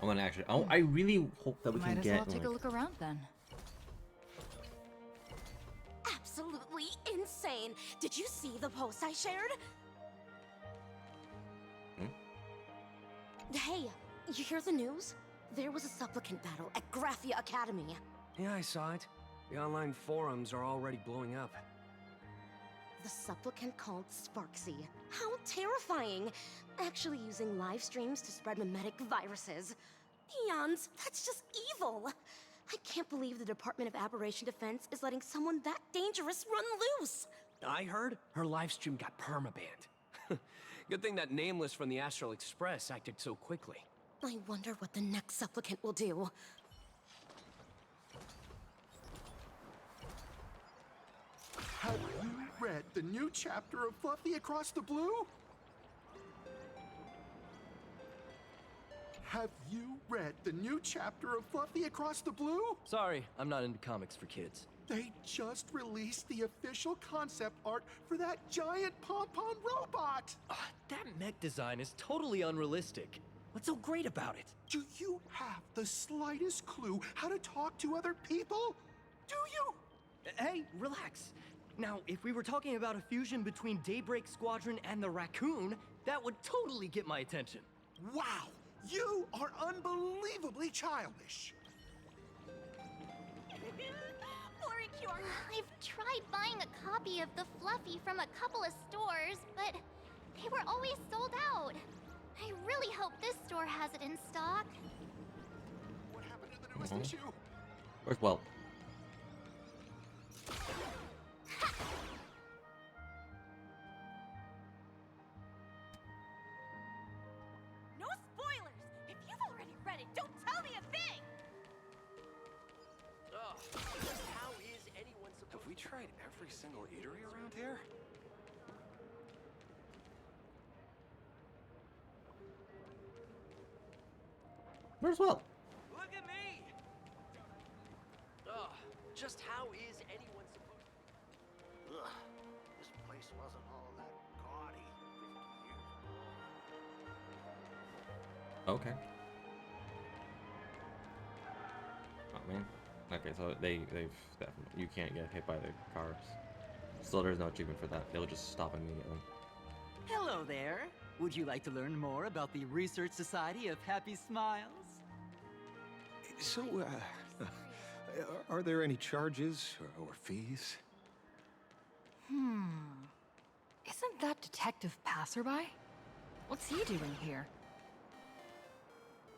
I want to actually. Oh, I really hope that we Might can as get. well take a look around then. Absolutely insane. Did you see the post I shared? Hey, you hear the news? There was a supplicant battle at Graphia Academy. Yeah, I saw it. The online forums are already blowing up. The supplicant called Sparksy. How terrifying! Actually using live streams to spread mimetic viruses. Eons, that's just evil. I can't believe the Department of Aberration Defense is letting someone that dangerous run loose. I heard her livestream got permabanned. Good thing that Nameless from the Astral Express acted so quickly. I wonder what the next supplicant will do. Have you read the new chapter of Fluffy Across the Blue? Have you read the new chapter of Fluffy Across the Blue? Sorry, I'm not into comics for kids. They just released the official concept art for that giant pom-pom robot! That mech design is totally unrealistic. What's so great about it? Do you have the slightest clue how to talk to other people? Do you? Hey, relax. Now, if we were talking about a fusion between Daybreak Squadron and the Raccoon, that would totally get my attention. Wow! You are unbelievably childish! I've tried buying a copy of the Fluffy from a couple of stores, but they were always sold out. I really hope this store has it in stock. What happened to the newest issue? Worked well. No spoilers! If you've already read it, don't tell me a thing! How is anyone supposed Have we tried every single eatery around here? Where's well? Look at me! Just how is anyone supposed to... Ugh, this place wasn't all that gaudy 50 years ago. Okay. Oh man. Okay, so they've definitely, you can't get hit by the cars. Still, there's no achievement for that. They'll just stop immediately. Hello there. Would you like to learn more about the Research Society of Happy Smiles? So, are there any charges or fees? Isn't that Detective Passerby? What's he doing here?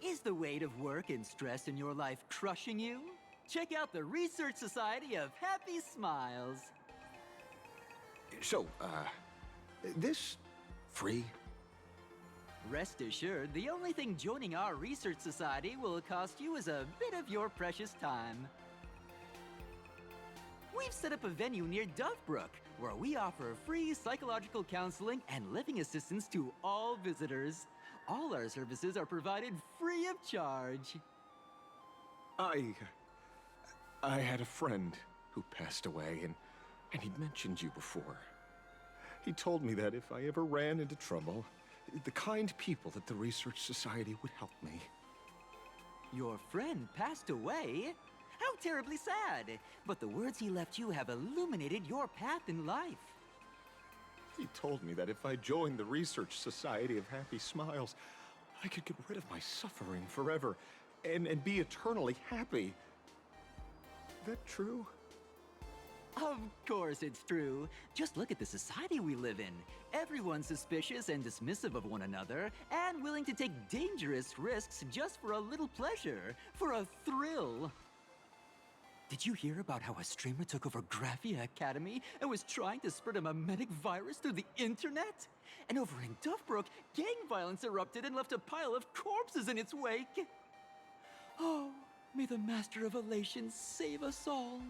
Is the weight of work and stress in your life crushing you? Check out the Research Society of Happy Smiles. So, this free? Rest assured, the only thing joining our Research Society will cost you is a bit of your precious time. We've set up a venue near Dovebrook, where we offer free psychological counseling and living assistance to all visitors. All our services are provided free of charge. I had a friend who passed away, and he'd mentioned you before. He told me that if I ever ran into trouble, the kind people at the Research Society would help me. Your friend passed away? How terribly sad! But the words he left you have illuminated your path in life. He told me that if I joined the Research Society of Happy Smiles, I could get rid of my suffering forever and be eternally happy. That true? Of course it's true. Just look at the society we live in. Everyone's suspicious and dismissive of one another, and willing to take dangerous risks just for a little pleasure, for a thrill. Did you hear about how a streamer took over Graphia Academy and was trying to spread a memetic virus through the internet? And over in Dovebrook, gang violence erupted and left a pile of corpses in its wake. Oh, may the Master of Elation save us all.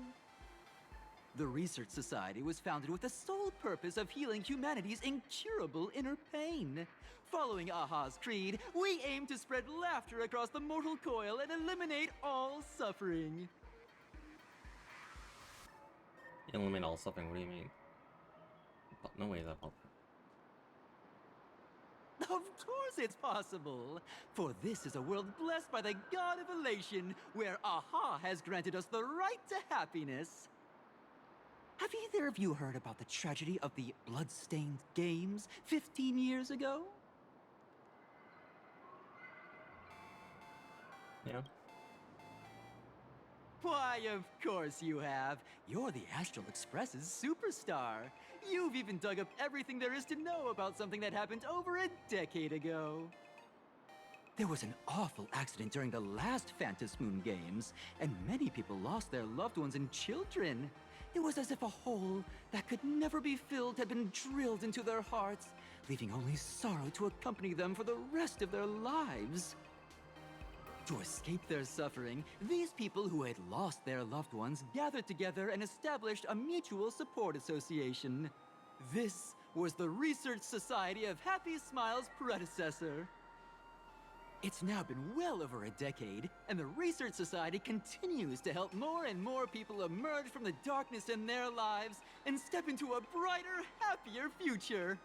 The Research Society was founded with the sole purpose of healing humanity's incurable inner pain. Following Aha's creed, we aim to spread laughter across the mortal coil and eliminate all suffering. Eliminate all suffering, what do you mean? No way is that possible. Of course it's possible! For this is a world blessed by the god of elation, where Aha has granted us the right to happiness. Have either of you heard about the tragedy of the Bloodstained Games 15 years ago? Yeah. Why, of course you have. You're the Astral Express's superstar. You've even dug up everything there is to know about something that happened over a decade ago. There was an awful accident during the last Phantom Moon Games, and many people lost their loved ones and children. It was as if a hole that could never be filled had been drilled into their hearts, leaving only sorrow to accompany them for the rest of their lives. To escape their suffering, these people who had lost their loved ones gathered together and established a mutual support association. This was the Research Society of Happy Smiles' predecessor. It's now been well over a decade, and the Research Society continues to help more and more people emerge from the darkness in their lives and step into a brighter, happier future.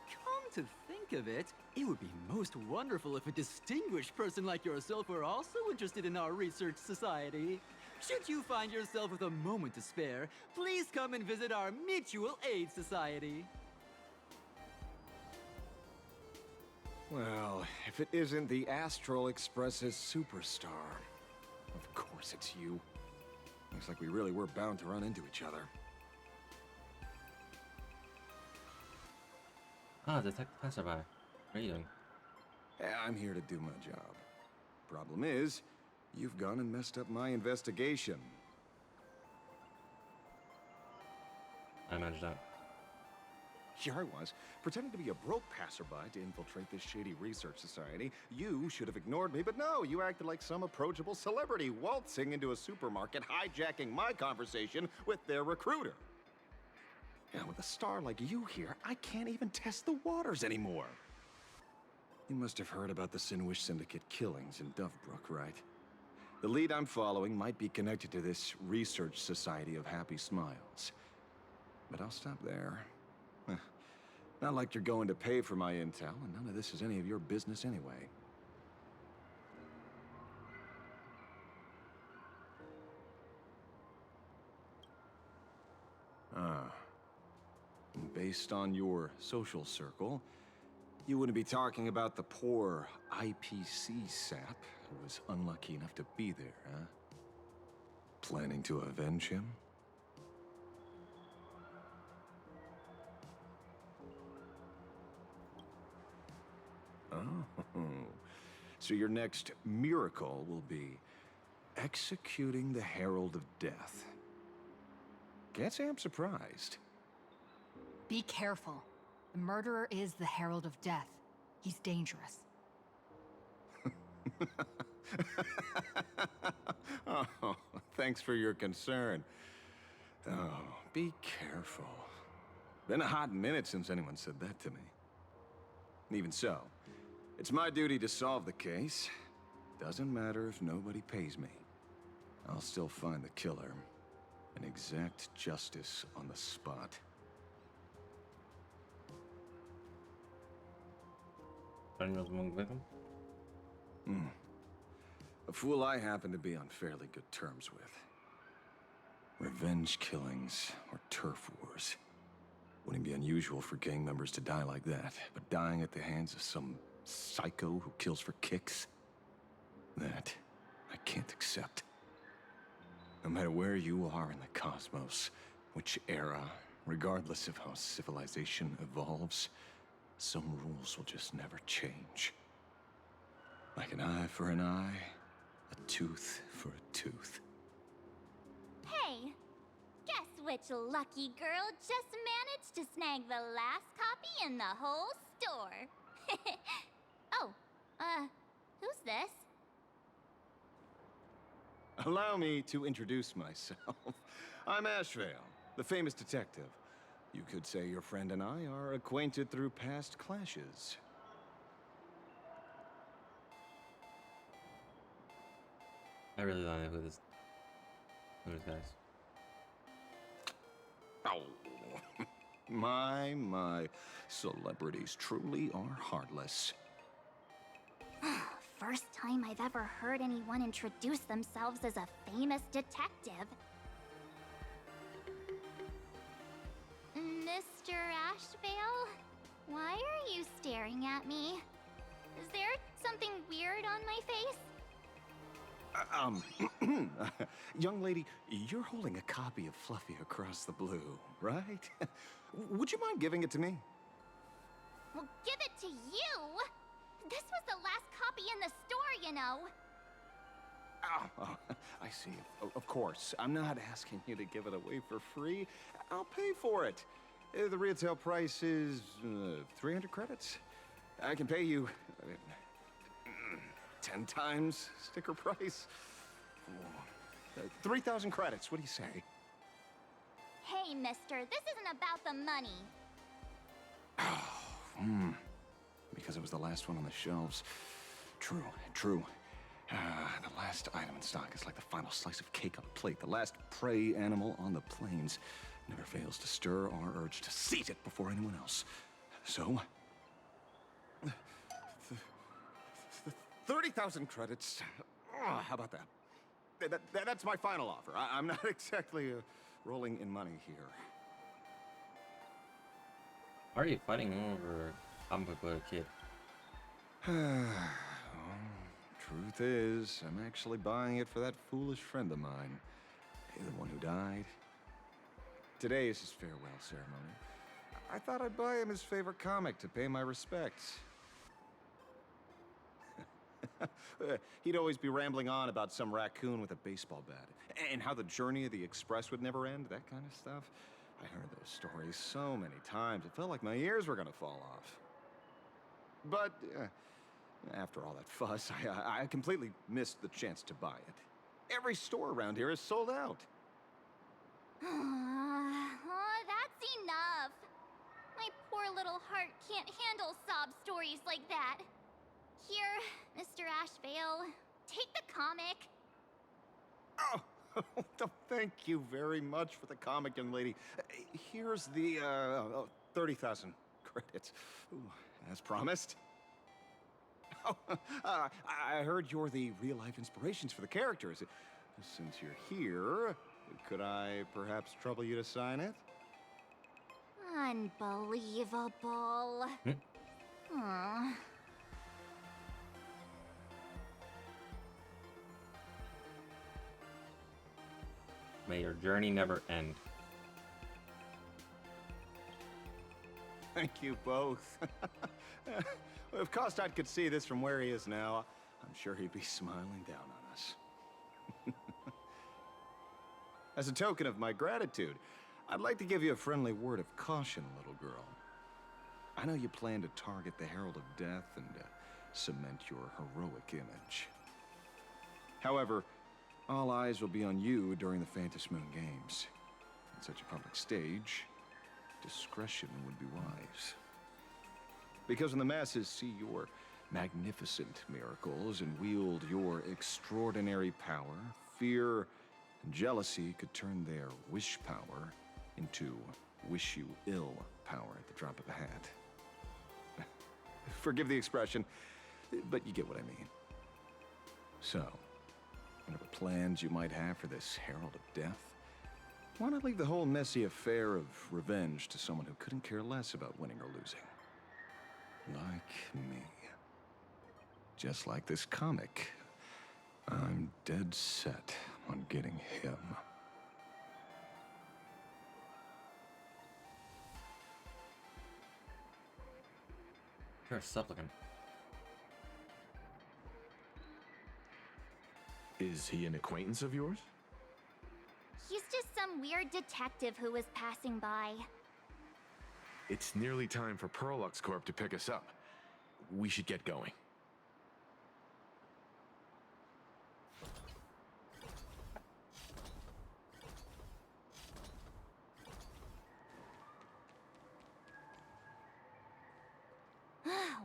Come to think of it, it would be most wonderful if a distinguished person like yourself were also interested in our Research Society. Should you find yourself with a moment to spare, please come and visit our Mutual Aid Society. Well, if it isn't the Astral Express's superstar. Of course it's you. Looks like we really were bound to run into each other. Ah, Detective Passerby. What are you doing? I'm here to do my job. Problem is, you've gone and messed up my investigation. I managed that. Here I was, pretending to be a broke passerby to infiltrate this shady research society. You should have ignored me, but no, you acted like some approachable celebrity waltzing into a supermarket, hijacking my conversation with their recruiter. Now, with a star like you here, I can't even test the waters anymore. You must have heard about the Sinwish Syndicate killings in Dovebrook, right? The lead I'm following might be connected to this Research Society of Happy Smiles. But I'll stop there. Not like you're going to pay for my intel, and none of this is any of your business anyway. Based on your social circle, you wouldn't be talking about the poor IPC sap who was unlucky enough to be there, huh? Planning to avenge him? Oh, so your next miracle will be executing the Herald of Death. Can't say I'm surprised. Be careful. The murderer is the Herald of Death. He's dangerous. Oh, thanks for your concern. Oh, be careful. Been a hot minute since anyone said that to me. Even so, it's my duty to solve the case. Doesn't matter if nobody pays me. I'll still find the killer and exact justice on the spot. With him? A fool I happen to be on fairly good terms with. Revenge killings or turf wars. Wouldn't be unusual for gang members to die like that, but dying at the hands of some psycho who kills for kicks? That I can't accept. No matter where you are in the cosmos, which era, regardless of how civilization evolves, some rules will just never change. Like an eye for an eye, a tooth for a tooth. Hey, guess which lucky girl just managed to snag the last copy in the whole store? Oh, who's this? Allow me to introduce myself. I'm Ashvale, the famous detective. You could say your friend and I are acquainted through past clashes. I really don't know who this guys. Oh, my. Celebrities truly are heartless. First time I've ever heard anyone introduce themselves as a famous detective. Mr. Ashvale? Why are you staring at me? Is there something weird on my face? Young lady, you're holding a copy of Fluffy Across the Blue, right? Would you mind giving it to me? Well, give it to you! This was the last copy in the store, you know. Oh, I see. Of course. I'm not asking you to give it away for free. I'll pay for it. The retail price is 300 credits. I can pay you 10 times sticker price. 3,000 credits. What do you say? Hey, mister, this isn't about the money. Because it was the last one on the shelves. True. The last item in stock is like the final slice of cake on a plate. The last prey animal on the plains never fails to stir our urge to seize it before anyone else. So, 30,000 credits. How about that? That's my final offer. I'm not exactly rolling in money here. Why are you fighting over comic book kid? Truth is, I'm actually buying it for that foolish friend of mine. The one who died. Today is his farewell ceremony. I thought I'd buy him his favorite comic to pay my respects. He'd always be rambling on about some raccoon with a baseball bat, and how the journey of the Express would never end, that kind of stuff. I heard those stories so many times, it felt like my ears were gonna fall off. But, after all that fuss, I completely missed the chance to buy it. Every store around here is sold out. Oh, that's enough. My poor little heart can't handle sob stories like that. Here, Mr. Ashvale, take the comic. Oh, thank you very much for the comic, young lady. Here's the 30,000 credits. Ooh, as promised. Oh, I heard you're the real-life inspirations for the characters. Since you're here, could I perhaps trouble you to sign it? Unbelievable. Aw. May your journey never end. Thank you both. If Kostat could see this from where he is now, I'm sure he'd be smiling down on us. As a token of my gratitude, I'd like to give you a friendly word of caution, little girl. I know you plan to target the Herald of Death and cement your heroic image. However, all eyes will be on you during the Phantom Moon Games. On such a public stage, discretion would be wise. Because when the masses see your magnificent miracles and wield your extraordinary power, fear and jealousy could turn their wish power into wish you ill power at the drop of a hat. Forgive the expression, but you get what I mean. So, whatever plans you might have for this Herald of Death, why not leave the whole messy affair of revenge to someone who couldn't care less about winning or losing? Like me. Just like this comic. I'm dead set on getting him. You're a supplicant. Is he an acquaintance of yours? He's just some weird detective who was passing by. It's nearly time for Perlux Corp to pick us up. We should get going.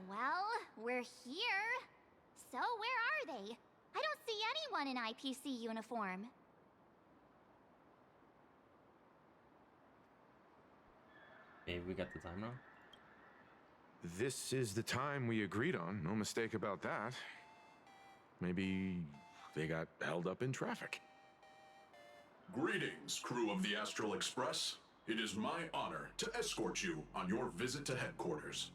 Well, we're here. So where are they? I don't see anyone in IPC uniform. Maybe we got the time wrong? This is the time we agreed on, no mistake about that. Maybe they got held up in traffic. Greetings, crew of the Astral Express. It is my honor to escort you on your visit to headquarters.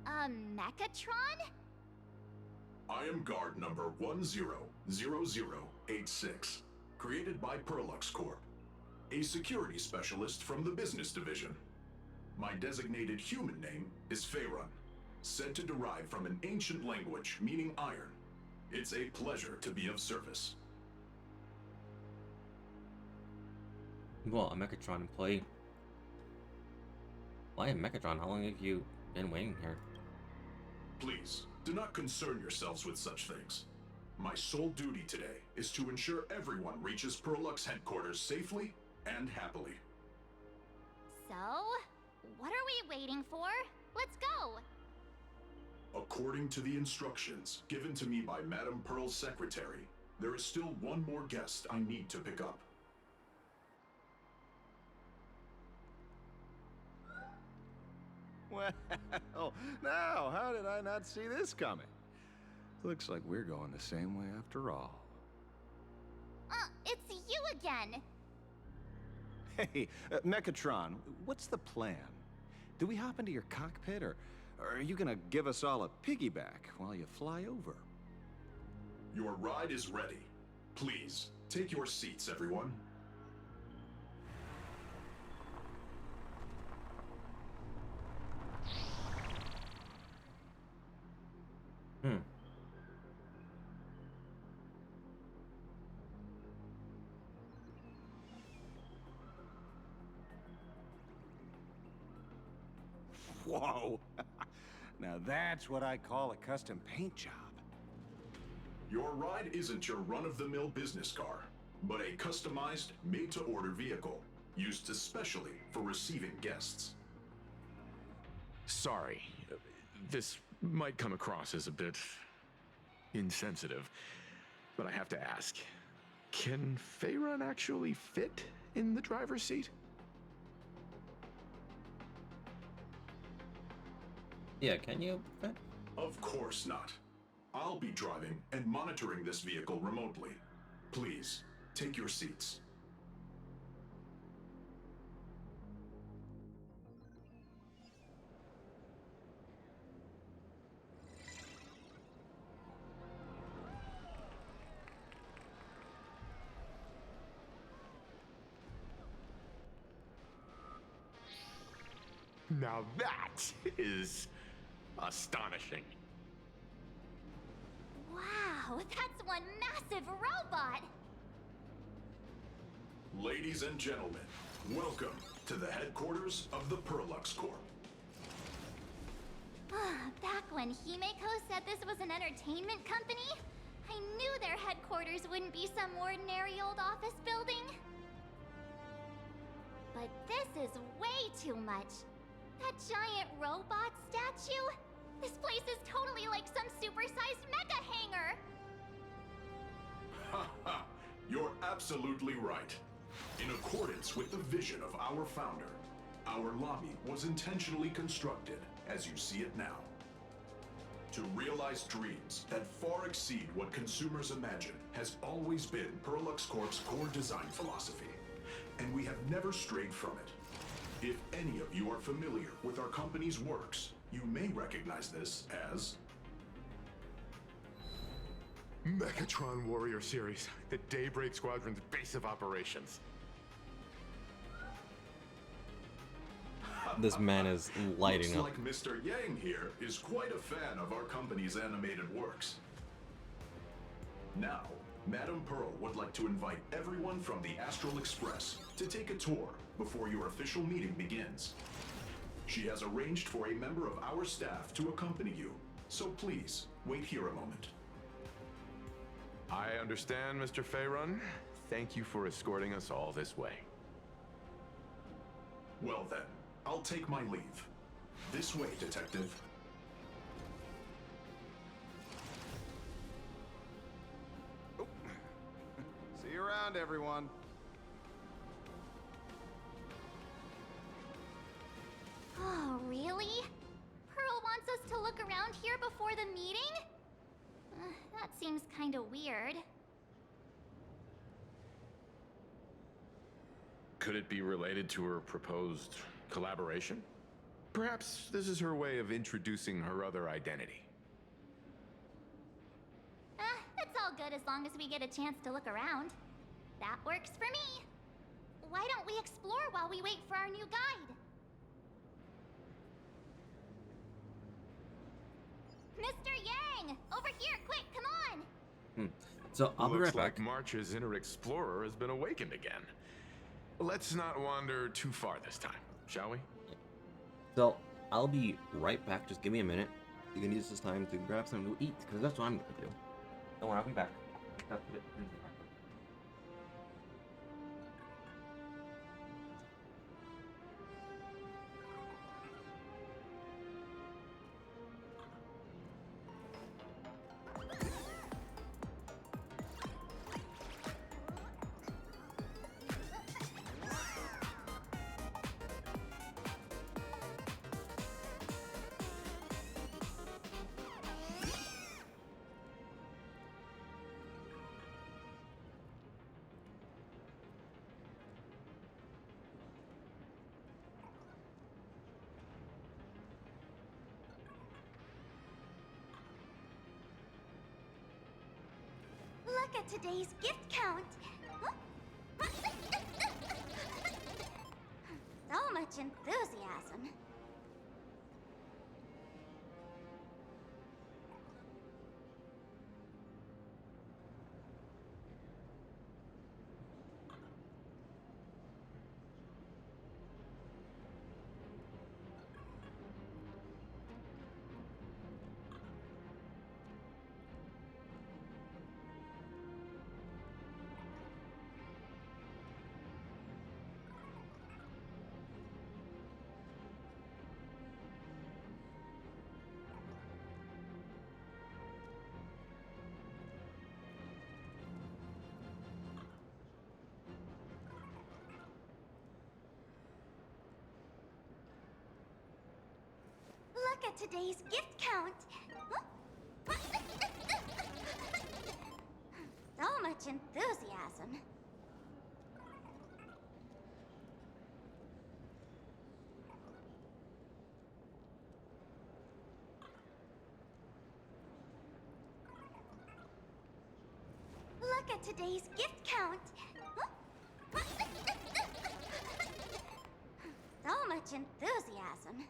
Mechatron? I am guard number 100086, created by Perlux Corp, a security specialist from the business division. My designated human name is Faerun. said to derive from an ancient language meaning iron. It's a pleasure to be of service. Well, a Mechatron employee. Why a Mechatron? How long have you been waiting here? Please, do not concern yourselves with such things. My sole duty today is to ensure everyone reaches Perlux headquarters safely and happily. So, what are we waiting for? Let's go! According to the instructions given to me by Madame Pearl's secretary, there is still one more guest I need to pick up. Well, now, how did I not see this coming? Looks like we're going the same way after all. It's you again! Hey, Mechatron, what's the plan? Do we hop into your cockpit, or are you gonna give us all a piggyback while you fly over? Your ride is ready. Please, take your seats, everyone. Whoa! Now that's what I call a custom paint job. Your ride isn't your run-of-the-mill business car, but a customized, made-to-order vehicle, used especially for receiving guests. Sorry, this might come across as a bit insensitive, but I have to ask. Can Faerun actually fit in the driver's seat? Yeah, can you fit? Of course not. I'll be driving and monitoring this vehicle remotely. Please, take your seats. Now that is astonishing. Wow, that's one massive robot! Ladies and gentlemen, welcome to the headquarters of the Perlux Corp. Back when Himeko said this was an entertainment company, I knew their headquarters wouldn't be some ordinary old office building. But this is way too much. That giant robot statue? This place is totally like some supersized mecha hangar! Ha ha! You're absolutely right. In accordance with the vision of our founder, our lobby was intentionally constructed as you see it now. To realize dreams that far exceed what consumers imagine has always been Perlux Corp's core design philosophy, and we have never strayed from it. If any of you are familiar with our company's works, you may recognize this as Mechatron Warrior Series, the Daybreak Squadron's base of operations. This man is lighting up. Looks like Mr. Yang here is quite a fan of our company's animated works. Now, Madame Pearl would like to invite everyone from the Astral Express to take a tour before your official meeting begins. She has arranged for a member of our staff to accompany you, so please, wait here a moment. I understand, Mr. Faerun. Thank you for escorting us all this way. Well then, I'll take my leave. This way, Detective. Oh. See you around, everyone. Oh, really? Pearl wants us to look around here before the meeting? That seems kinda weird. Could it be related to her proposed collaboration? Perhaps this is her way of introducing her other identity. It's all good as long as we get a chance to look around. That works for me. Why don't we explore while we wait for our new guide? So I'll be Looks right like back. March's inner explorer has been awakened again. Let's not wander too far this time, shall we? So I'll be right back. Just give me a minute. You can use this time to grab something to eat, because that's what I'm gonna do. Don't worry, I'll be back. That's it. Look at today's gift count. So much enthusiasm. Look at today's gift count. So much enthusiasm. Look at today's gift count. So much enthusiasm.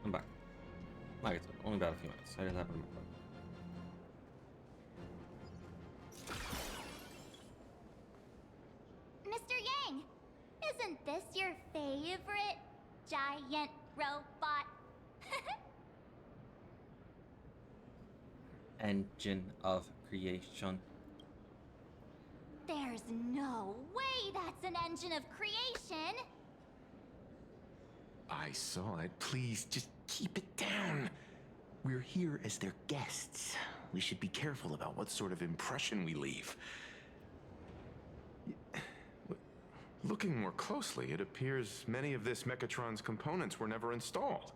I'm back. Like I said, only about a few minutes. I just have to remember. Mr. Yang, isn't this your favorite giant robot? Engine of creation. There's no way that's an engine of creation. I saw it. Please, just keep it down. We're here as their guests. We should be careful about what sort of impression we leave. Looking more closely, it appears many of this Mechatron's components were never installed.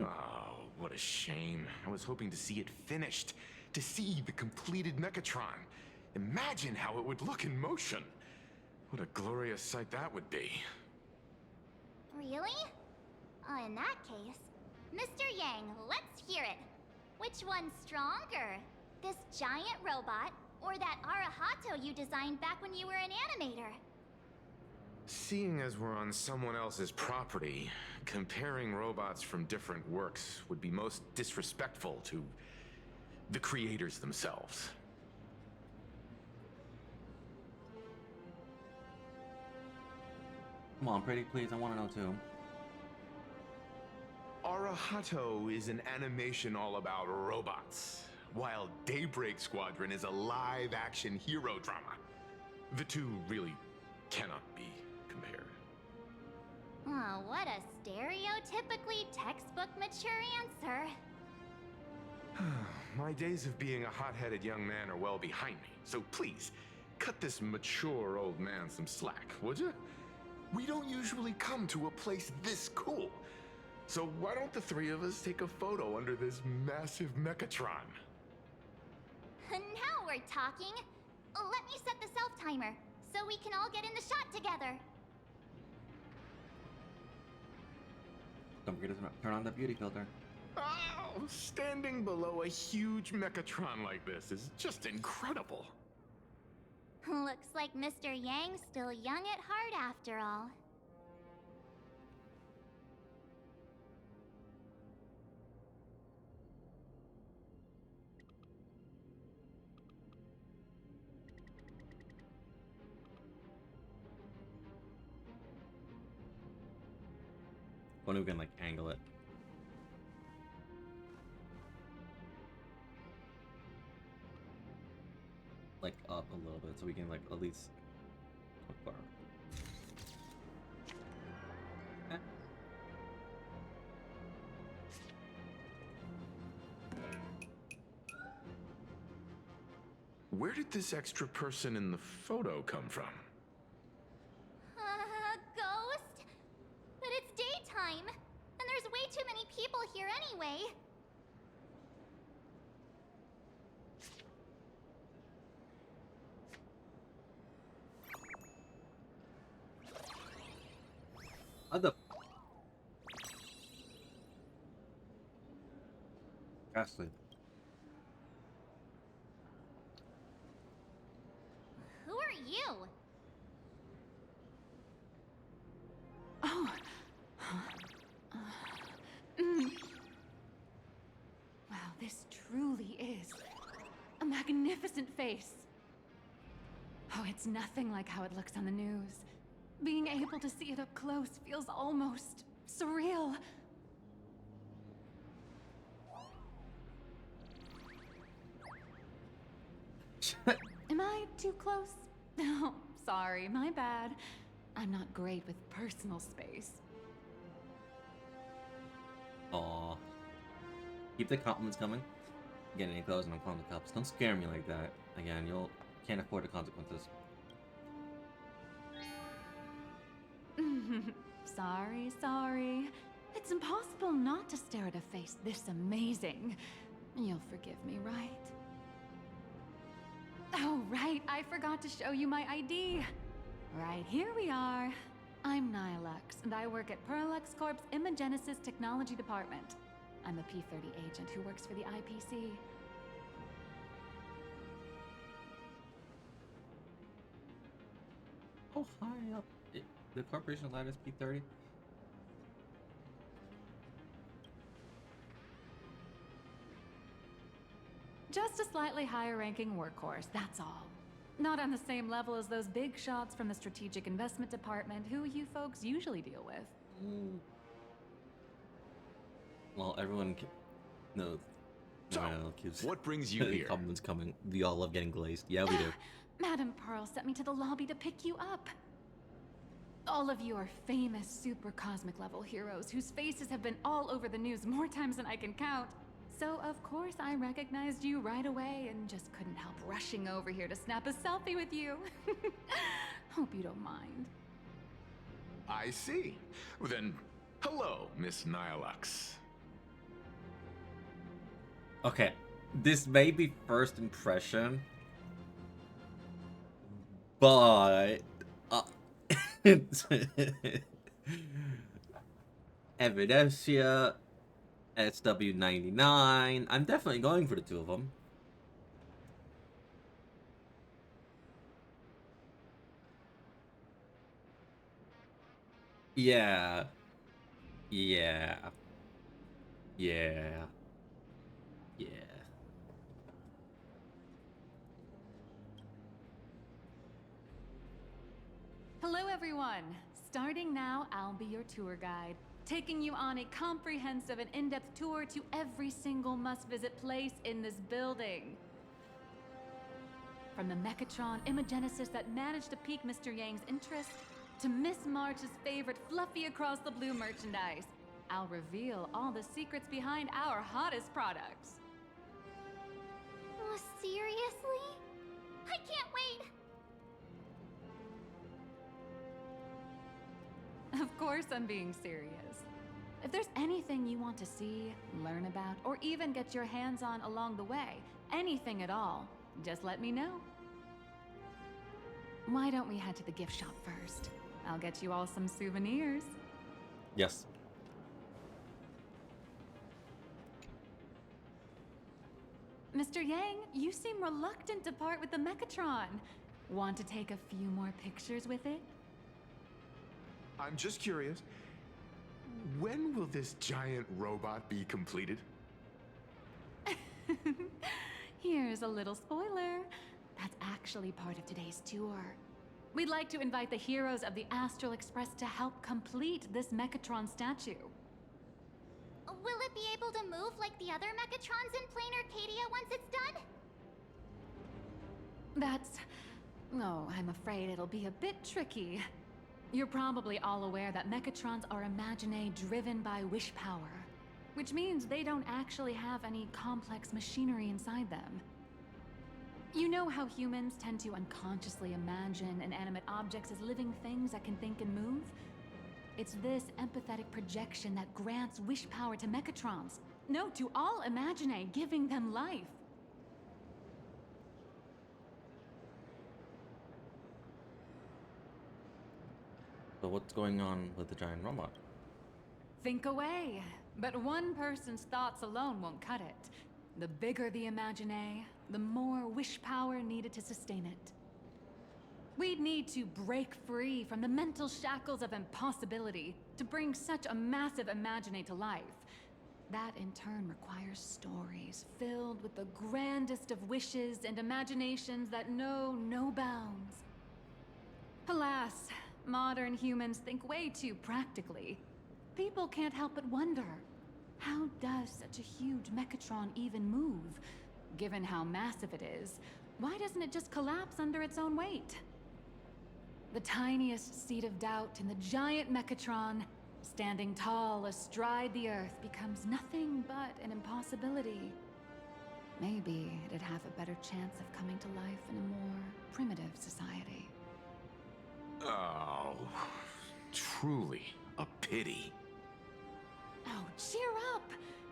Oh, what a shame. I was hoping to see it finished, to see the completed Mechatron. Imagine how it would look in motion. What a glorious sight that would be. Really? In that case, Mr. Yang, let's hear it. Which one's stronger? This giant robot, or that Arahato you designed back when you were an animator? Seeing as we're on someone else's property, comparing robots from different works would be most disrespectful to the creators themselves. Come on, pretty please, I want to know too. Arahato is an animation all about robots, while Daybreak Squadron is a live-action hero drama. The two really cannot be compared. Oh, what a stereotypically textbook mature answer. My days of being a hot-headed young man are well behind me, so please, cut this mature old man some slack, would you? We don't usually come to a place this cool. So why don't the three of us take a photo under this massive Mechatron? Now we're talking. Let me set the self-timer, so we can all get in the shot together. Don't forget to turn on the beauty filter. Oh, standing below a huge Mechatron like this is just incredible. Looks like Mr. Yang's still young at heart after all. Wonder if we can like angle it. Like up a little bit so we can like at least look far. Where did this extra person in the photo come from? Ghost? But it's daytime, and there's way too many people here anyway. What the? Ghastly. Who are you? Oh. Wow, this truly is a magnificent face. Oh, it's nothing like how it looks on the news. Being able to see it up close feels almost surreal. Am I too close? Oh, sorry, my bad. I'm not great with personal space. Aw. Keep the compliments coming. Getting any clothes and I'm calling the cops. Don't scare me like that. Again, you'll can't afford the consequences. Sorry, sorry. It's impossible not to stare at a face this amazing. You'll forgive me, right? Oh, right, I forgot to show you my ID. Right, here we are. I'm Nihilux, and I work at Perlux Corp's Imagenesis Technology Department. I'm a P-30 agent who works for the IPC. How high up? The corporation allowed us P-30? Just a slightly higher ranking workhorse, that's all. Not on the same level as those big shots from the Strategic Investment Department who you folks usually deal with. Well, everyone no. So, keeps what brings you here? Compliments coming. We all love getting glazed. Yeah, we do. Madam Pearl sent me to the lobby to pick you up. All of you are famous super cosmic level heroes whose faces have been all over the news more times than I can count. So of course I recognized you right away and just couldn't help rushing over here to snap a selfie with you. Hope you don't mind. I see. Well, then, hello, Miss Nihilux. Okay, this may be first impression, but Evidencia, SW99. I'm definitely going for the two of them. Yeah. Yeah. Yeah. Yeah. Hello, everyone. Starting now, I'll be your tour guide, taking you on a comprehensive and in-depth tour to every single must-visit place in this building. From the Mechatron Imagenesis that managed to pique Mr. Yang's interest, to Miss March's favorite fluffy across the blue merchandise, I'll reveal all the secrets behind our hottest products. Oh, seriously? I can't wait! Of course I'm being serious. If there's anything you want to see, learn about, or even get your hands on along the way, anything at all, just let me know. Why don't we head to the gift shop first? I'll get you all some souvenirs. Yes. Mr. Yang, you seem reluctant to part with the Mechatron. Want to take a few more pictures with it? I'm just curious, when will this giant robot be completed? Here's a little spoiler. That's actually part of today's tour. We'd like to invite the heroes of the Astral Express to help complete this Mechatron statue. Will it be able to move like the other Mechatrons in Plain Arcadia once it's done? Oh, I'm afraid it'll be a bit tricky. You're probably all aware that Mechatrons are Imaginae driven by wish power, which means they don't actually have any complex machinery inside them. You know how humans tend to unconsciously imagine inanimate objects as living things that can think and move? It's this empathetic projection that grants wish power to Mechatrons. No, to all Imaginae, giving them life. So what's going on with the giant robot? Think away. But one person's thoughts alone won't cut it. The bigger the Imaginae, the more wish power needed to sustain it. We'd need to break free from the mental shackles of impossibility to bring such a massive Imaginae to life. That in turn requires stories filled with the grandest of wishes and imaginations that know no bounds. Alas, modern humans think way too practically. People can't help but wonder, how does such a huge Mechatron even move? Given how massive it is, why doesn't it just collapse under its own weight? The tiniest seed of doubt in the giant Mechatron, standing tall astride the Earth, becomes nothing but an impossibility. Maybe it'd have a better chance of coming to life in a more primitive society. Oh, truly a pity. Oh, cheer up!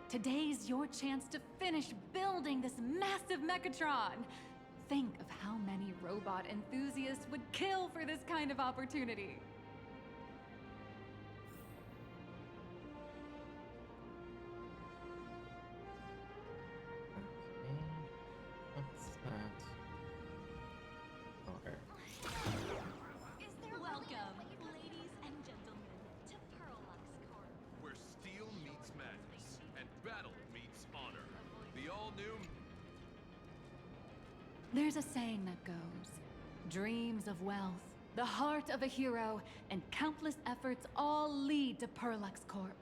Today's your chance to finish building this massive Mechatron. Think of how many robot enthusiasts would kill for this kind of opportunity. What's that? Okay. Welcome, ladies and gentlemen, to Pearlux Corp. Where steel meets madness and battle meets honor. The all-new... There's a saying that goes, dreams of wealth, the heart of a hero, and countless efforts all lead to Pearlux Corp.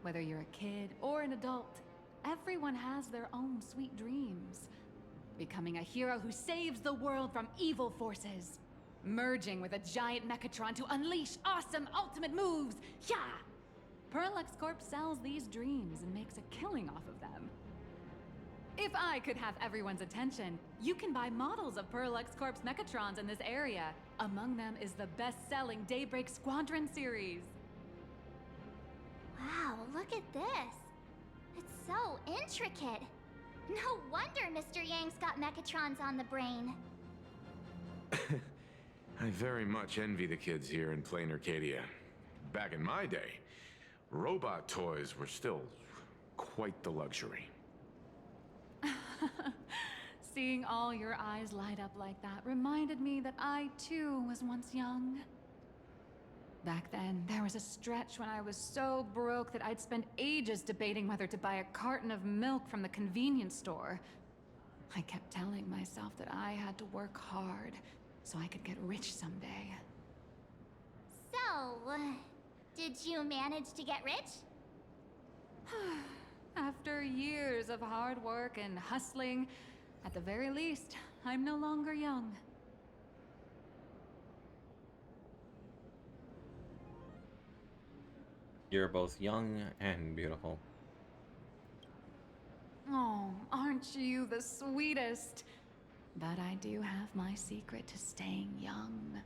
Whether you're a kid or an adult, everyone has their own sweet dreams. Becoming a hero who saves the world from evil forces. Merging with a giant Mechatron to unleash awesome ultimate moves. Yeah! Pearlux Corp sells these dreams and makes a killing off of them. If I could have everyone's attention, you can buy models of Perlux Corp's Mechatrons in this area. Among them is the best-selling Daybreak Squadron series. Wow, look at this. It's so intricate. No wonder Mr. Yang's got Mechatrons on the brain. I very much envy the kids here in Plain Arcadia. Back in my day, robot toys were still quite the luxury. Seeing all your eyes light up like that reminded me that I, too, was once young. Back then, there was a stretch when I was so broke that I'd spend ages debating whether to buy a carton of milk from the convenience store. I kept telling myself that I had to work hard so I could get rich someday. So, did you manage to get rich? After years of hard work and hustling, at the very least, I'm no longer young. You're both young and beautiful. Oh, aren't you the sweetest? But I do have my secret to staying young.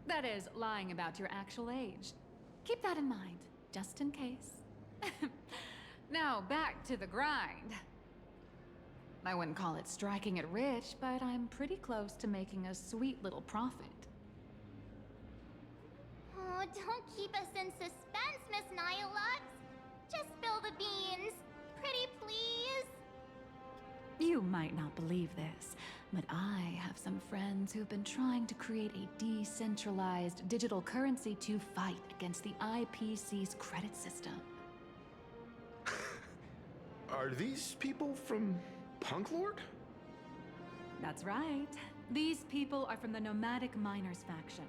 That is, lying about your actual age. Keep that in mind, just in case. Now, back to the grind. I wouldn't call it striking it rich, but I'm pretty close to making a sweet little profit. Oh, don't keep us in suspense, Miss Nihilux. Just spill the beans. Pretty please. You might not believe this, but I have some friends who've been trying to create a decentralized digital currency to fight against the IPC's credit system. Are these people from Punk Lord? That's right. These people are from the Nomadic Miners faction.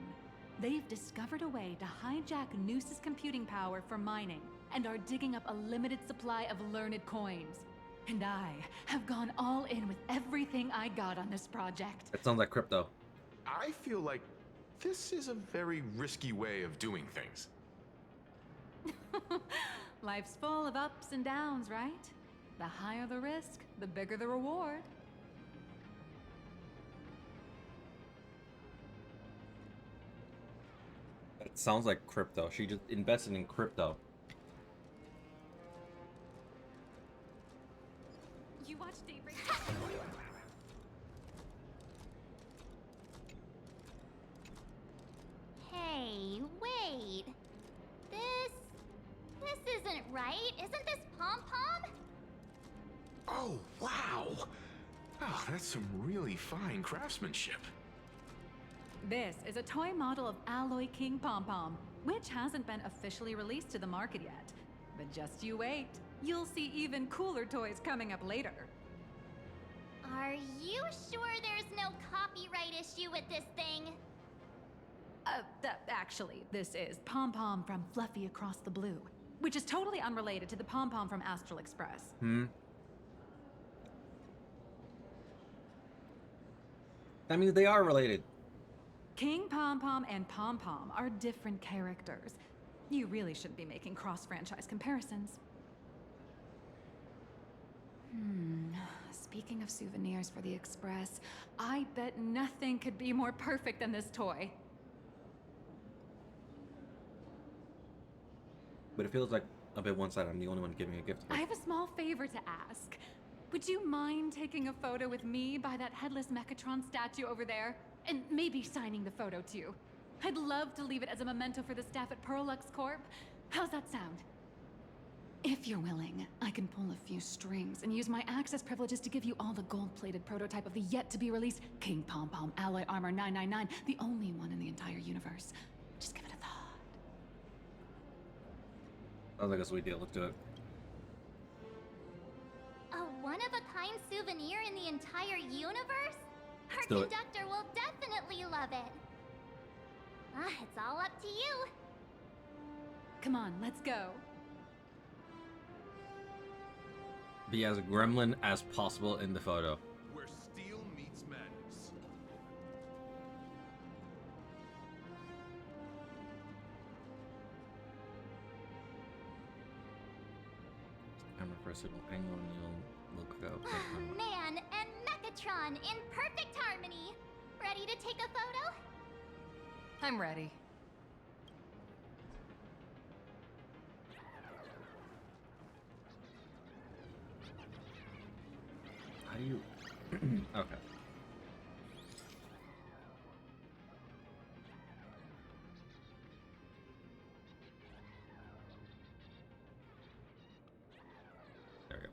They've discovered a way to hijack Noose's computing power for mining and are digging up a limited supply of learned coins. And I have gone all in with everything I got on this project. It sounds like crypto. I feel like this is a very risky way of doing things. Life's full of ups and downs, right? The higher the risk, the bigger the reward. It sounds like crypto. She just invested in crypto. You watch Daybreak. Hey, wait. This isn't right. Isn't this Pom-Pom? Oh, wow! Oh, that's some really fine craftsmanship. This is a toy model of Alloy King Pom-Pom, which hasn't been officially released to the market yet. But just you wait. You'll see even cooler toys coming up later. Are you sure there's no copyright issue with this thing? Actually, this is Pom-Pom from Fluffy Across the Blue, which is totally unrelated to the Pom-Pom from Astral Express. That means they are related. King Pom-Pom and Pom-Pom are different characters. You really shouldn't be making cross-franchise comparisons. Speaking of souvenirs for the Express, I bet nothing could be more perfect than this toy. But it feels like a bit one-sided. I'm the only one giving a gift. I have a small favor to ask. Would you mind taking a photo with me by that headless Mechatron statue over there? And maybe signing the photo too. I'd love to leave it as a memento for the staff at Perlux Corp. How's that sound? If you're willing, I can pull a few strings and use my access privileges to give you all the gold-plated prototype of the yet-to-be-released King Pom-Pom Alloy Armor 999, the only one in the entire universe. Just give it a thought. Sounds like a sweet deal. Let's do it. A one-of-a-kind souvenir in the entire universe? Our Let's do it. conductor will definitely love it. It's all up to you. Come on, let's go. Be as gremlin as possible in the photo. Where steel meets madness. Camera first, angle, Look. Man and Mechatron in perfect harmony. Ready to take a photo? I'm ready. How do you? Okay. There we go.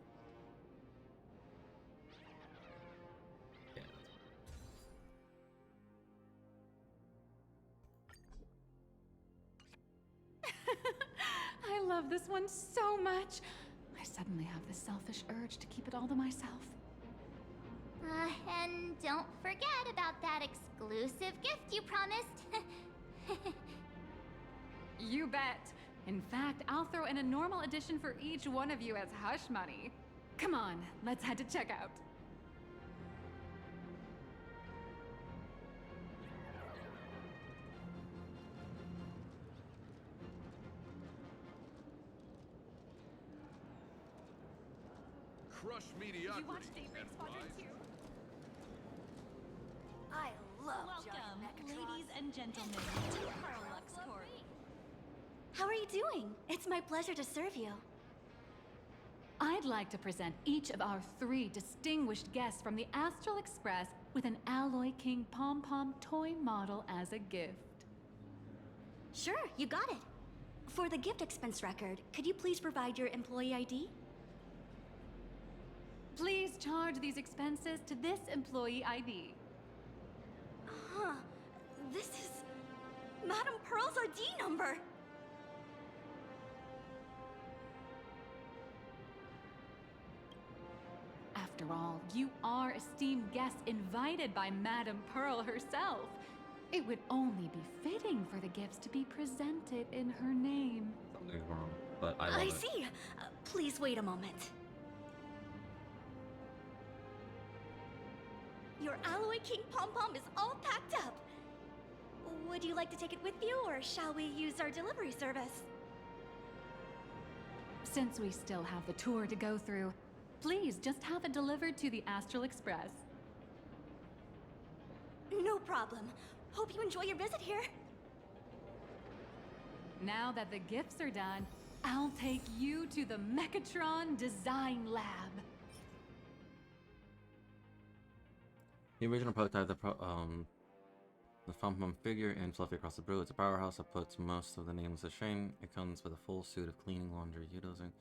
Yeah. I love this one so much. I suddenly have this selfish urge to keep it all to myself. And don't forget about that exclusive gift you promised. You bet. In fact, I'll throw in a normal edition for each one of you as hush money. Come on, let's head to checkout. Crush mediocrity and rise. I love Welcome, ladies and gentlemen, to Carlux Court. How are you doing? It's my pleasure to serve you. I'd like to present each of our 3 distinguished guests from the Astral Express with an Alloy King pom-pom toy model as a gift. Sure, you got it. For the gift expense record, could you please provide your employee ID? Please charge these expenses to this employee ID. Huh. This is Madame Pearl's ID number. After all, you are esteemed guests invited by Madame Pearl herself. It would only be fitting for the gifts to be presented in her name. Something's wrong, but I love I it. see. Please wait a moment. Your Alloy King pom-pom is all packed up. Would you like to take it with you, or shall we use our delivery service? Since we still have the tour to go through, please just have it delivered to the Astral Express. No problem. Hope you enjoy your visit here. Now that the gifts are done, I'll take you to the Mechatron Design Lab. The original prototype, the pom-pom figure and fluffy across the brew. It's a powerhouse that puts most of the names to shame. It comes with a full suit of cleaning, laundry, utilizing,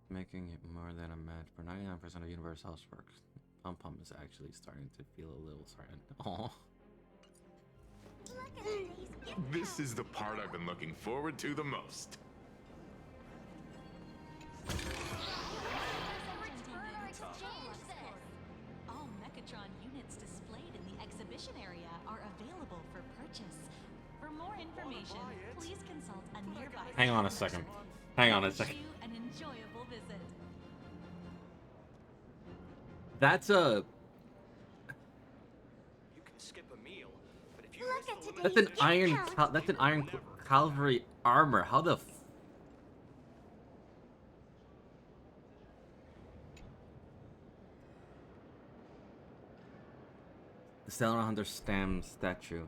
making it more than a match for 99% of universe housework. Pom-pom is actually starting to feel a little threatened. Aww. This is the part I've been looking forward to the most. All Mechatron units displayed in the exhibition area are available for purchase. For more information, please consult a nearby. Hang on a second. Hang on a second. Wish you an enjoyable visit. That's a... You can skip a meal, but if you Look at today's That's an iron... discount. That's an iron cavalry armor. How the... The Stallion Hunter Stam statue.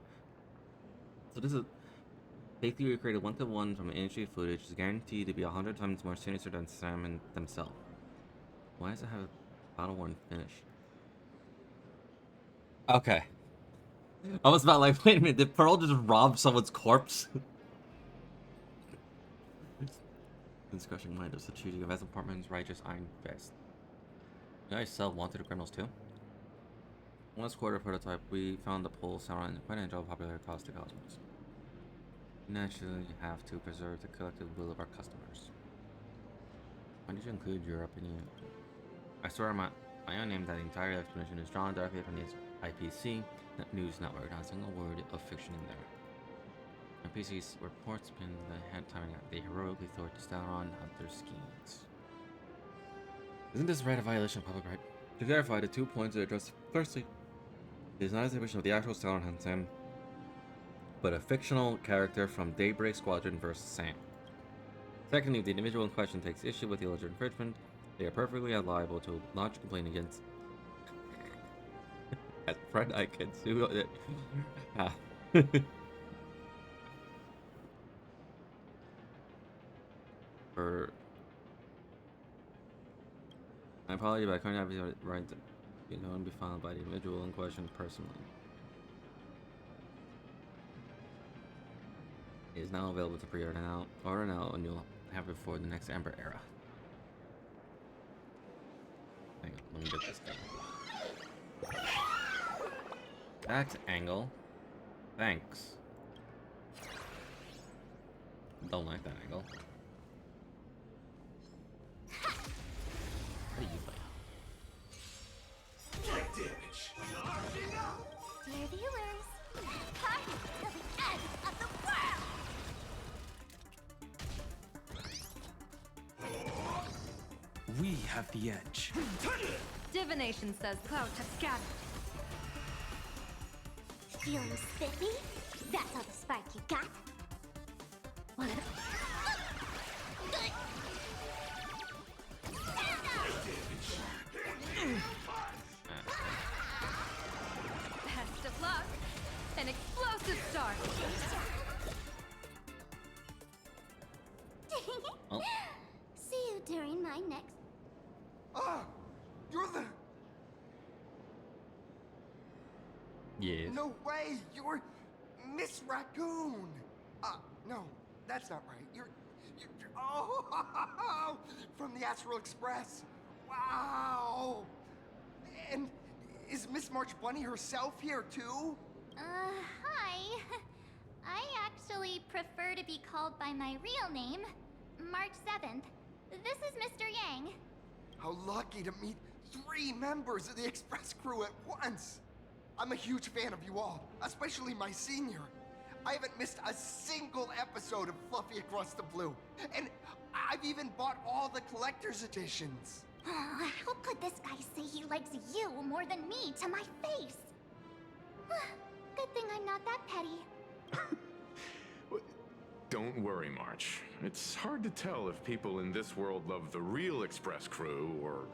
So this is basically recreated one-to-one from industry footage. Is guaranteed to be 100 times more sinister than Sam themselves. Why does it have a battle-worn finish? Okay. I was about like, wait a minute, did Pearl just rob someone's corpse? This crushing mind of strategic investment department's righteous iron fist. You guys sell wanted criminals too? Last quarter prototype, we found the pull sound and quite enjoy popular cost to cosmos. Naturally, you have to preserve the collective will of our customers. Why did you include Europe in you? I swear my own name that the entire explanation is drawn directly from the IPC news network, not a single word of fiction in there. IPC's reports been the head time they heroically thwart the Stallion Hunter's schemes. Isn't this right a violation of public right? To clarify, the 2 points are addressed. Firstly, it is not a exhibition of the actual Stallion Hunter, but a fictional character from Daybreak Squadron vs. Sam. Secondly, if the individual in question takes issue with the alleged infringement, They are perfectly liable to lodge a complaint against. As friend, I can sue it. Ah. For I apologize, but I couldn't have the right to be filed by the individual in question personally. It is now available to pre-order now. Order now, and you'll have it for the next Amber era. Hang on, let me get this done. That angle. Thanks. Don't like that angle. What do you like? Dear viewers, party till the end of the world! We have the edge. Divination says clouds have scattered. Feeling spiffy? That's all the spark you got? Wanna... Best of luck. An explosive start. Oh. See you during my next... Ah! You're the... Yes. No way! You're Miss Raccoon! No, that's not right. You're oh! From the Astral Express! Wow! And is Miss March Bunny herself here too? Hi. I actually prefer to be called by my real name, March 7th. This is Mr. Yang. How lucky to meet 3 members of the Express crew at once! I'm a huge fan of you all, especially my senior. I haven't missed a single episode of Fluffy Across the Blue, and I've even bought all the collector's editions. Oh, how could this guy say he likes you more than me to my face? Good thing I'm not that petty. Don't worry, March. It's hard to tell if people in this world love the real Express crew or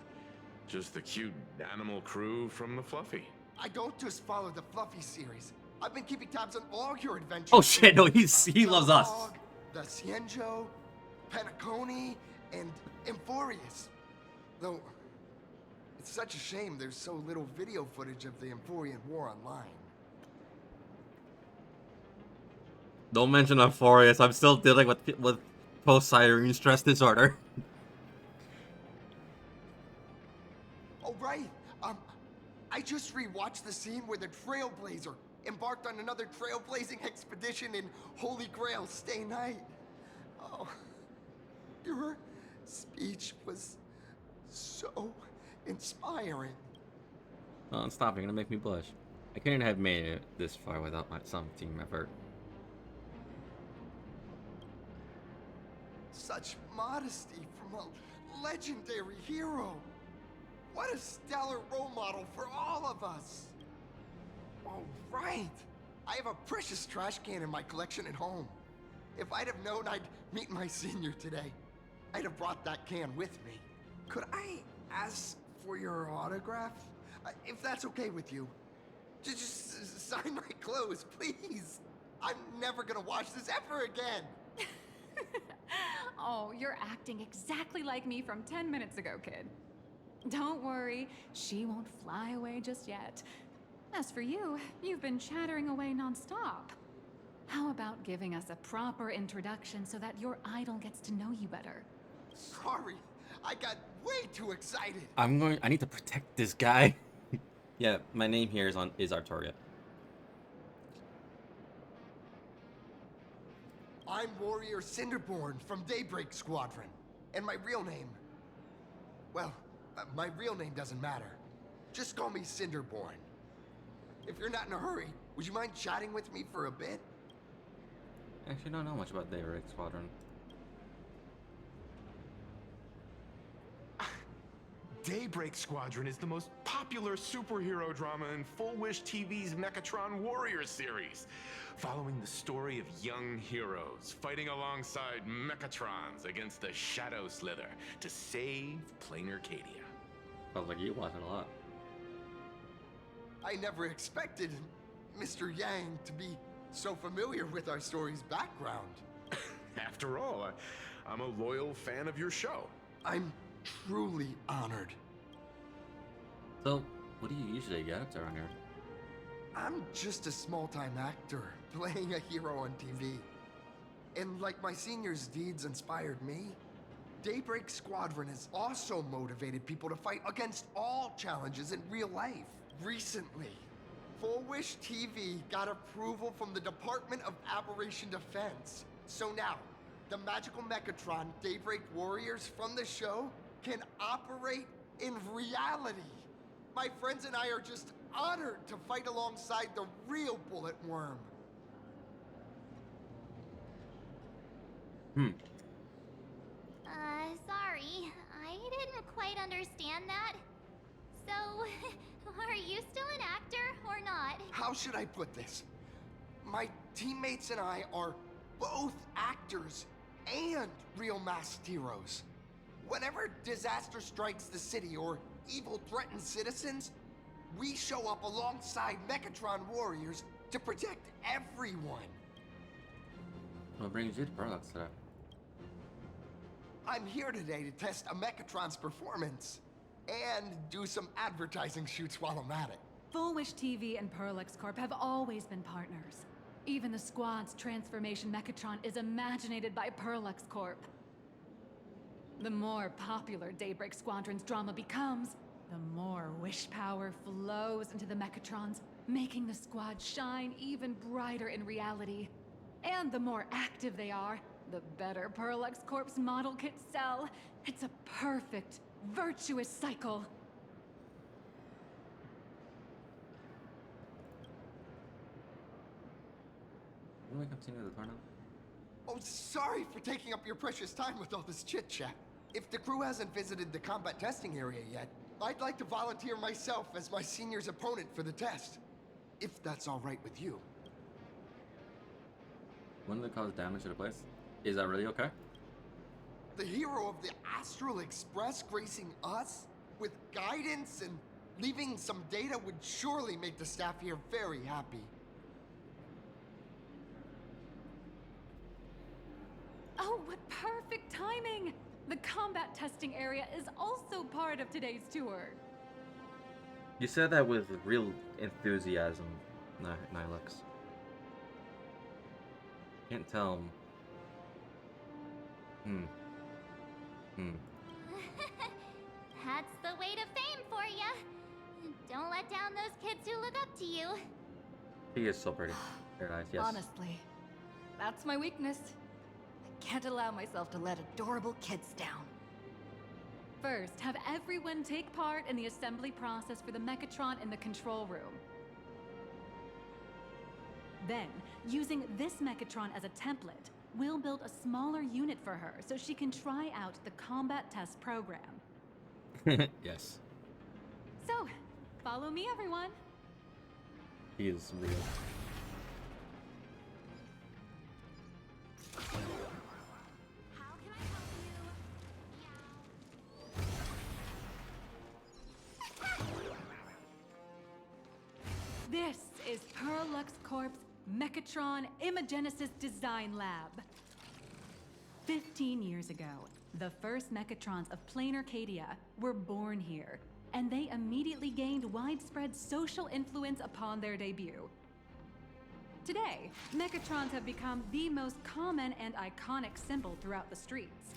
just the cute animal crew from the Fluffy. I don't just follow the Fluffy series. I've been keeping tabs on all your adventures. Oh shit! No, he loves us. The Cienjo, Penacony, and Emphorius. Though, it's such a shame there's so little video footage of the Emphorian War online. Don't mention Euphorius. I'm still dealing with post-Cyrene stress disorder. Oh right. I just rewatched the scene where the Trailblazer embarked on another trailblazing expedition in Holy Grail Stay Night. Oh, your speech was so inspiring. Oh, stop! You're gonna make me blush. I couldn't have made it this far without some team effort. Such modesty from a legendary hero. What a stellar role model for all of us. Oh, right. I have a precious trash can in my collection at home. If I'd have known I'd meet my senior today, I'd have brought that can with me. Could I ask for your autograph? If that's okay with you. Just sign my clothes, please. I'm never gonna watch this ever again. Oh, you're acting exactly like me from 10 minutes ago, kid. Don't worry, she won't fly away just yet. As for you, you've been chattering away non-stop. How about giving us a proper introduction so that your idol gets to know you better? Sorry, I got way too excited. I need to protect this guy. Yeah, my name here is Artoria. I'm Warrior Cinderborn from Daybreak Squadron. And my real name... Well, my real name doesn't matter. Just call me Cinderborn. If you're not in a hurry, would you mind chatting with me for a bit? I actually don't know much about Daybreak Squadron. Daybreak Squadron is the most popular superhero drama in Full Wish TV's Mechatron Warriors series, following the story of young heroes fighting alongside Mechatrons against the Shadow Slither to save Planar Cadia. Sounds like you watch it a lot. I never expected Mr. Yang to be so familiar with our story's background. After all, I'm a loyal fan of your show. I'm truly honored. So, what do you usually get up to around here? I'm just a small-time actor playing a hero on TV. And like my senior's deeds inspired me, Daybreak Squadron has also motivated people to fight against all challenges in real life. Recently, Full Wish TV got approval from the Department of Aberration Defense. So now, the magical Mechatron Daybreak Warriors from the show can operate in reality. My friends and I are just honored to fight alongside the real Bullet Worm. Sorry. I didn't quite understand that. So, are you still an actor or not? How should I put this? My teammates and I are both actors and real masked heroes. Whenever disaster strikes the city or evil threatens citizens, we show up alongside Mechatron warriors to protect everyone. What brings you to Parallax today? I'm here today to test a Mechatron's performance and do some advertising shoots while I'm at it. Full Wish TV and Parallax Corp have always been partners. Even the squad's transformation Mechatron is imaginated by Parallax Corp. The more popular Daybreak Squadron's drama becomes, the more wish power flows into the Mechatrons, making the squad shine even brighter in reality. And the more active they are, the better Parallax Corp's model kits sell. It's a perfect, virtuous cycle. Can we continue the tour now? Oh, sorry for taking up your precious time with all this chit-chat. If the crew hasn't visited the combat testing area yet, I'd like to volunteer myself as my senior's opponent for the test. If that's all right with you. Wouldn't it cause damage to the place? Is that really okay? The hero of the Astral Express gracing us with guidance and leaving some data would surely make the staff here very happy. Oh, what perfect timing! The combat testing area is also part of today's tour. You said that with real enthusiasm, Nihilux. Can't tell. That's the weight of fame for ya. Don't let down those kids who look up to you. He is so pretty. Very nice, yes. Honestly, that's my weakness. I can't allow myself to let adorable kids down. First, have everyone take part in the assembly process for the Mechatron in the control room. Then, using this Mechatron as a template, we'll build a smaller unit for her so she can try out the combat test program. Yes. So, follow me, everyone. He is real. This is Parallax Corp's Mechatron Imagenesis Design Lab. 15 years ago, the first Mechatrons of Planar Cadia were born here, and they immediately gained widespread social influence upon their debut. Today, Mechatrons have become the most common and iconic symbol throughout the streets.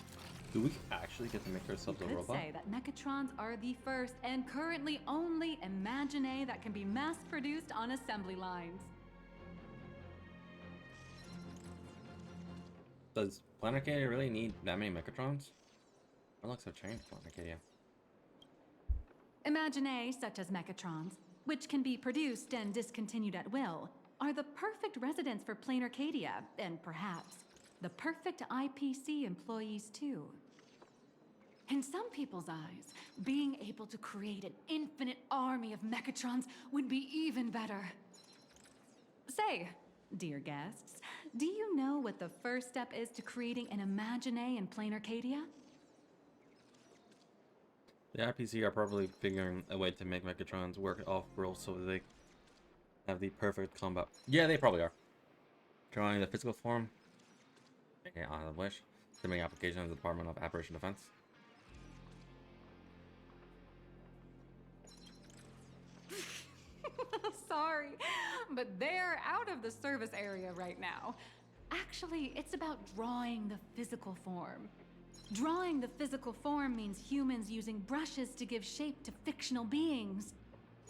Do we actually get to make ourselves a You could robot? say that Mechatrons are the first and currently only Imagine that can be mass-produced on assembly lines. Does Planar Cadia really need that many Mechatrons? Parallax have changed Planar Cadia. Imagine such as Mechatrons, which can be produced and discontinued at will, are the perfect residents for Planar Cadia, and perhaps the perfect IPC employees too. In some people's eyes, being able to create an infinite army of Mechatrons would be even better. Say, dear guests, do you know what the first step is to creating an Imagine in plain Arcadia? The RPC are probably figuring a way to make Mechatrons work off-world so they have the perfect combat. Yeah, they probably are. Drawing the physical form. Okay, on the wish. Submitting application of the Department of Apparition Defense. Sorry, but they're out of the service area right now. Actually, it's about drawing the physical form. Drawing the physical form means humans using brushes to give shape to fictional beings,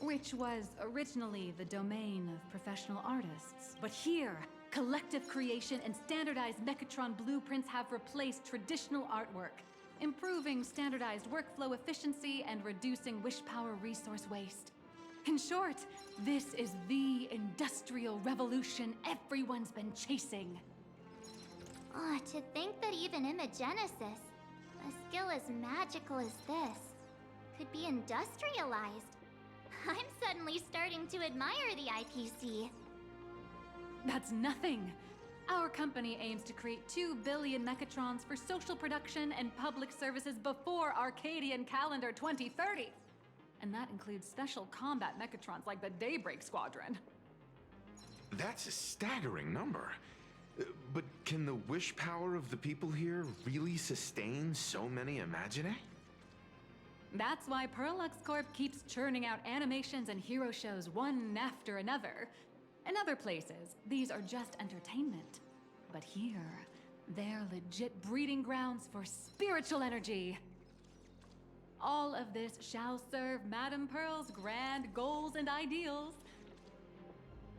which was originally the domain of professional artists. But here, collective creation and standardized Mechatron blueprints have replaced traditional artwork, improving standardized workflow efficiency and reducing wish power resource waste. In short, this is the industrial revolution everyone's been chasing. Oh, to think that even Imagenesis, a skill as magical as this, could be industrialized. I'm suddenly starting to admire the IPC. That's nothing. Our company aims to create 2 billion Mechatrons for social production and public services before Arcadian calendar 2030. And that includes special combat Mechatrons like the Daybreak Squadron. That's a staggering number. But can the wish power of the people here really sustain so many Imagine? That's why Perlux Corp keeps churning out animations and hero shows one after another. In other places, these are just entertainment. But here, they're legit breeding grounds for spiritual energy. All of this shall serve Madame Pearl's grand goals and ideals.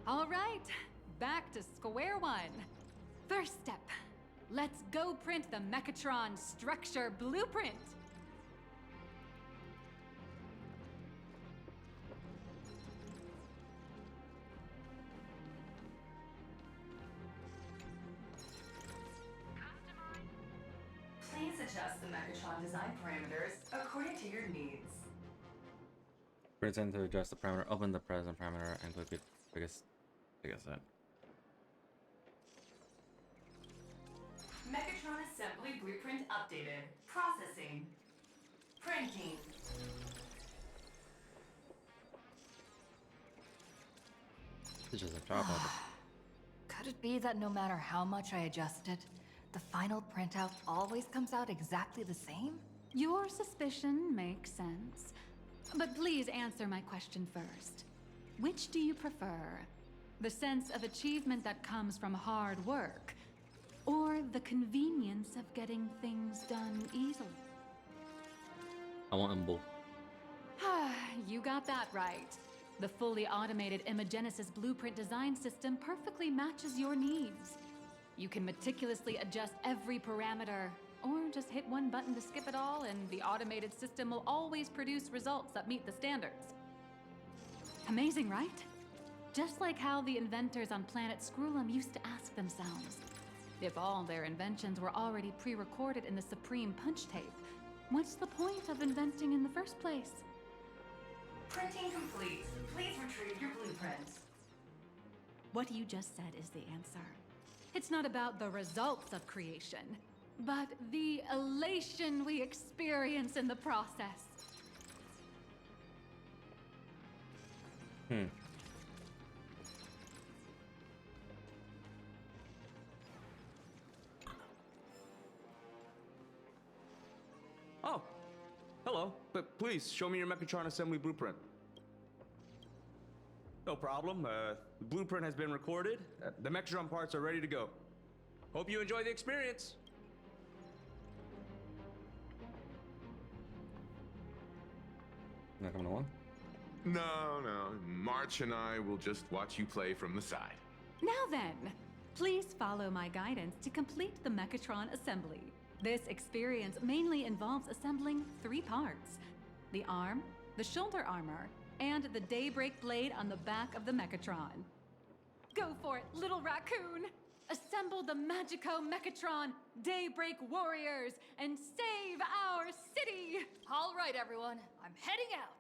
All right, back to square one. First step, let's go print the Mechatron structure blueprint. Please adjust the Mechatron design parameters according to your needs. Pretend to adjust the parameter, open the present parameter, and click it biggest set. Mechatron assembly blueprint updated. Processing. Printing. This is just a job of it. Could it be that no matter how much I adjust it, the final printout always comes out exactly the same? Your suspicion makes sense. But please answer my question first. Which do you prefer? The sense of achievement that comes from hard work, or the convenience of getting things done easily? I want them both. You got that right. The fully automated Imagenesis blueprint design system perfectly matches your needs. You can meticulously adjust every parameter, or just hit one button to skip it all, and the automated system will always produce results that meet the standards. Amazing, right? Just like how the inventors on planet Scrulum used to ask themselves, if all their inventions were already pre-recorded in the Supreme Punch Tape, what's the point of inventing in the first place? Printing complete. Please retrieve your blueprints. What you just said is the answer. It's not about the results of creation, but the elation we experience in the process. Oh, hello. But please, show me your Mechatron assembly blueprint. No problem. The blueprint has been recorded. The Mechatron parts are ready to go. Hope you enjoy the experience. Not coming along? No. March and I will just watch you play from the side. Now then, please follow my guidance to complete the Mechatron assembly. This experience mainly involves assembling 3 parts: the arm, the shoulder armor, and the Daybreak blade on the back of the Mechatron. Go for it, little raccoon! Assemble the Magico Mechatron Daybreak warriors and save our city! right, everyone. I'm heading out.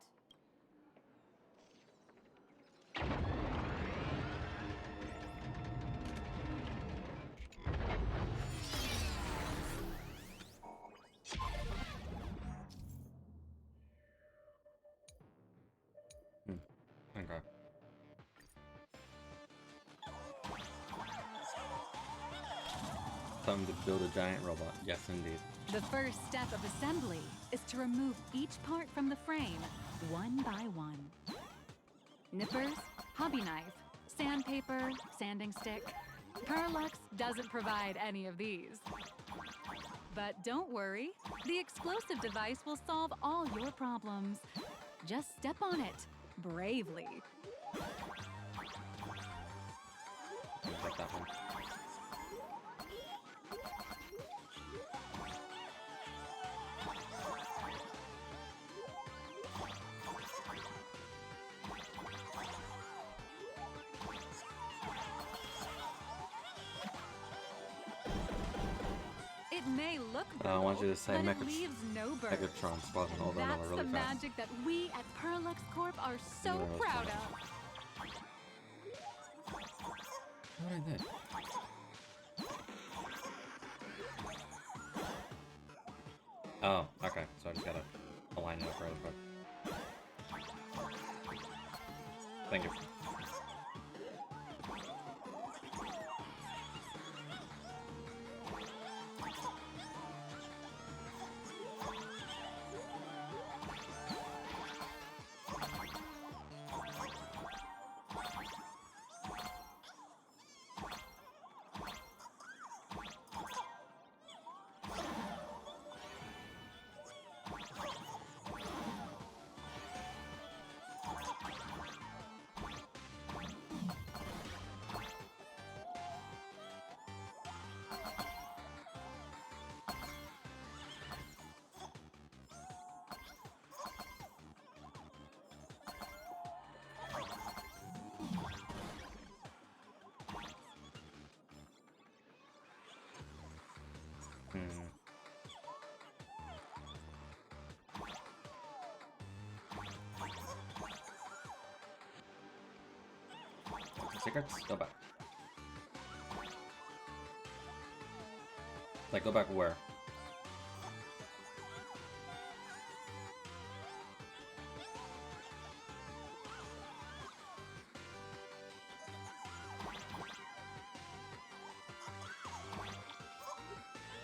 Okay. Time to build a giant robot. Yes, indeed. The first step of assembly is to remove each part from the frame, one by one. Nippers, hobby knife, sandpaper, sanding stick. Perlux doesn't provide any of these. But don't worry, the explosive device will solve all your problems. Just step on it, bravely. I'll take that one. It may look I want you to say but it leaves no burns. Megatron spawning over and over That's really the fast. magic that we at Perlux Corp are so Yeah, proud that's of. What I did? Oh, okay. So I just gotta align it up really quick. Thank you. Secrets? Go back. Like, go back where?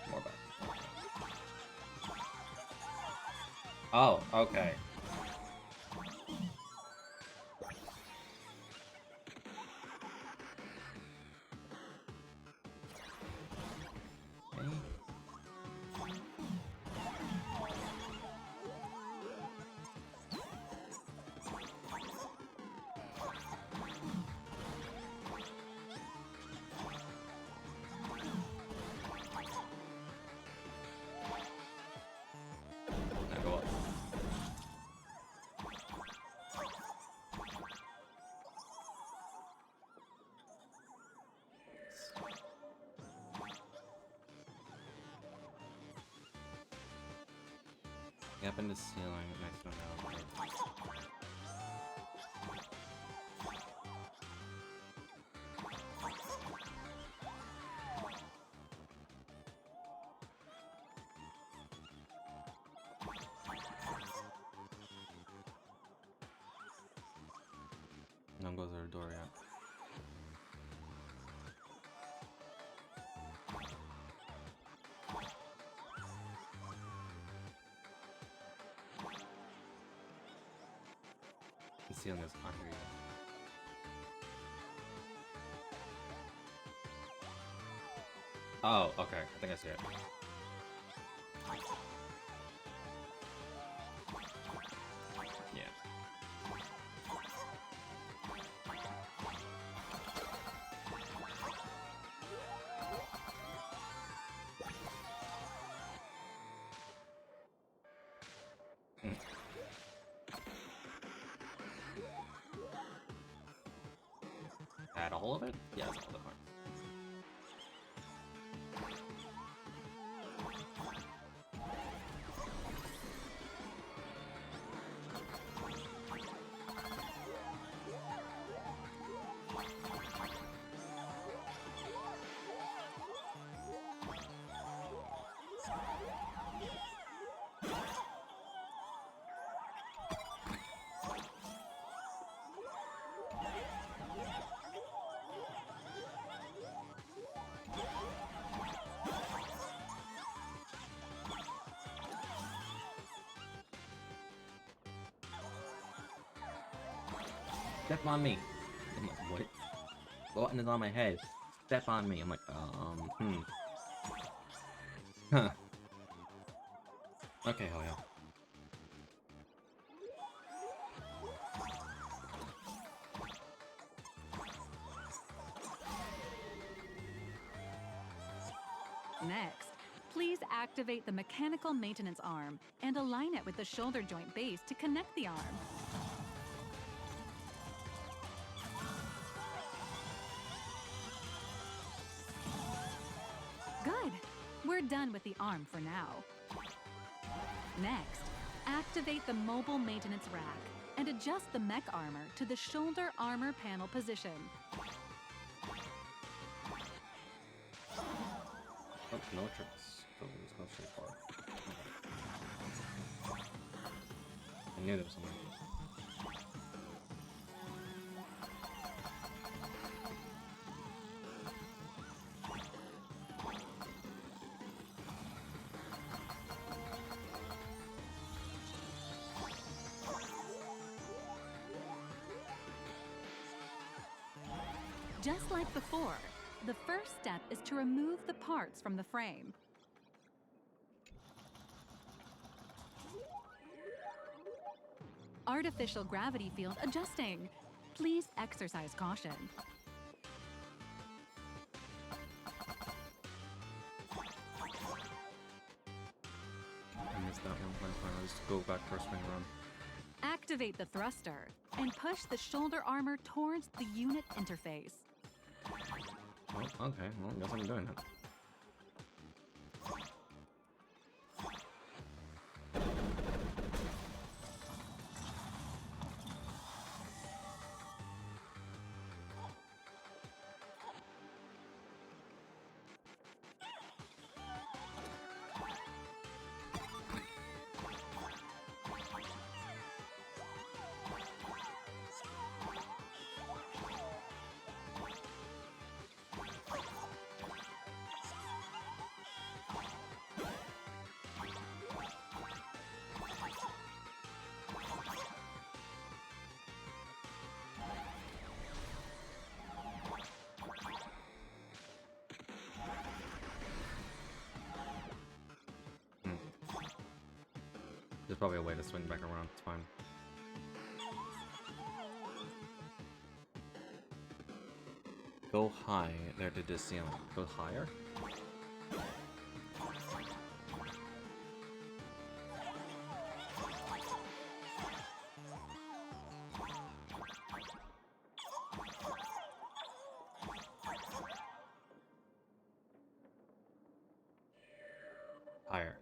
More back. Oh, okay. Now go up. Up in the ceiling, next one out. Don't go through the door yet. The ceiling is under you. Oh, okay. I think I see it. Yeah. Add all of it? Yeah, that's all the part. Step on me. I'm like, what? Button is on my head. Step on me. I'm like, Huh. Okay, hell yeah. Next, please activate the mechanical maintenance arm and align it with the shoulder joint base to connect the arm. Good. We're done with the arm for now. Next, activate the mobile maintenance rack and adjust the mech armor to the shoulder armor panel position. Oh, no tricks. Oh, it's not straightforward. Okay. I knew there was something. Just like before, the first step is to remove the parts from the frame. Artificial gravity field adjusting. Please exercise caution. I missed that one. Fine. I'll just go back for a swing around. Activate the thruster and push the shoulder armor towards the unit interface. Oh, okay. Well, I guess I'm doing it. There's probably a way to swing back around. It's fine. Go high there to this ceiling. Go higher? Higher.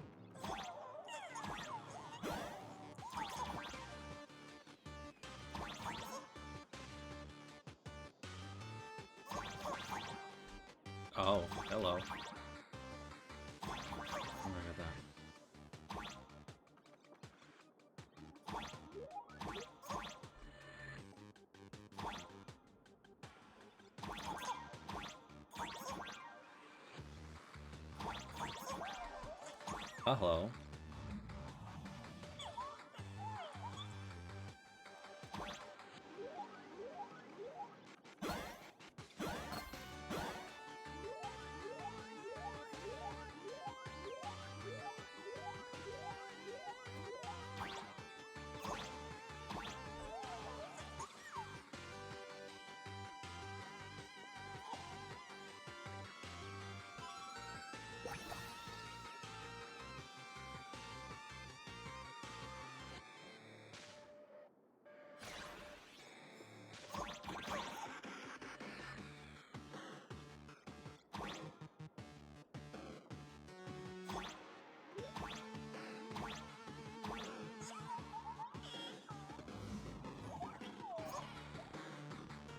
Oh, hello. Oh, I got that. Hello.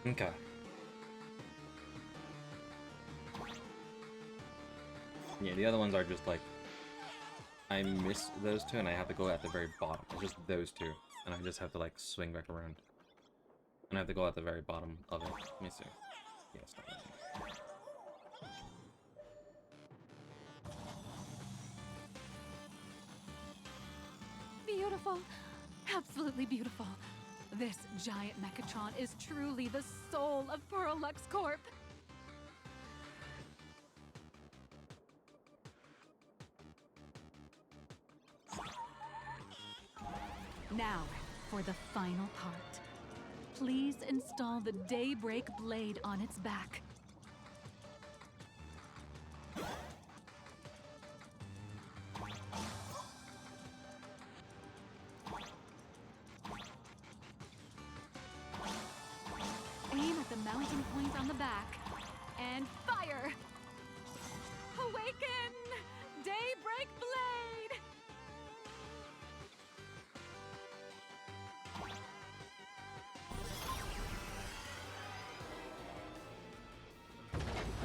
Okay. Yeah, the other ones are just like, I miss those two and I have to go at the very bottom. It's just those two. And I just have to like swing back around. And I have to go at the very bottom of it. Let me see. Yeah, stop that. Beautiful. Absolutely beautiful. This giant Mechatron is truly the soul of Pearlux Corp. Now, for the final part. Please install the Daybreak blade on its back. Aim at the mounting point on the back, and fire! Awaken! Daybreak blade!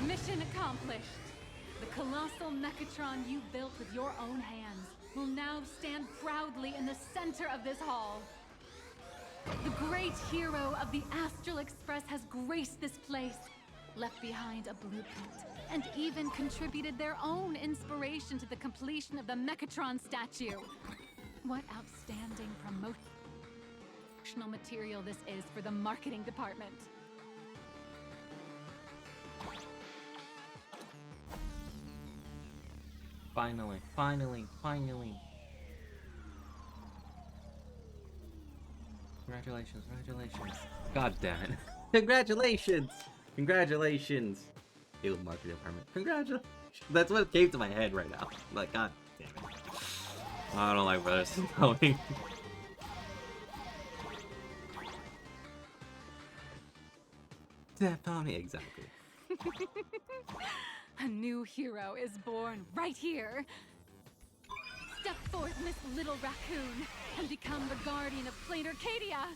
Mission accomplished! The colossal Mechatron you built with your own hands will now stand proudly in the center of this hall. The great hero of the Astral Express has graced this place, left behind a blueprint, and even contributed their own inspiration to the completion of the Mechatron statue. What outstanding promotional material this is for the marketing department. Finally, finally, finally. Congratulations, congratulations. God damn it. Congratulations! Congratulations! Ew, marketing department. Congratulations! That's what came to my head right now. Like, god damn it. I don't like where this is going. Definitely, exactly. A new hero is born right here. Step forth, Miss Little Raccoon, and become the guardian of Plain Arcadia.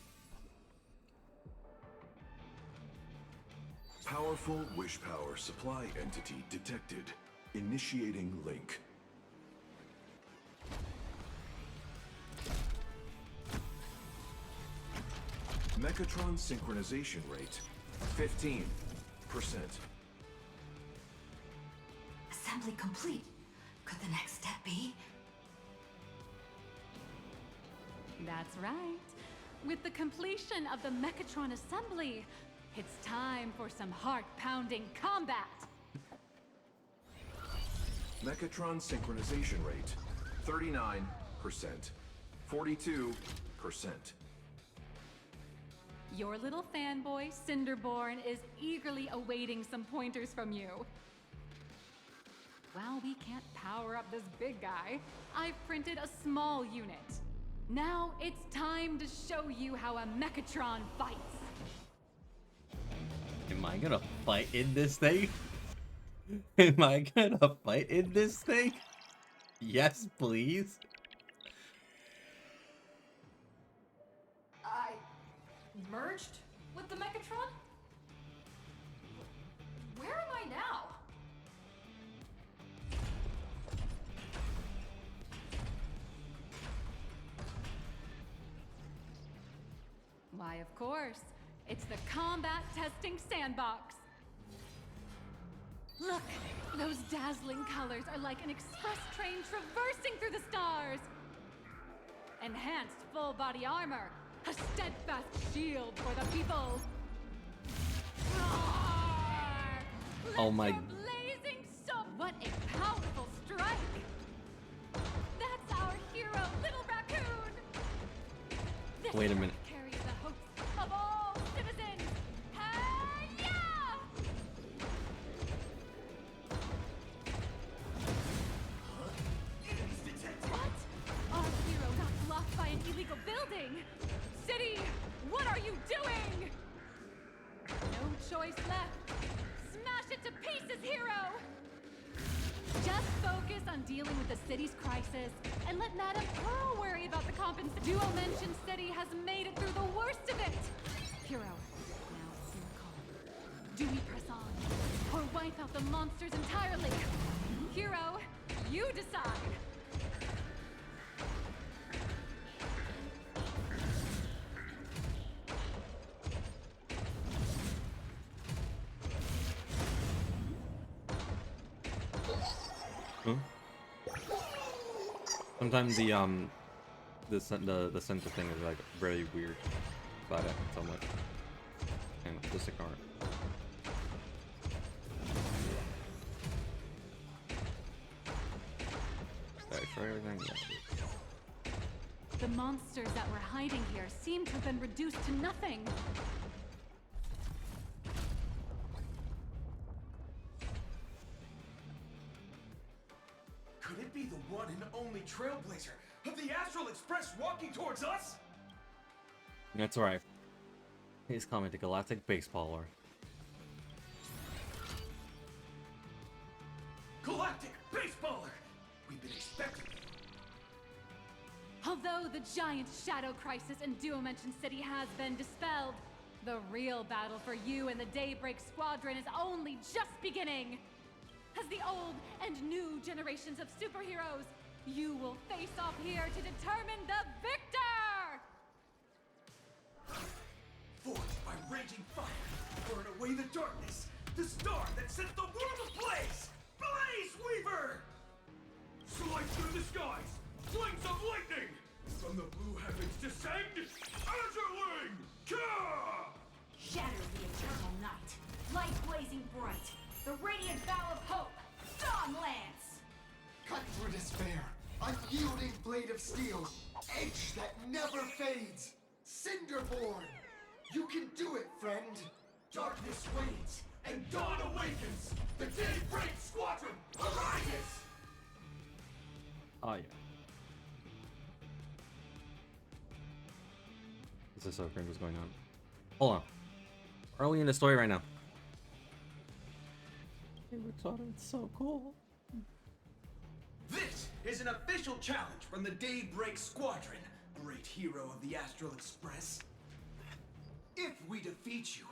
Powerful wish power supply entity detected. Initiating link. Mechatron synchronization rate 15%. Assembly complete. Could the next step be? That's right. With the completion of the Mechatron assembly, it's time for some heart-pounding combat. Mechatron synchronization rate 39%. 42%. Your little fanboy, Cinderborn, is eagerly awaiting some pointers from you. While we can't power up this big guy, I've printed a small unit. Now it's time to show you how a Mechatron fights. Am I gonna fight in this thing? Am I gonna fight in this thing? Yes, please. I merged with the Mechatron? Where am I now? Why, of course. It's the combat testing sandbox. Look, those dazzling colors are like an express train traversing through the stars. Enhanced full body armor, a steadfast shield for the people. Roar! Oh my. Blazing so what a powerful strike! That's our hero, Little Raccoon. This Wait a minute. carries the hopes of all citizens. Hi-ya! What? Our hero got blocked by an illegal building. City, what are you doing? No choice left. Smash it to pieces, hero! Just focus on dealing with the city's crisis and let Madame Pearl worry about the compensation. Duo Mention City has made it through the worst of it! Hero, now it's your call. Do we press on or wipe out the monsters entirely? Hero, you decide! Huh? Sometimes the center thing is like very weird. about it so much. And just ignore it. Did I show you everything? Yeah. The monsters that were hiding here seem to have been reduced to nothing. Could it be the one and only trailblazer of the Astral Express walking towards us? That's right. He's coming to Galactic Baseballer. Galactic Baseballer! We've been expecting it. Although the giant shadow crisis in Duomension City has been dispelled, the real battle for you and the Daybreak Squadron is only just beginning. As the old and new generations of superheroes, you will face off here to determine the victor! Forged by raging fire, burn away the darkness, the star that sets the world ablaze! Blaze Weaver! Slice through the skies, flings of lightning! From the blue heavens descend, Azurling! Ka! Shatter the eternal night, light blazing bright, the radiant bow of hope, Dawn Lance! Cut through despair, unyielding blade of steel, edge that never fades, Cinderborn! You can do it, friend! Darkness wanes, and dawn awakens! The Daybreak Squadron arises! Oh yeah. This is so cringe what's going on. Hold on. Early in the story right now. It's so cool. This is an official challenge from the Daybreak Squadron, great hero of the Astral Express. If we defeat you,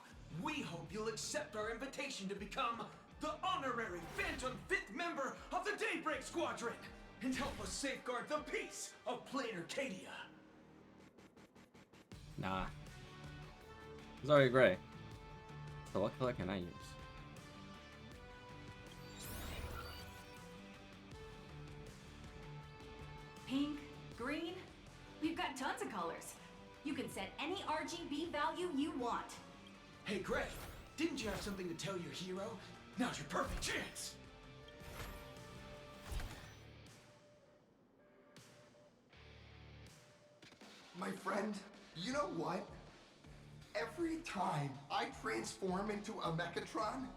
we hope you'll accept our invitation to become the honorary Phantom 5th member of the Daybreak Squadron and help us safeguard the peace of Plain Arcadia. Nah. It's already gray. So what color can I use? Pink, green, we've got tons of colors. You can set any RGB value you want. Hey Greg, didn't you have something to tell your hero? Now's your perfect chance! My friend, you know what? Every time I transform into a Mechatron,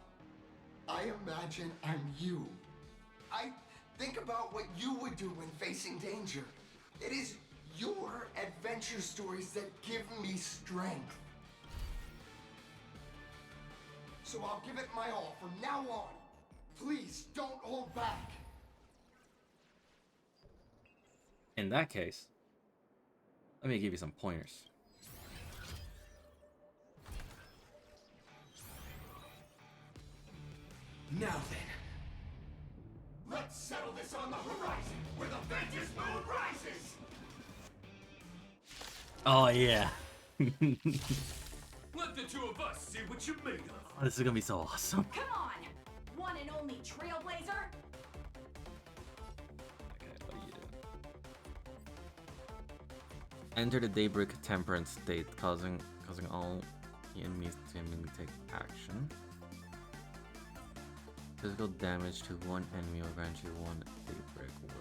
I imagine I'm you. I think about what you would do when facing danger. It is your adventure stories that give me strength. So I'll give it my all from now on. Please don't hold back. In that case, let me give you some pointers. Now then, let's settle this on the horizon, where the Ventus Moon rises! Oh yeah. Let the two of us see what you're made of. This is gonna be so awesome. Come on! One and only Trailblazer! Okay, what are you doing? Enter the Daybreak Temperance state, causing all the enemies to immediately take action. Physical damage to one enemy will grant you one Daybreak will.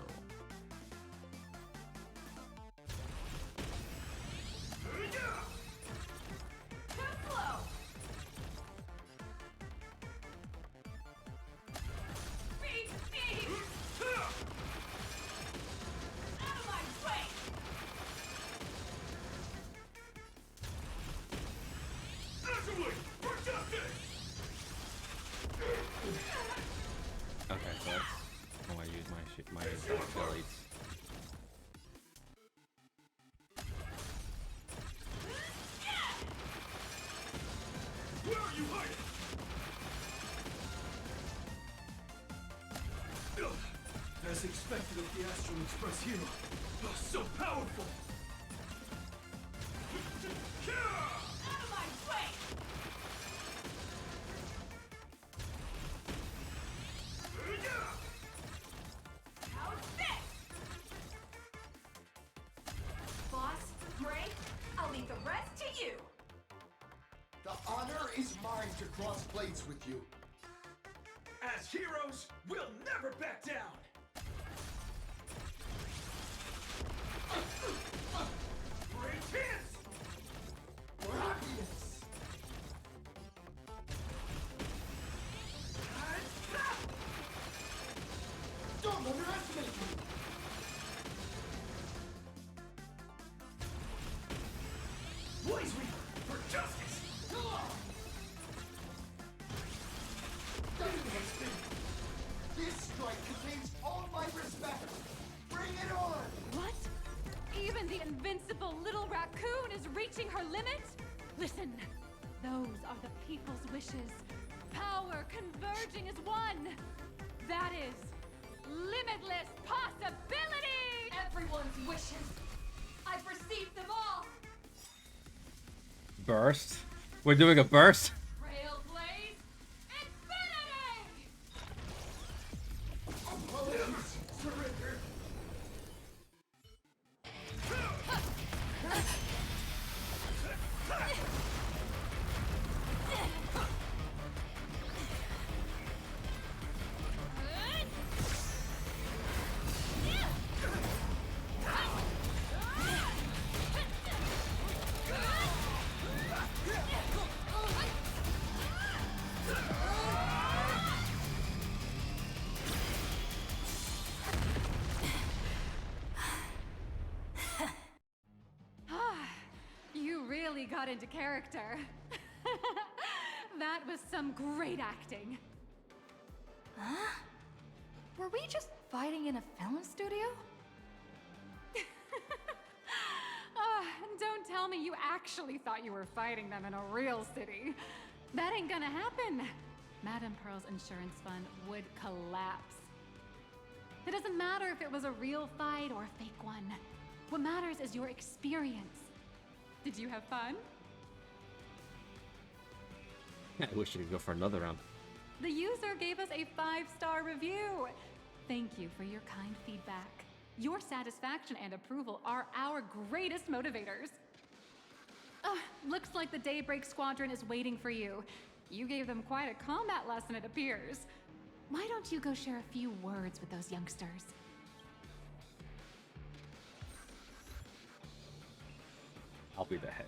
Okay, so that's how I use my abilities. Where are you hiding? As expected of the Astral Express hero. Oh, so powerful! Out of my way! How's this? Boss, Gray, I'll leave the rest to you. The honor is mine to cross blades with you. As heroes, we'll never back down! For intense! For happiness! Don't underestimate me! Blaze Reaper, for justice! This strike contains all my respect! Bring it on! What? Even the invincible little raccoon is reaching her limit? Listen, those are the people's wishes. Power converging as one. That is limitless possibility! Everyone's wishes. I've received them all. Burst? We're doing a burst? Trailblaze infinity! Opponents, surrender! You really got into character. That was some great acting. Huh? Were we just fighting in a film studio? Don't tell me you actually thought you were fighting them in a real city. That ain't gonna happen. Madame Pearl's insurance fund would collapse. It doesn't matter if it was a real fight or a fake one. What matters is your experience. Did you have fun? I wish you could go for another round. The user gave us a 5-star review. Thank you for your kind feedback. Your satisfaction and approval are our greatest motivators. Looks like the Daybreak Squadron is waiting for you. You gave them quite a combat lesson, it appears. Why don't you go share a few words with those youngsters? I'll be the head.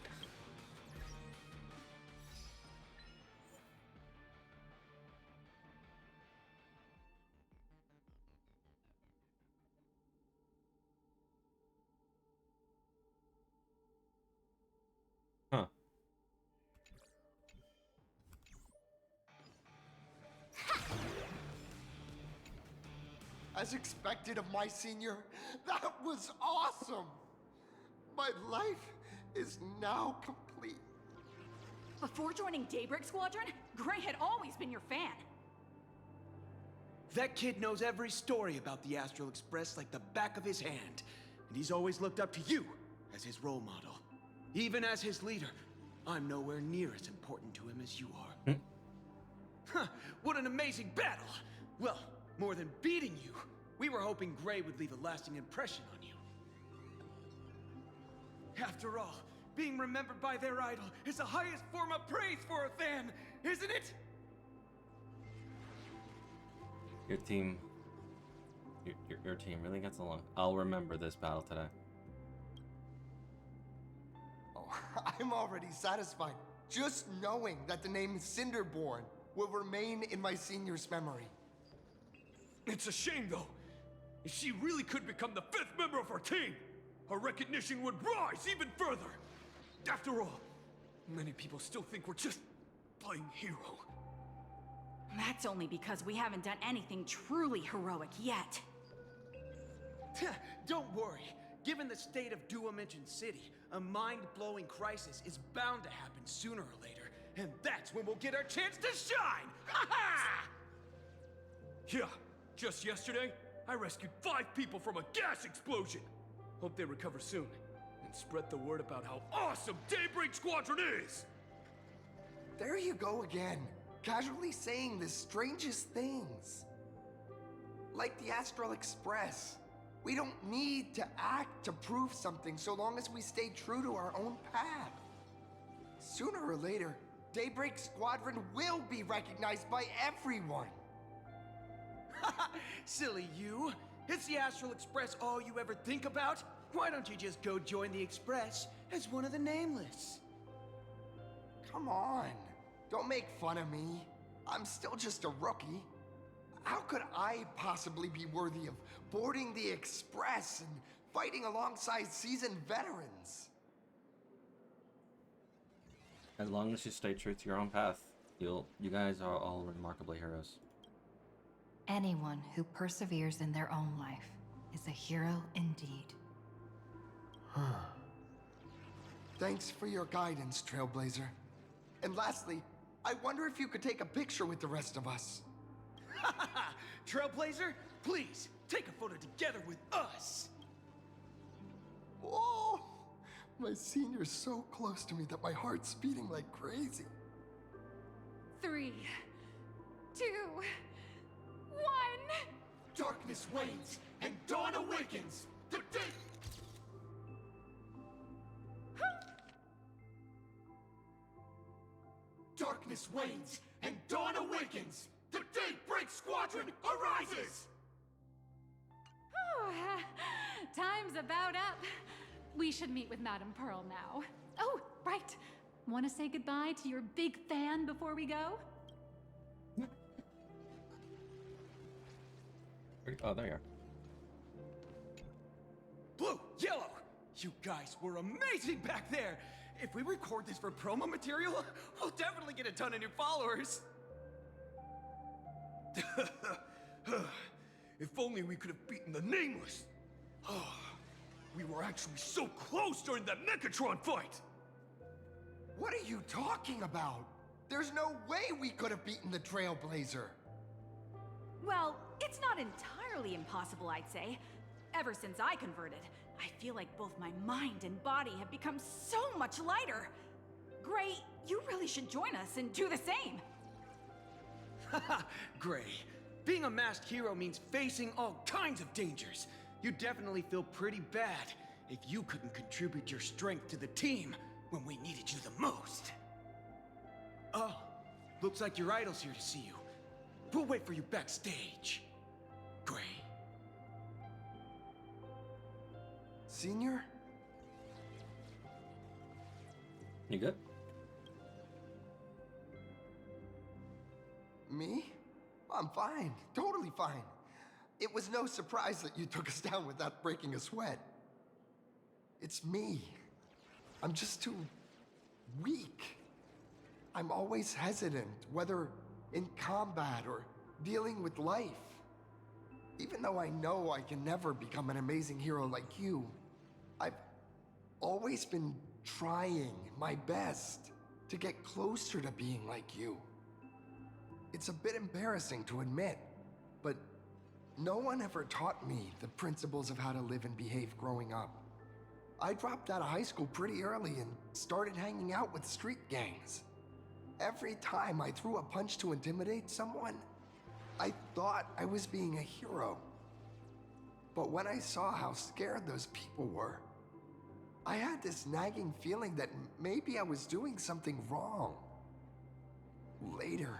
Huh. As expected of my senior, that was awesome! My life is now complete. Before joining Daybreak Squadron, Gray had always been your fan. That kid knows every story about the Astral Express like the back of his hand. And he's always looked up to you as his role model. Even as his leader, I'm nowhere near as important to him as you are. Huh, what an amazing battle! Well, more than beating you, we were hoping Gray would leave a lasting impression on you. After all, being remembered by their idol is the highest form of praise for a fan, isn't it? Your team really gets along. I'll remember this battle today. Oh, I'm already satisfied. Just knowing that the name Cinderborn will remain in my senior's memory. It's a shame, though. If she really could become the 5th member of our team, our recognition would rise even further. After all, many people still think we're just playing hero. That's only because we haven't done anything truly heroic yet. Don't worry. Given the state of Dual-Dimension City, a mind-blowing crisis is bound to happen sooner or later. And that's when we'll get our chance to shine! Ha ha! Yeah, just yesterday, I rescued 5 people from a gas explosion. Hope they recover soon. And spread the word about how awesome Daybreak Squadron is! There you go again, casually saying the strangest things. Like the Astral Express. We don't need to act to prove something so long as we stay true to our own path. Sooner or later, Daybreak Squadron will be recognized by everyone. Silly you. Is the Astral Express all you ever think about? Why don't you just go join the Express as one of the Nameless? Come on. Don't make fun of me. I'm still just a rookie. How could I possibly be worthy of boarding the Express and fighting alongside seasoned veterans? As long as you stay true to your own path, you guys are all remarkable heroes. Anyone who perseveres in their own life is a hero indeed. Thanks for your guidance, Trailblazer. And lastly, I wonder if you could take a picture with the rest of us. Trailblazer, please, take a photo together with us! Whoa! My senior's so close to me that my heart's beating like crazy. 3, 2, 1. Darkness wanes and dawn awakens. The day. Darkness wanes and dawn awakens. The Daybreak Squadron arises. Time's about up. We should meet with Madame Pearl now. Oh, right. Want to say goodbye to your big fan before we go? Oh, there you are. Blue, yellow, you guys were amazing back there. If we record this for promo material, we'll definitely get a ton of new followers. If only we could have beaten the Nameless. We were actually so close during that Megatron fight. What are you talking about? There's no way we could have beaten the Trailblazer. Well, it's not entirely impossible, I'd say. Ever since I converted, I feel like both my mind and body have become so much lighter. Gray, you really should join us and do the same. Haha, Gray. Being a masked hero means facing all kinds of dangers. You definitely feel pretty bad if you couldn't contribute your strength to the team when we needed you the most. Oh, looks like your idol's here to see you. We'll wait for you backstage. Gray. Senior? You good? Me? I'm fine. Totally fine. It was no surprise that you took us down without breaking a sweat. It's me. I'm just too weak. I'm always hesitant, whether in combat or dealing with life. Even though I know I can never become an amazing hero like you, I've always been trying my best to get closer to being like you. It's a bit embarrassing to admit, but no one ever taught me the principles of how to live and behave growing up. I dropped out of high school pretty early and started hanging out with street gangs. Every time I threw a punch to intimidate someone, I thought I was being a hero. But when I saw how scared those people were, I had this nagging feeling that maybe I was doing something wrong. Later,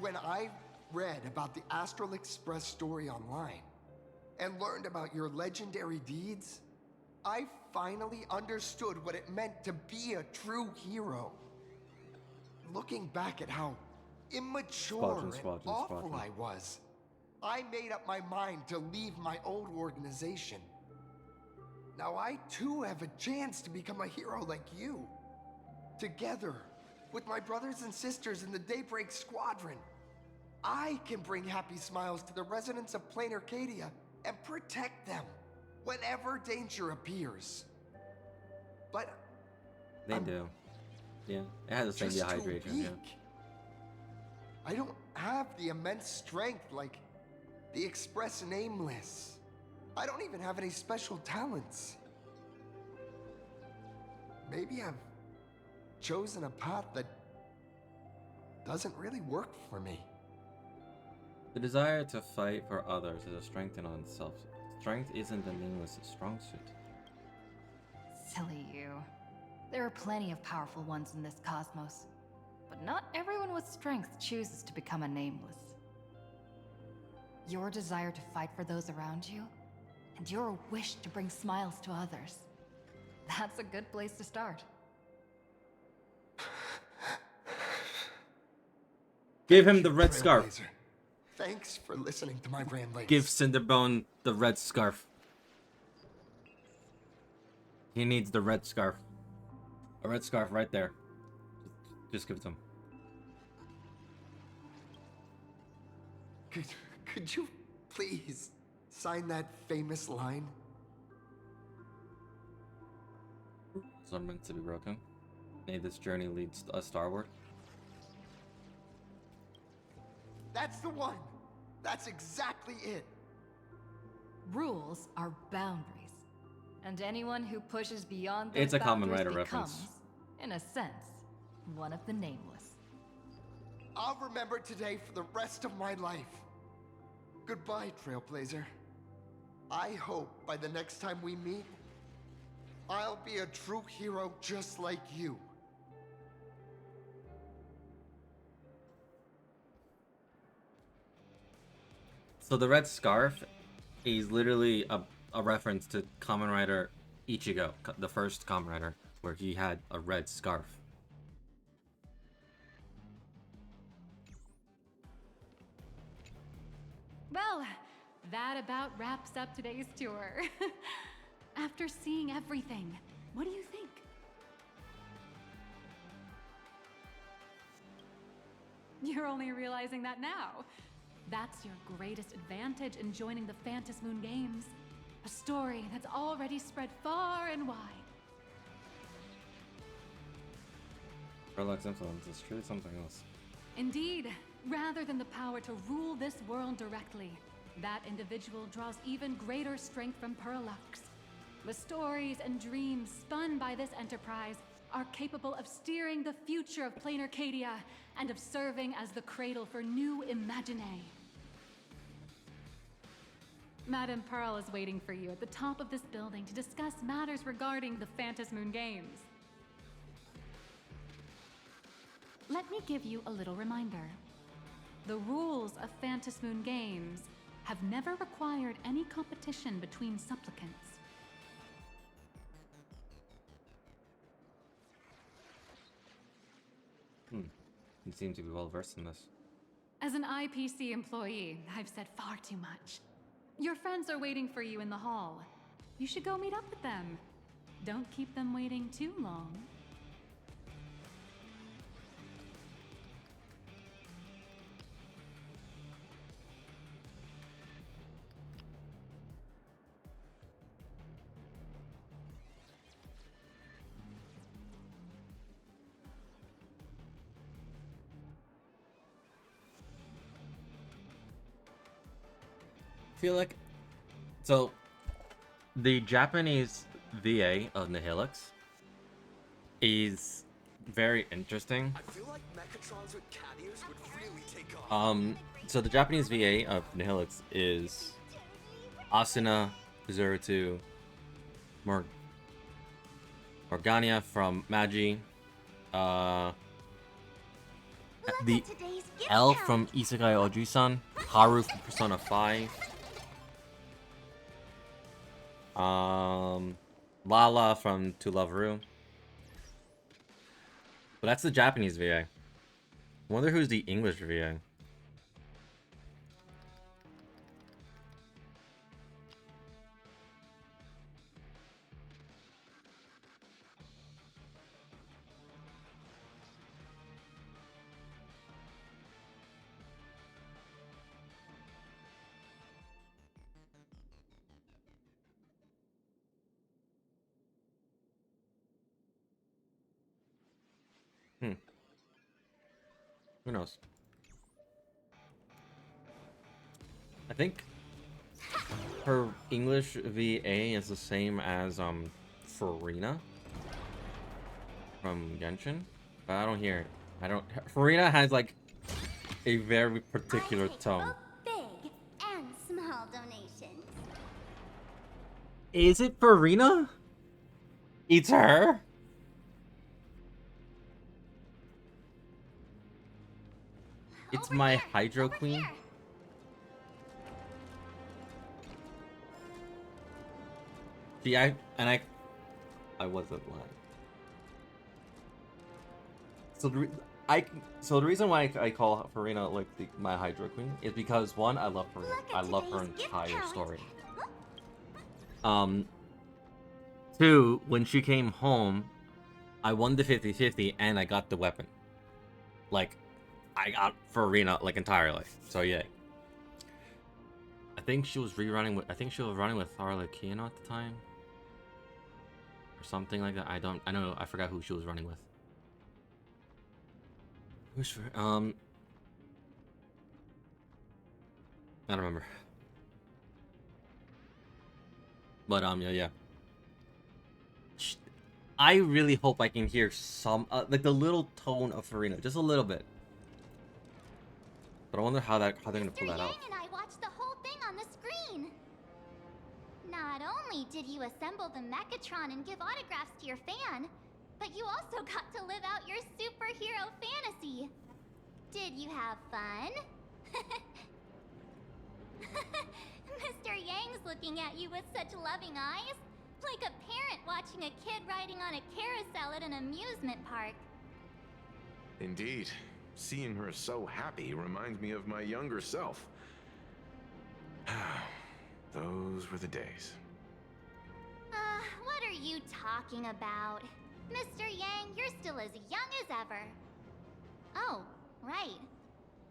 when I read about the Astral Express story online and learned about your legendary deeds, I finally understood what it meant to be a true hero. Looking back at how immature and awful I was, I made up my mind to leave my old organization. Now I too have a chance to become a hero like you. Together, with my brothers and sisters in the Daybreak Squadron, I can bring happy smiles to the residents of Plain Arcadia and protect them whenever danger appears. But they do. Yeah, it has the same dehydration, yeah. I don't have the immense strength like the Express Nameless. I don't even have any special talents. Maybe I've chosen a path that doesn't really work for me. The desire to fight for others is a strength in oneself. Strength isn't the Nameless' strong suit. Silly you. There are plenty of powerful ones in this cosmos. But not everyone with strength chooses to become a nameless. Your desire to fight for those around you, and your wish to bring smiles to others. That's a good place to start. Give him the red scarf. Trailblazer. Thanks for listening to my ramblings. Give Cinderbone the red scarf. He needs the red scarf. A red scarf right there. Just give it to him. Could you please sign that famous line? Rules are meant to be broken. May this journey lead us starward. That's the one. That's exactly it. Rules are boundaries. And anyone who pushes beyond those It's a Kamen Rider boundaries reference. becomes, in a sense, one of the nameless. I'll remember today for the rest of my life. Goodbye, Trailblazer. I hope by the next time we meet, I'll be a true hero just like you. So the red scarf is literally a reference to Kamen Rider Ichigo, the first Kamen Rider, where he had a red scarf. Well, that about wraps up today's tour. After seeing everything, what do you think? You're only realizing that now. That's your greatest advantage in joining the Phantom Moon Games. A story that's already spread far and wide. Sherlock's influence is truly something else. Indeed, rather than the power to rule this world directly, that individual draws even greater strength from Parallax. The stories and dreams spun by this enterprise are capable of steering the future of Plain Arcadia and of serving as the cradle for new imaginae. Madame Pearl is waiting for you at the top of this building to discuss matters regarding the Phantom Moon Games. Let me give you a little reminder. The rules of Phantom Moon Games have never required any competition between supplicants. You seem to be well versed in this. As an IPC employee, I've said far too much. Your friends are waiting for you in the hall. You should go meet up with them. Don't keep them waiting too long. Feel like so the Japanese VA of Nihilix is very interesting. I feel like Mechatrons with cat ears would really take off. So the Japanese VA of Nihilix is Asuna, Zuritu, Morgania from Magi, the L from Isekai Oji-san, Haru from Persona 5, Lala from To Love Ru. But that's the Japanese VA. I wonder who's the English VA. Who knows? I think her English VA is the same as Farina from Genshin, but I don't hear it. I don't. Farina has like a very particular tone. Big and small donations. Is it Farina? It's her? It's my Hydro Queen. See, I wasn't lying. So the reason why I call Farina like my Hydro Queen is because one, I love Farina. I love her entire story. Two, when she came home, I won the 50-50 and I got the weapon. Like, I got Farina like entirely. So yay. I think she was running with Tharla at the time. Or something like that. I know, I forgot who she was running with. Who's I don't remember. But yeah. I really hope I can hear some like the little tone of Farina, just a little bit. But I wonder how they're gonna pull that out. Yang and I watched the whole thing on the screen. Not only did you assemble the Mechatron and give autographs to your fan, but you also got to live out your superhero fantasy. Did you have fun? Mr. Yang's looking at you with such loving eyes, like a parent watching a kid riding on a carousel at an amusement park. Indeed. Seeing her so happy reminds me of my younger self. Those were the days. What are you talking about? Mr. Yang, you're still as young as ever. Oh, right.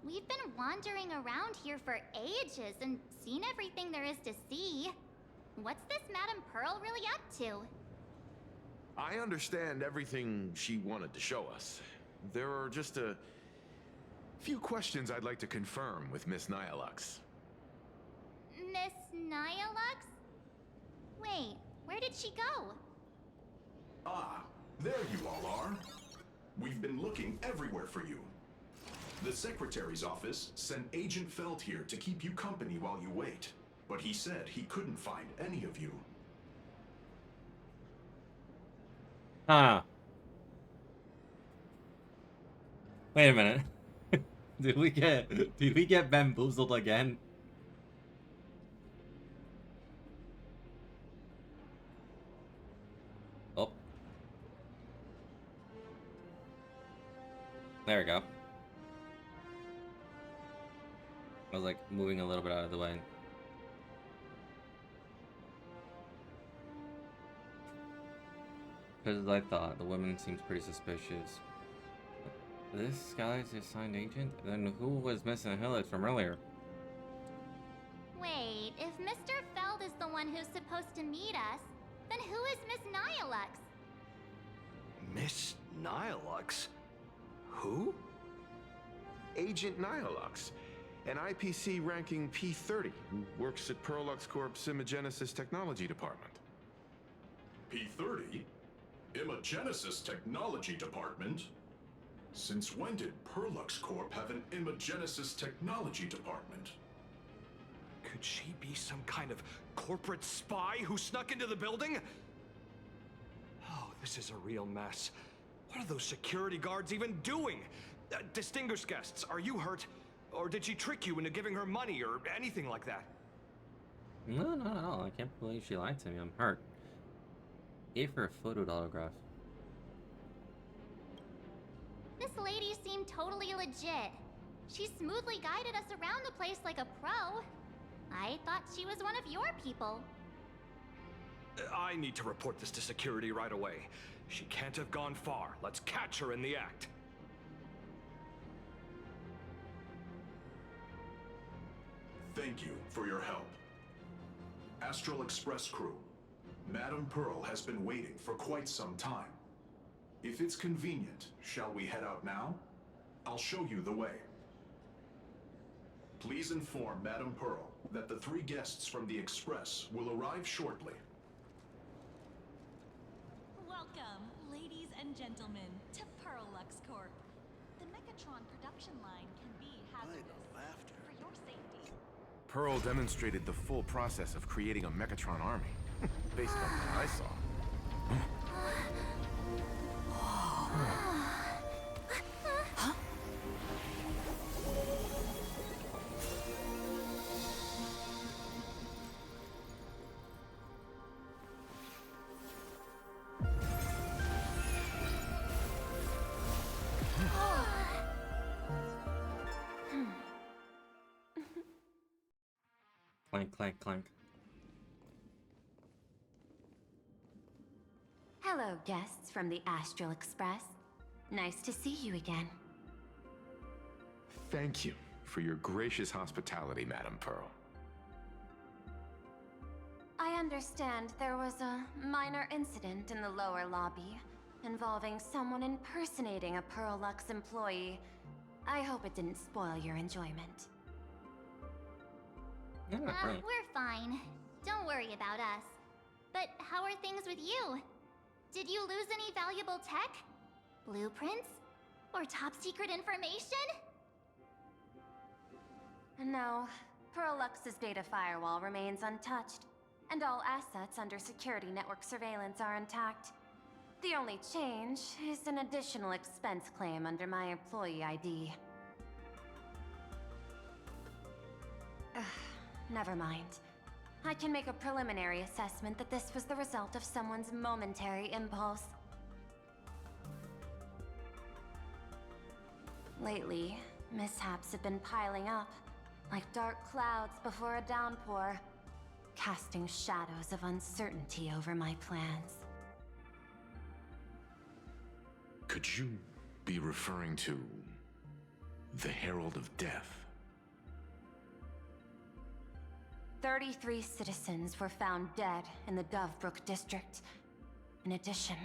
We've been wandering around here for ages and seen everything there is to see. What's this Madame Pearl really up to? I understand everything she wanted to show us. There are just a few questions I'd like to confirm with Miss Nyalux. Miss Nyalux? Wait, where did she go? Ah, there you all are. We've been looking everywhere for you. The Secretary's office sent Agent Feld here to keep you company while you wait, but he said he couldn't find any of you. Wait a minute. Did we get bamboozled again? Oh. There we go. I was like moving a little bit out of the way. Because I thought the woman seems pretty suspicious. This guy's assigned agent? Then who was missing Hillis from earlier? Wait, if Mr. Feld is the one who's supposed to meet us, then who is Miss Nyalux? Miss Nyalux? Who? Agent Nyalux, an IPC ranking P30 who works at Perlux Corp's Imagenesis Technology Department. P30? Imagenesis Technology Department? Since when did Perlux Corp have an Imagenesis Technology Department? Could she be some kind of corporate spy who snuck into the building? Oh, this is a real mess. What are those security guards even doing? Distinguished guests, are you hurt? Or did she trick you into giving her money or anything like that? No, not at all. I can't believe she lied to me. I'm hurt. Gave her a photo autograph. This lady seemed totally legit. She smoothly guided us around the place like a pro. I thought she was one of your people. I need to report this to security right away. She can't have gone far. Let's catch her in the act. Thank you for your help. Astral Express crew, Madame Pearl has been waiting for quite some time. If it's convenient, shall we head out now? I'll show you the way. Please inform Madame Pearl that the 3 guests from the Express will arrive shortly. Welcome, ladies and gentlemen, to Perlux Corp. The Mechatron production line can be hazardous. For your safety. Pearl demonstrated the full process of creating a Mechatron army, based on what I saw. Clank, clank, clank. Hello, guests from the Astral Express. Nice to see you again. Thank you for your gracious hospitality, Madam Pearl. I understand there was a minor incident in the lower lobby involving someone impersonating a Pearl Lux employee. I hope it didn't spoil your enjoyment. We're fine. Don't worry about us. But how are things with you? Did you lose any valuable tech? Blueprints? Or top secret information? No, Pearl Lux's data firewall remains untouched, and all assets under security network surveillance are intact. The only change is an additional expense claim under my employee ID. Never mind. I can make a preliminary assessment that this was the result of someone's momentary impulse. Lately, mishaps have been piling up, like dark clouds before a downpour, casting shadows of uncertainty over my plans. Could you be referring to the Herald of Death? 33 citizens were found dead in the Dovebrook district. In addition,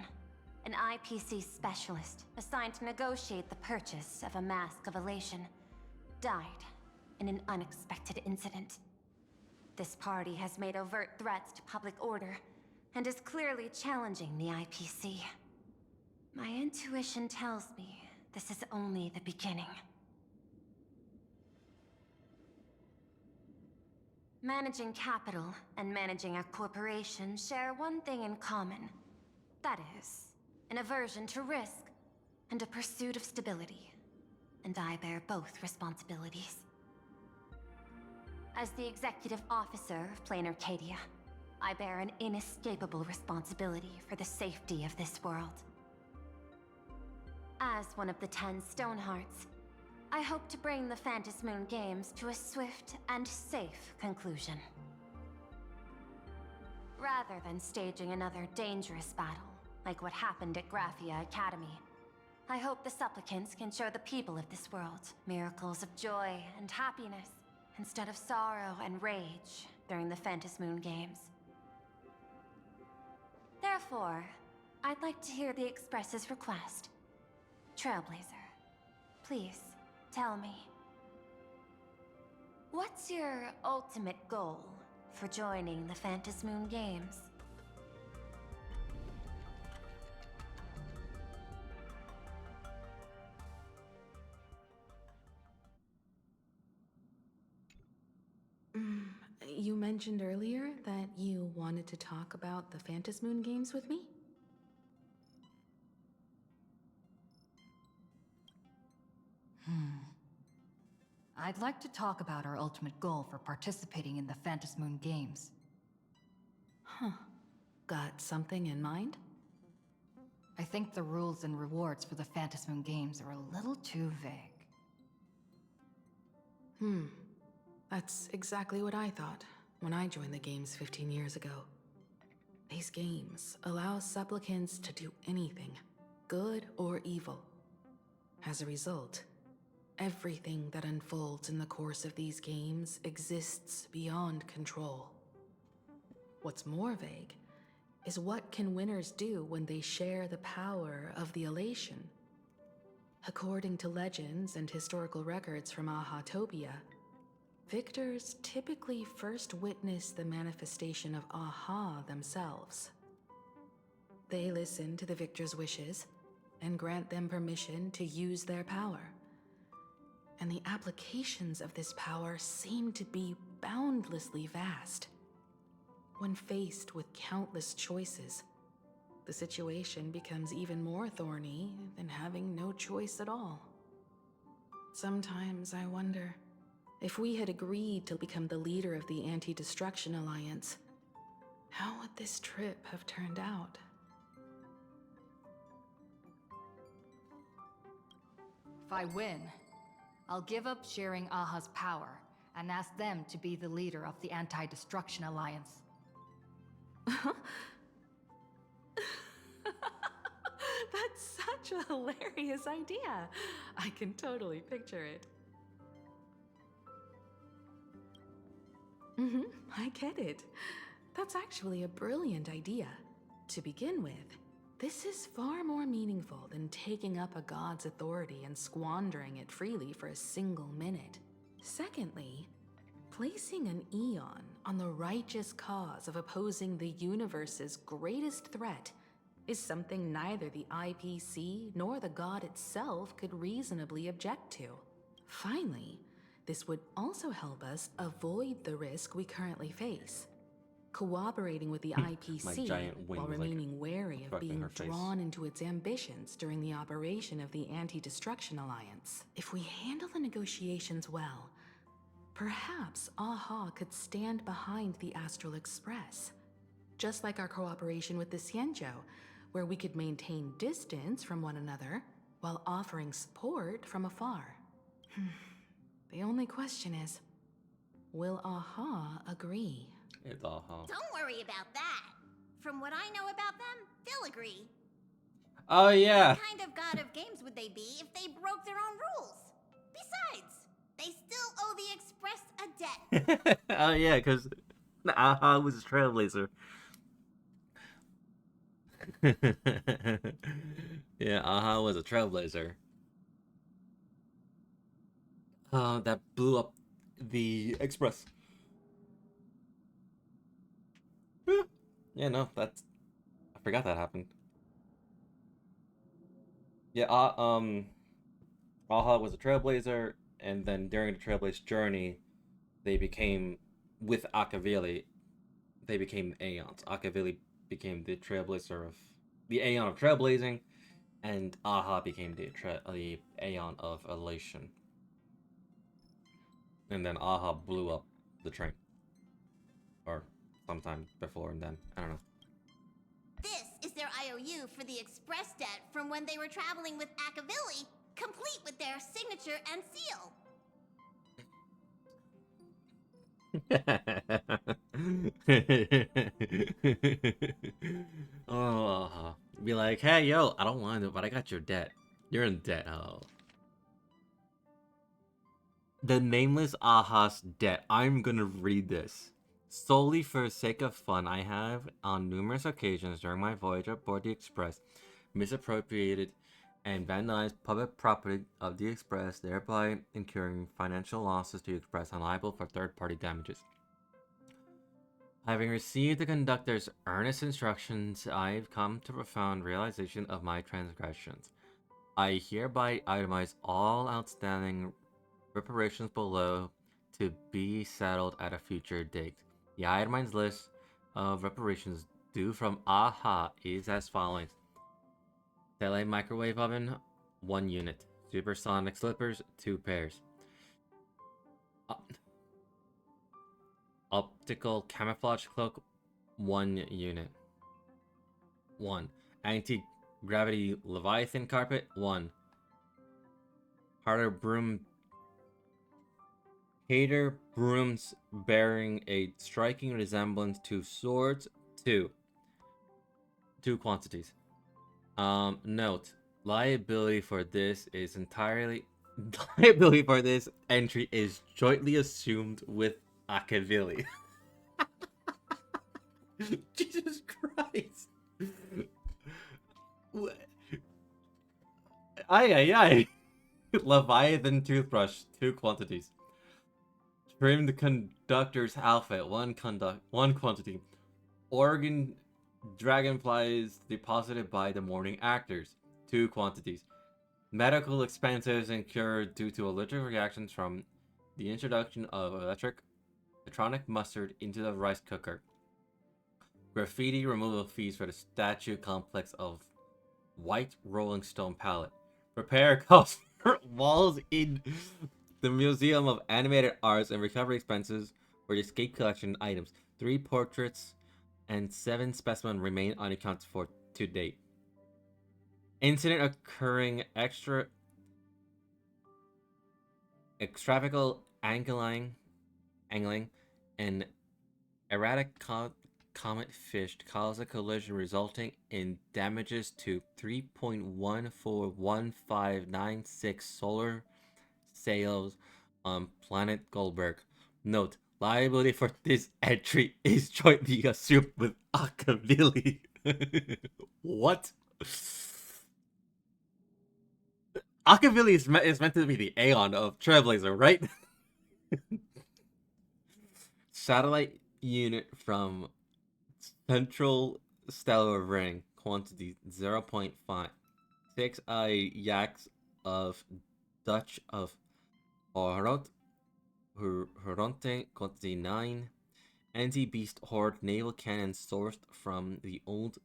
an IPC specialist assigned to negotiate the purchase of a Mask of Elation died in an unexpected incident. This party has made overt threats to public order and is clearly challenging the IPC. My intuition tells me this is only the beginning. Managing capital and managing a corporation share one thing in common. That is, an aversion to risk and a pursuit of stability. And I bear both responsibilities. As the executive officer of Plain Arcadia, I bear an inescapable responsibility for the safety of this world. As one of the 10 Stonehearts, I hope to bring the Phantasmoon Games to a swift and safe conclusion. Rather than staging another dangerous battle, like what happened at Graphia Academy, I hope the supplicants can show the people of this world miracles of joy and happiness, instead of sorrow and rage during the Phantasmoon Games. Therefore, I'd like to hear the Express's request. Trailblazer, please. Tell me, what's your ultimate goal for joining the Phantasmoon Games? You mentioned earlier that you wanted to talk about the Phantasmoon Games with me? I'd like to talk about our ultimate goal for participating in the Phantasmoon Games. Huh. Got something in mind? I think the rules and rewards for the Phantasmoon Games are a little too vague. That's exactly what I thought when I joined the games 15 years ago. These games allow supplicants to do anything, good or evil. As a result, everything that unfolds in the course of these games exists beyond control. What's more vague is what can winners do when they share the power of the elation. According to legends and historical records from Ahatopia, victors typically first witness the manifestation of Aha themselves. They listen to the victor's wishes and grant them permission to use their power. And the applications of this power seem to be boundlessly vast. When faced with countless choices, the situation becomes even more thorny than having no choice at all. Sometimes I wonder, if we had agreed to become the leader of the Anti-Destruction Alliance, how would this trip have turned out? If I win, I'll give up sharing Aha's power and asked them to be the leader of the Anti-Destruction Alliance. That's such a hilarious idea. I can totally picture it. I get it. That's actually a brilliant idea. To begin with, this is far more meaningful than taking up a god's authority and squandering it freely for a single minute. Secondly, placing an Eon on the righteous cause of opposing the universe's greatest threat is something neither the IPC nor the god itself could reasonably object to. Finally, this would also help us avoid the risk we currently face. Cooperating with the IPC while remaining wary of being drawn into its ambitions during the operation of the Anti-Destruction Alliance. If we handle the negotiations well, perhaps Aha could stand behind the Astral Express. Just like our cooperation with the Xianzhou, where we could maintain distance from one another while offering support from afar. The only question is, will Aha agree? It's Aha. Don't worry about that. From what I know about them, they'll agree. Oh yeah. What kind of god of games would they be if they broke their own rules? Besides, they still owe the Express a debt. Oh yeah, because Aha was a trailblazer. Yeah, Aha was a trailblazer. That blew up the Express. Yeah, no, I forgot that happened. Yeah, Aha was a trailblazer, and then during the trailblaze journey, they became, with Akavili, they became Aeons. Akavili became the trailblazer of the Aeon of trailblazing, and Aha became the Aeon of elation. And then Aha blew up the train. Or sometime before and then. I don't know. This is their IOU for the Express debt from when they were traveling with Akavili, complete with their signature and seal. Oh, be like, hey, yo, I don't want it, but I got your debt. You're in debt, oh. The nameless Aha's debt. I'm gonna read this. Solely for the sake of fun, I have, on numerous occasions during my voyage aboard the Express, misappropriated and vandalized public property of the Express, thereby incurring financial losses to the Express and liable for third-party damages. Having received the conductor's earnest instructions, I've come to a profound realization of my transgressions. I hereby itemize all outstanding reparations below to be settled at a future date. The itemized list of reparations due from Aha is as follows. Tele microwave oven, 1 unit. Supersonic slippers, 2 pairs. Optical camouflage cloak, 1 unit. 1. Anti-gravity Leviathan carpet, 1. Harder broom. Hater brooms bearing a striking resemblance to swords, 2. 2 quantities. Note, liability for this entry is jointly assumed with Akavili. Jesus Christ. Ay. Leviathan toothbrush, 2 quantities. Trimmed conductor's outfit, 1 quantity. Organ dragonflies deposited by the morning actors, 2 quantities. Medical expenses incurred due to allergic reactions from the introduction of electronic mustard into the rice cooker. Graffiti removal fees for the statue complex of white rolling stone palette. Repair costs for walls in the Museum of Animated Arts and recovery expenses for the escape collection items. 3 portraits and 7 specimens remain unaccounted for to date. Incident occurring extravagant angling angling, an erratic comet fished caused a collision resulting in damages to 3.141596 solar sails on planet Goldberg. Note, liability for this entry is jointly assumed with Akavili. What? Akavili is meant to be the Aeon of Trailblazer, right? Satellite unit from Central Stellar Ring, quantity 0.5. 6 yaks of Dutch of Horot, Horonte, quantity 9. Anti-beast horde naval cannon sourced from the old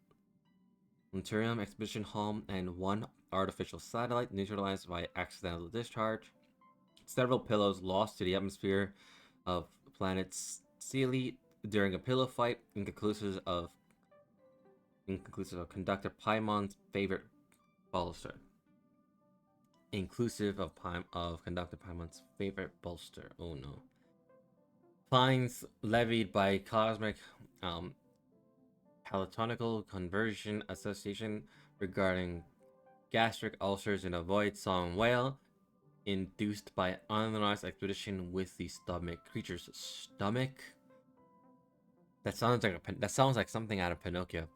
Imperium Exhibition Hall, and 1 artificial satellite neutralized by accidental discharge. Several pillows lost to the atmosphere of planet Sealy during a pillow fight, inconclusive of Conductor Paimon's favorite bolster. Inclusive of Conductor Paimon's favorite bolster. Oh no. Fines levied by Cosmic Palatonical Conversion Association regarding gastric ulcers in a void song whale induced by unauthorized expedition with the stomach creature's stomach. That sounds like something out of Pinocchio.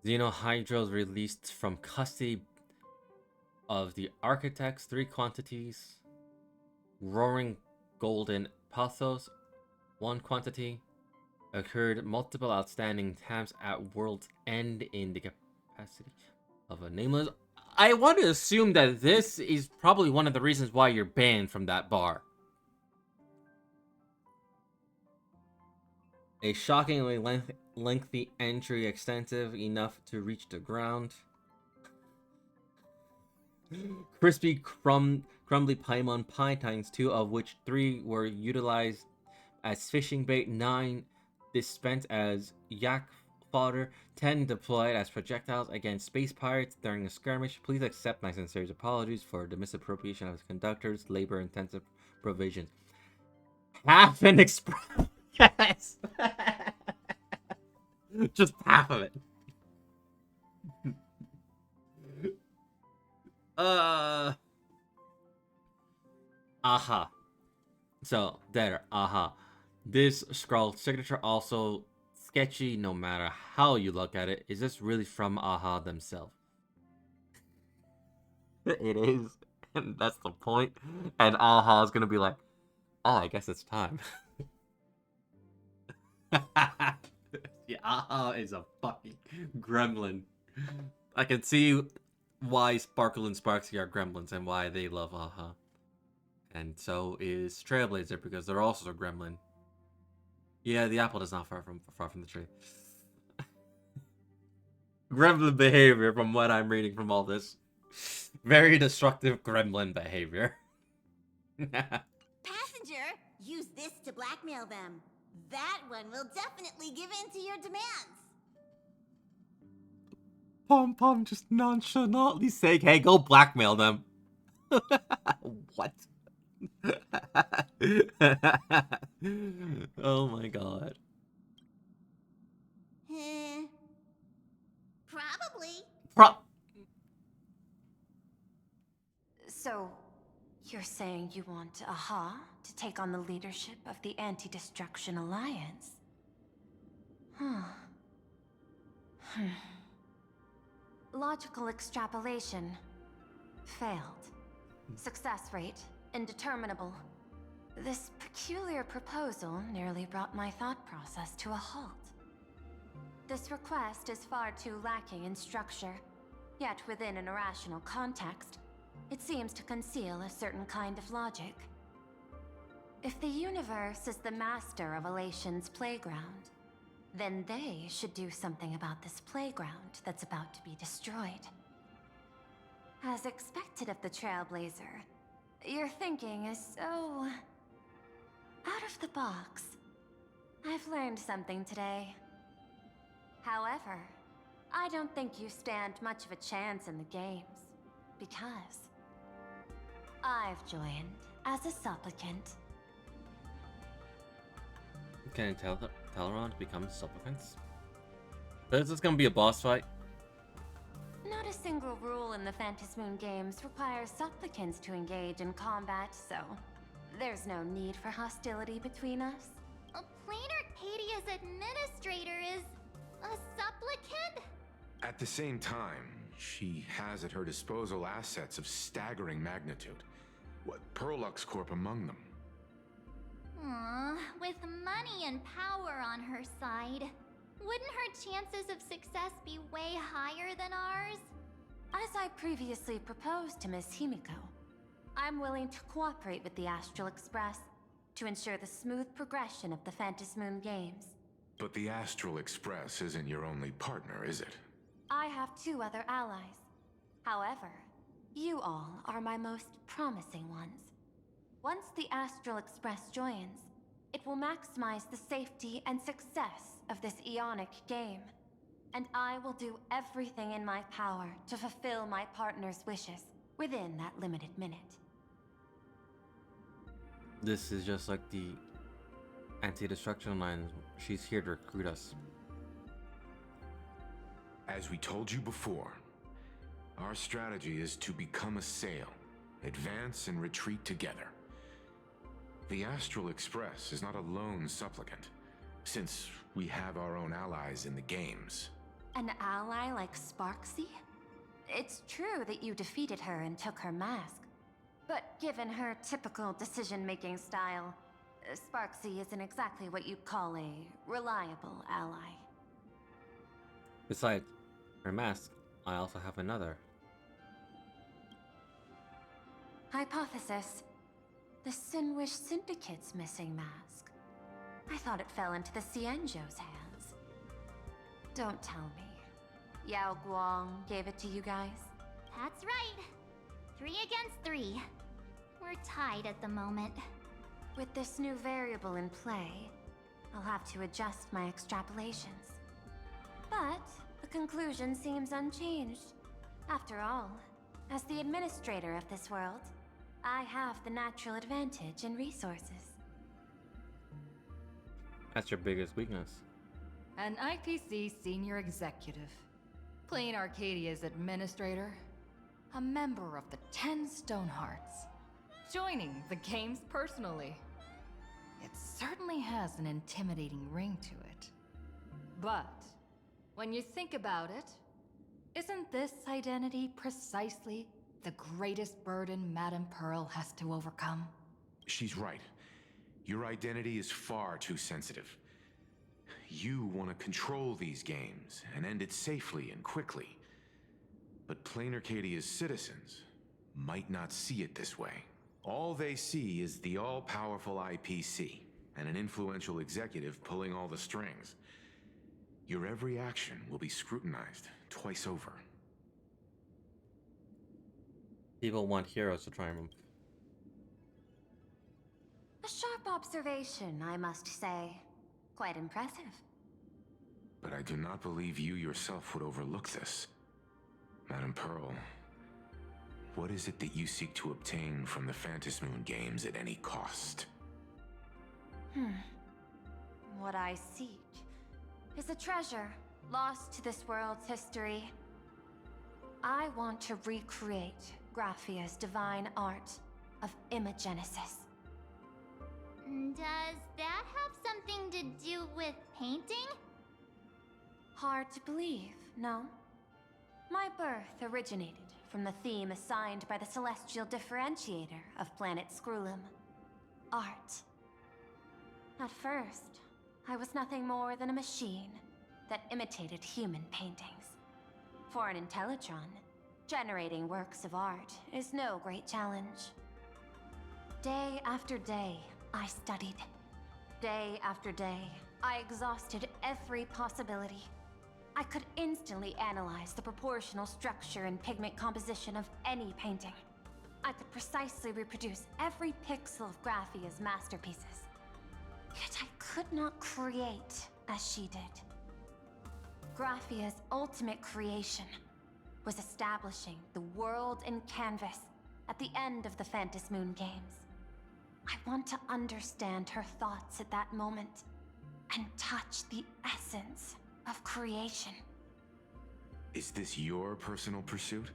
Xenohydros released from custody of the architects, 3 quantities. Roaring golden pathos, 1 quantity. Occurred multiple outstanding tabs at world's end in the capacity of a nameless. I want to assume that this is probably one of the reasons why you're banned from that bar. A shockingly lengthy entry, extensive enough to reach the ground. Crispy crumbly Paimon pythons, 2 of which 3 were utilized as fishing bait, 9 dispensed as yak fodder, 10 deployed as projectiles against space pirates during a skirmish. Please accept my sincere apologies for the misappropriation of conductors' labor-intensive provisions. Half an express. Yes. Just half of it. Aha. So, there, aha. This scroll signature also sketchy no matter how you look at it. Is this really from Aha themselves? It is, and that's the point. And Aha is gonna be like, oh, I guess it's time. Yeah, Aha is a fucking gremlin. I can see why Sparkle and Sparksy are gremlins and why they love Aha. And so is Trailblazer, because they're also a gremlin. Yeah, the apple is not far from the tree. Gremlin behavior, from what I'm reading from all this. Very destructive gremlin behavior. Passenger, use this to blackmail them. That one will definitely give in to your demands. Pom Pom just nonchalantly saying, hey, go blackmail them. What? Oh my god. Probably. So, you're saying you want Aha to take on the leadership of the Anti-Destruction Alliance? Logical extrapolation. Failed. Success rate indeterminable. This peculiar proposal nearly brought my thought process to a halt. This request is far too lacking in structure, yet within an irrational context, it seems to conceal a certain kind of logic. If the universe is the master of Elation's playground, then they should do something about this playground that's about to be destroyed. As expected of the Trailblazer, your thinking is so out of the box. I've learned something today. However, I don't think you stand much of a chance in the games, because I've joined as a supplicant Can Teleron become supplicants? Is this gonna be a boss fight? Not a single rule in the Phantasmoon games requires supplicants to engage in combat, so there's no need for hostility between us. Plain Arcadia's administrator is a supplicant? At the same time, she has at her disposal assets of staggering magnitude. What, Perlux Corp among them. Aww, with money and power on her side, wouldn't her chances of success be way higher than ours? As I previously proposed to Miss Himiko, I'm willing to cooperate with the Astral Express to ensure the smooth progression of the Phantasmoon games. But the Astral Express isn't your only partner, is it? I have 2 other allies. However, you all are my most promising ones. Once the Astral Express joins, it will maximize the safety and success of this Ionic game. And I will do everything in my power to fulfill my partner's wishes within that limited minute. This is just like the anti-destruction line. She's here to recruit us. As we told you before, our strategy is to become a sail, advance and retreat together. The Astral Express is not a lone supplicant, since we have our own allies in the games. An ally like Sparksy? It's true that you defeated her and took her mask. But given her typical decision-making style, Sparksy isn't exactly what you'd call a reliable ally. Besides her mask, I also have another. Hypothesis. The Sinwish Syndicate's missing mask. I thought it fell into the Cienjo's hands. Don't tell me. Yao Guang gave it to you guys? That's right. 3 against 3. We're tied at the moment. With this new variable in play, I'll have to adjust my extrapolations. But the conclusion seems unchanged. After all, as the administrator of this world, I have the natural advantage in resources. That's your biggest weakness. An IPC senior executive. Plain Arcadia's administrator. A member of the 10 Stonehearts. Joining the games personally. It certainly has an intimidating ring to it. But, when you think about it, isn't this identity precisely the greatest burden Madame Pearl has to overcome? She's right. Your identity is far too sensitive. You want to control these games and end it safely and quickly. But Plain Arcadia's citizens might not see it this way. All they see is the all-powerful IPC and an influential executive pulling all the strings. Your every action will be scrutinized twice over. People want heroes to triumph. A sharp observation, I must say. Quite impressive. But I do not believe you yourself would overlook this. Madame Pearl, what is it that you seek to obtain from the Phantasmoon games at any cost? What I seek is a treasure lost to this world's history. I want to recreate Graphia's divine art of imagenesis. Does that have something to do with painting? Hard to believe, no? My birth originated from the theme assigned by the celestial differentiator of planet Scrulum. Art. At first, I was nothing more than a machine that imitated human paintings. For an Intellitron, generating works of art is no great challenge. Day after day, I studied. Day after day, I exhausted every possibility. I could instantly analyze the proportional structure and pigment composition of any painting. I could precisely reproduce every pixel of Graphia's masterpieces. Yet I could not create as she did. Graphia's ultimate creation was establishing the world in canvas at the end of the Phantasmoon games. I want to understand her thoughts at that moment, and touch the essence of creation. Is this your personal pursuit?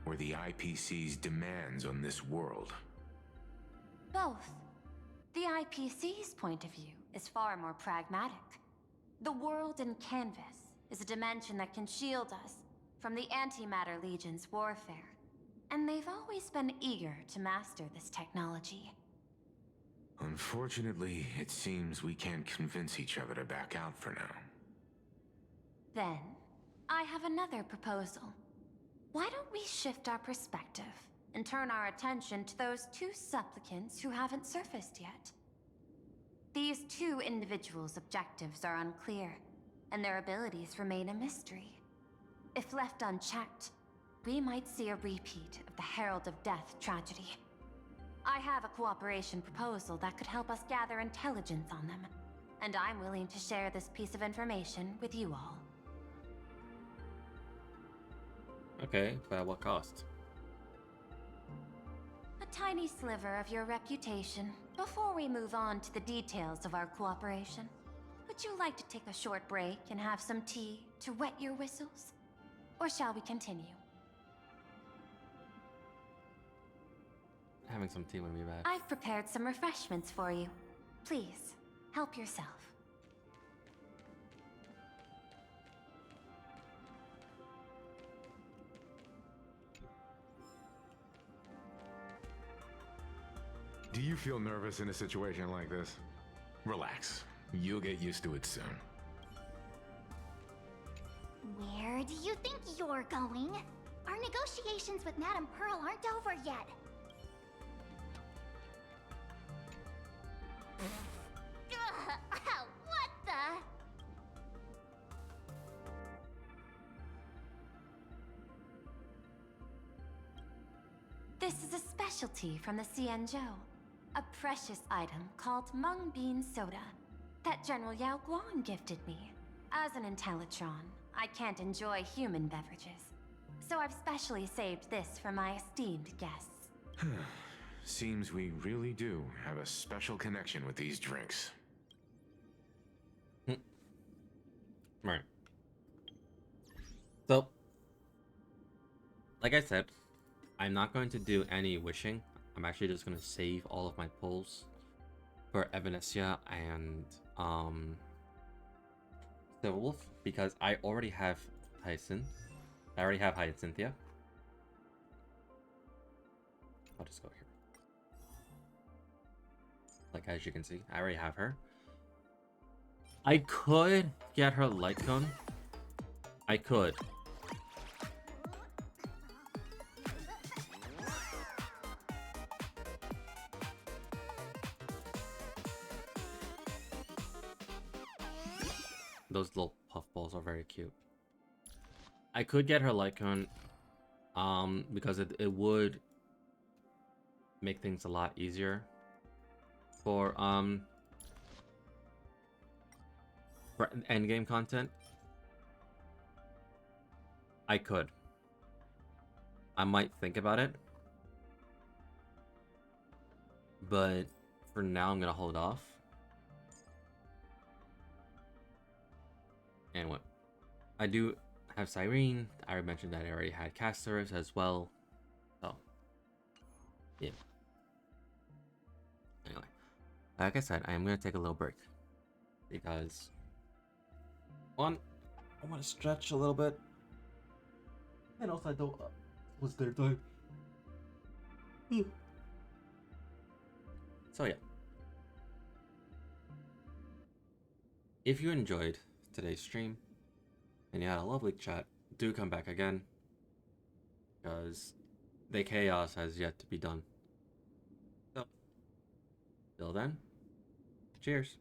Or the IPC's demands on this world? Both. The IPC's point of view is far more pragmatic. The world in Canvas is a dimension that can shield us from the Antimatter Legion's warfare, and they've always been eager to master this technology. Unfortunately, it seems we can't convince each other to back out for now. Then, I have another proposal. Why don't we shift our perspective and turn our attention to those two supplicants who haven't surfaced yet? These two individuals' objectives are unclear, and their abilities remain a mystery. If left unchecked, we might see a repeat of the Herald of Death tragedy. I have a cooperation proposal that could help us gather intelligence on them, and I'm willing to share this piece of information with you all. Okay, but at what cost? A tiny sliver of your reputation before we move on to the details of our cooperation. Would you like to take a short break and have some tea to wet your whistles? Or shall we continue? Having some tea would be bad. I've prepared some refreshments for you. Please, help yourself. Do you feel nervous in a situation like this? Relax. You'll get used to it soon. Where do you think you're going? Our negotiations with Madame Pearl aren't over yet. Ugh, what the? This is a specialty from the Xianzhou. A precious item called mung bean soda that General Yao Guang gifted me. As an Intellitron, I can't enjoy human beverages, so I've specially saved this for my esteemed guests. Seems we really do have a special connection with these drinks. Right. So, like I said, I'm not going to do any wishing. I'm actually just going to save all of my pulls for Evanescia and Silver Wolf, because I already have Tyson. I already have Hyacinthia. I'll just go here. Like, as you can see, I already have her. I could get her Light Cone. I could. Those little puffballs are very cute. I could get her Light Cone, because it would make things a lot easier for endgame content. I could. I might think about it, but for now I'm gonna hold off. Anyway, I do have Cyrene. I already mentioned that I already had casters as well. So, yeah. Anyway, like I said, I am going to take a little break. Because, one, I want to stretch a little bit. And also I don't... what's their time? So yeah. If you enjoyed today's stream and you had a lovely chat, do come back again, because the chaos has yet to be done. So, till then, cheers.